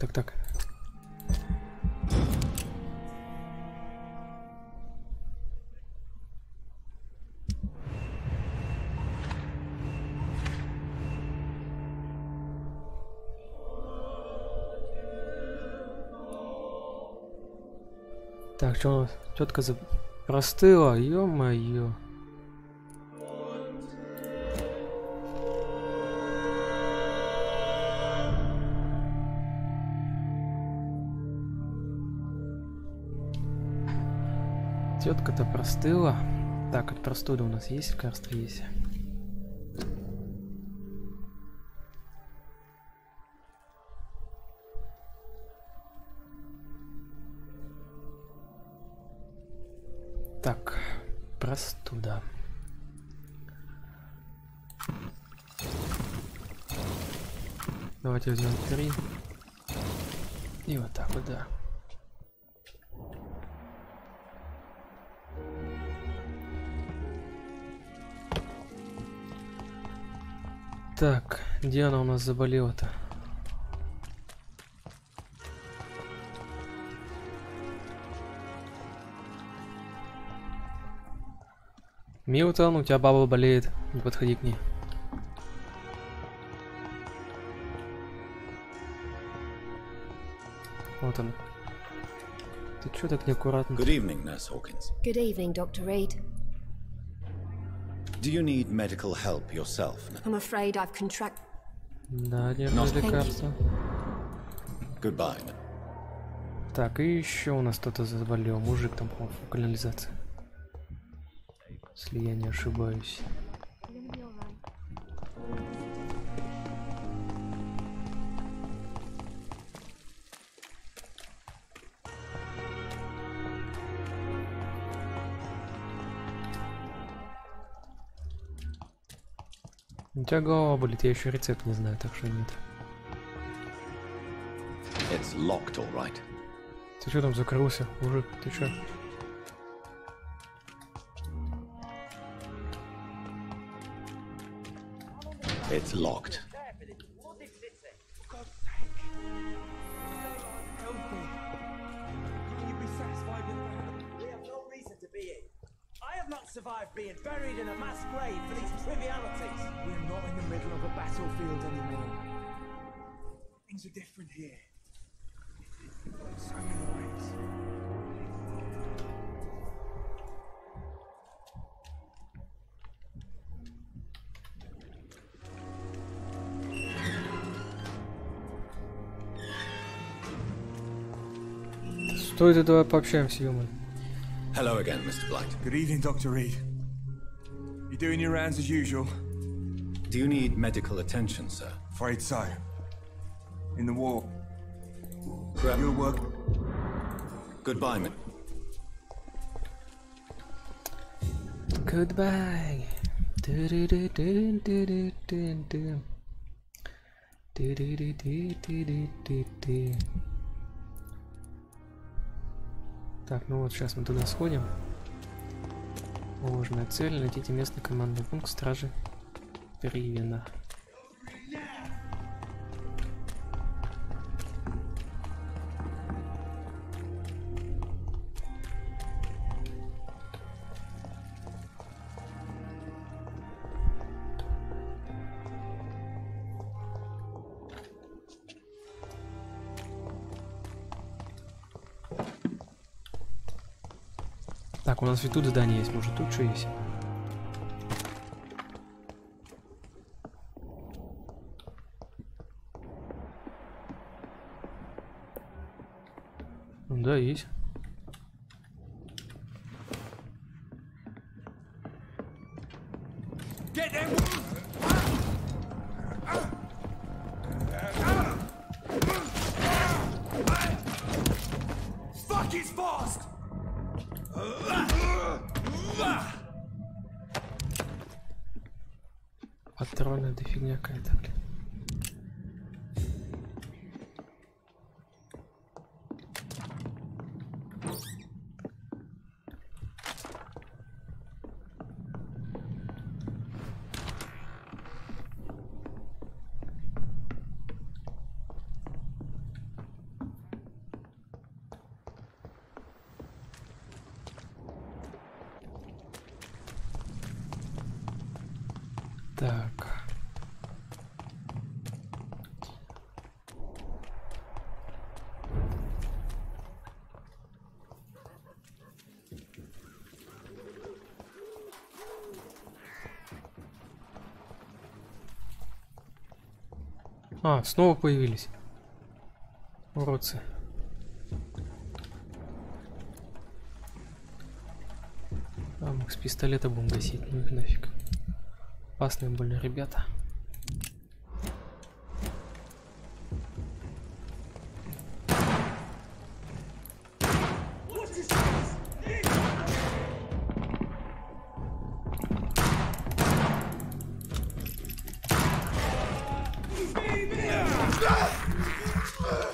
Так, что у нас? Тетка простыла, ё-моё. Тетка-то простыла. Так, от простуды у нас есть лекарство? Есть. Так, простуда. Давайте возьмем 3. И вот так вот, да. Так, где она у нас заболела-то? Милтон, у тебя баба болеет. Не подходи к ней. Вот он. Ты чё так неаккуратно? Good evening, Nurse Hawkins. Good evening, Dr. Reed. Do you need medical help yourself? I'm afraid I've contracted. Да, держи лекарство. Goodbye. Так, и еще у нас кто-то заболел. Мужик там, по-моему, в канализации. Если я не ошибаюсь. У тебя голова болит, я еще рецепт не знаю, так что нет. It's locked, all right. Ты что там закрылся, мужик? Ты что? It's locked. Survived being buried in a mass grave for these trivialities. We're not in the middle of a battlefield anymore. Things are different here. In so many ways. Стой, ты давай пообщаемся, ё-моё. Hello again, Mr. Blight. Good evening, Dr. Reed. You doing your rounds as usual? Do you need medical attention, sir? Afraid so. In the war. Grab your work. Goodbye, man. Goodbye. Так, ну вот сейчас мы туда сходим. Ложная цель. Найдите местный командный пункт стражи Привена. Так, у нас ведь тут здание есть, может тут что есть? Да, есть. Патроны, да фигня какая-то, блин. Так. А, снова появились. Уродцы. А, мы с пистолета будем гасить, ну их нафиг. Опасные были ребята.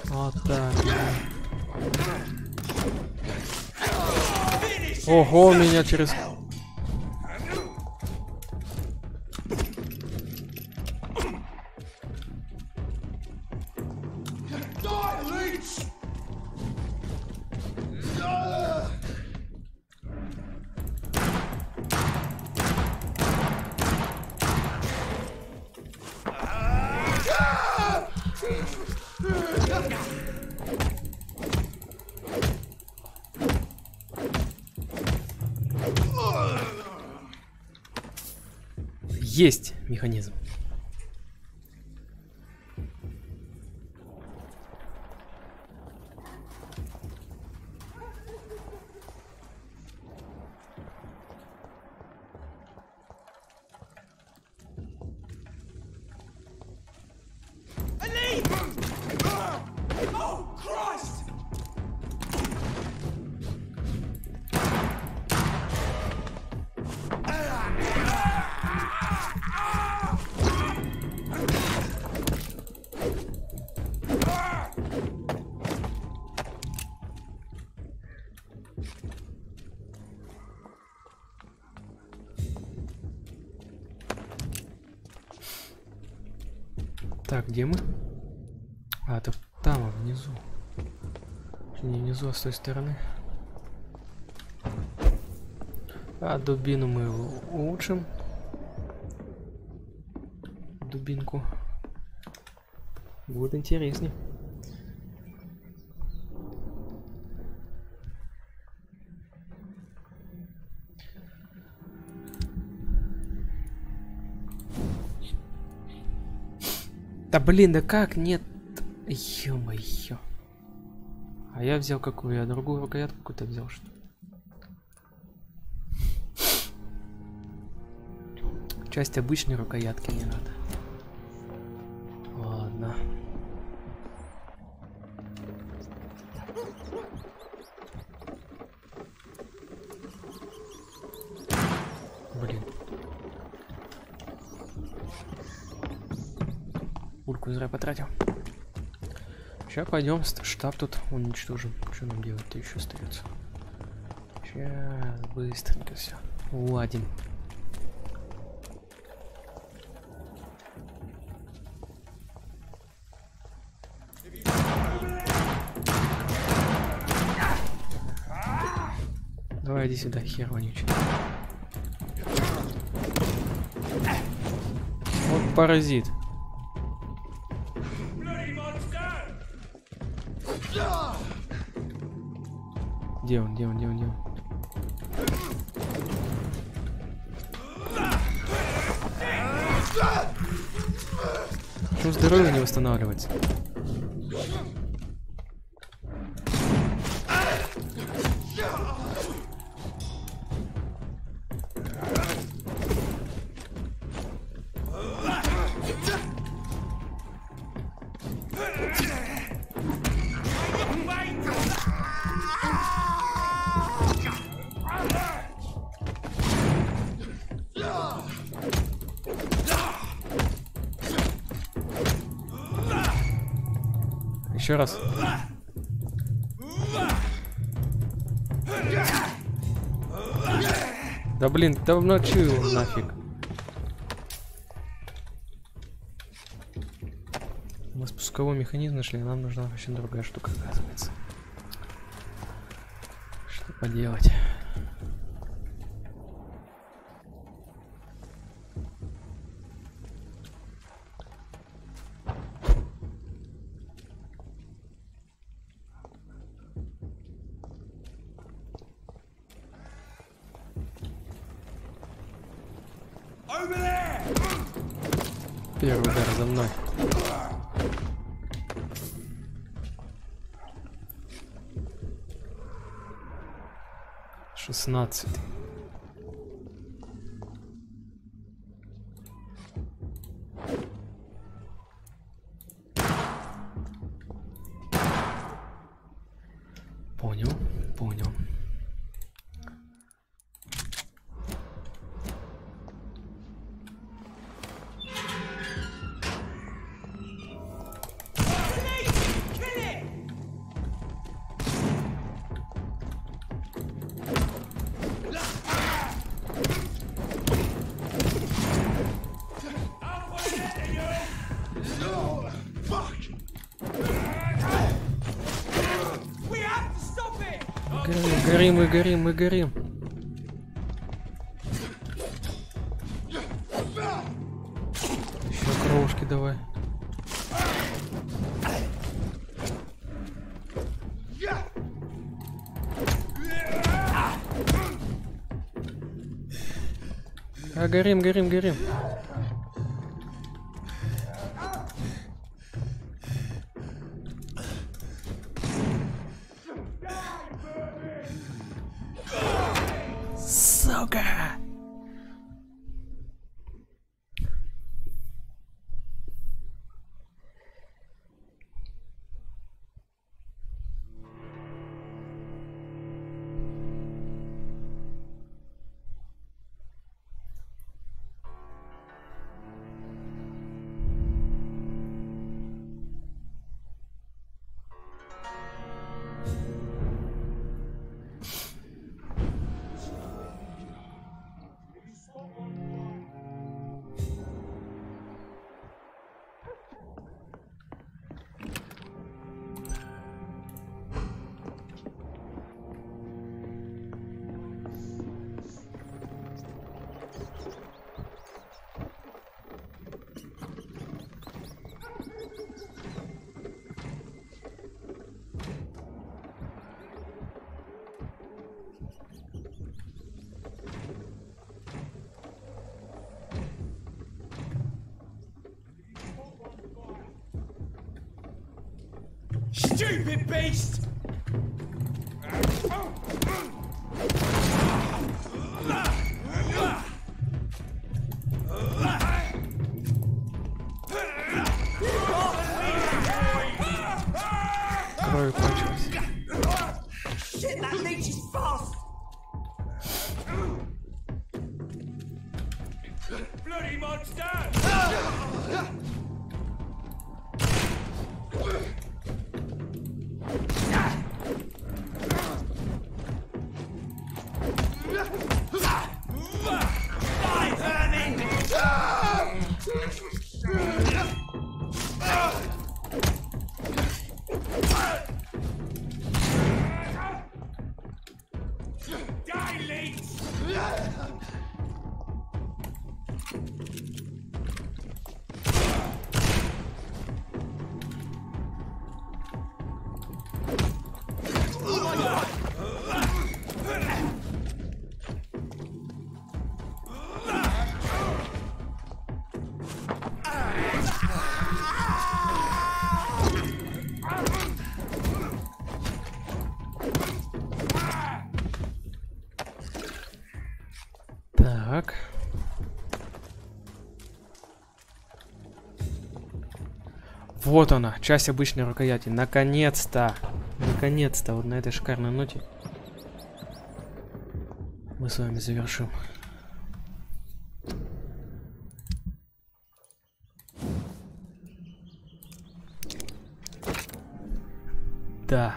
Вот так. Ого, меня через... Есть механизм. Так, где мы? А, это там, внизу. Не внизу, а с той стороны. А дубину мы улучшим. Дубинку. Будет интереснее. Да блин, да как? Нет. Ё-моё. А я взял какую? Я другую рукоятку какую-то взял, что ли? Часть обычной рукоятки не надо. Ладно. Блин. Ульку зря потратил. Сейчас пойдем штаб тут уничтожим. Что нам делать-то еще остается? Сейчас быстренько все уладим. Давай иди сюда, хер вонючий. Вот паразит. Где он, где он, где он, где он? Почему здоровье не восстанавливается? Еще раз. Да блин, давно чую нафиг. Мы спусковой механизм нашли, нам нужна вообще другая штука, оказывается. Что поделать? Первый удар за мной. 16. Понял, понял. Горим, мы горим, мы горим. Еще кровушки давай. А горим, горим, горим. Сука! Stupid beast! Кровью кончилось. Shit, that leech is fast! Bloody monster! Die, vermin! Die, leech! Так. Вот она, часть обычной рукояти. Наконец-то! Наконец-то, вот на этой шикарной ноте мы с вами завершим. Да.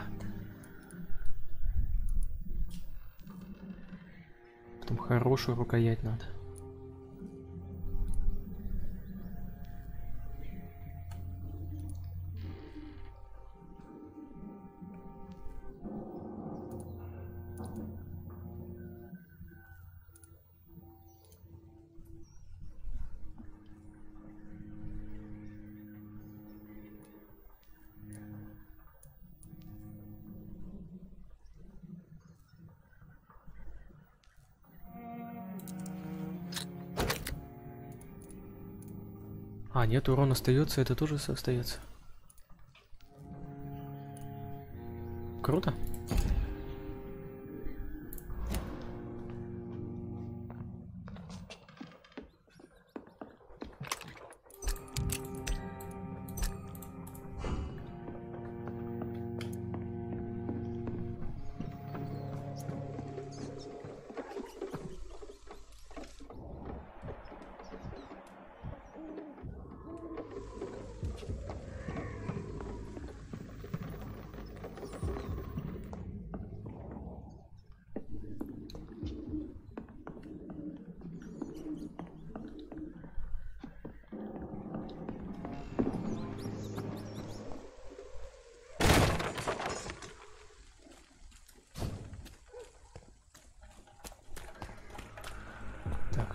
Потом хорошую рукоять надо. А, нет, урон остается, это тоже остается. Круто.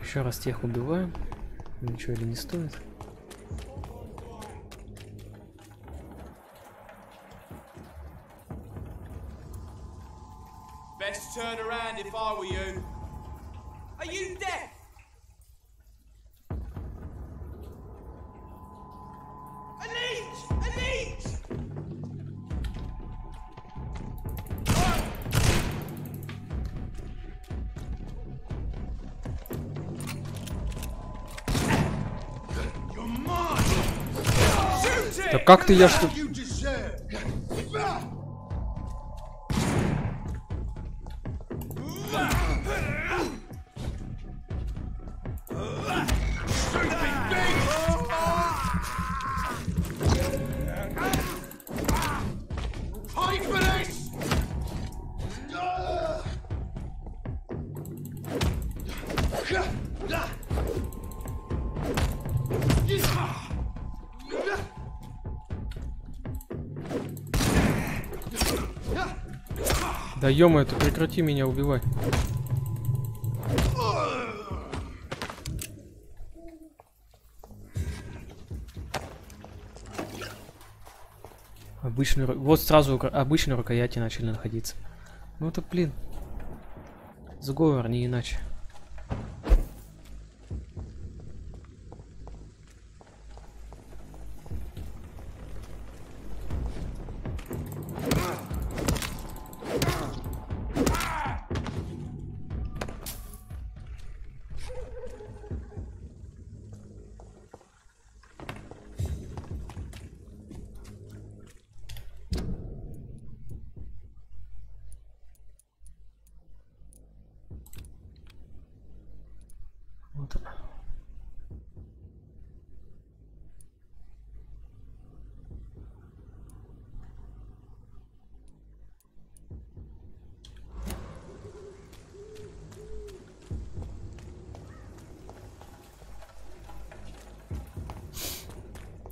Еще раз тех убиваем. Ничего или не стоит. Best turn around if I were you. Are you deaf? A leech! A leech! Да как ты, я что? Да ё-моё, ты прекрати меня убивать. Вот сразу обычные рукояти начали находиться. Ну это, блин, сговор, не иначе.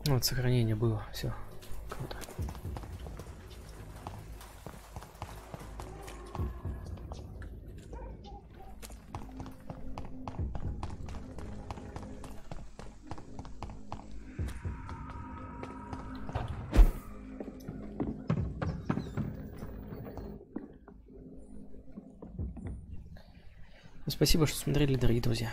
Вот сохранение было, все, круто. Спасибо, что смотрели, дорогие друзья.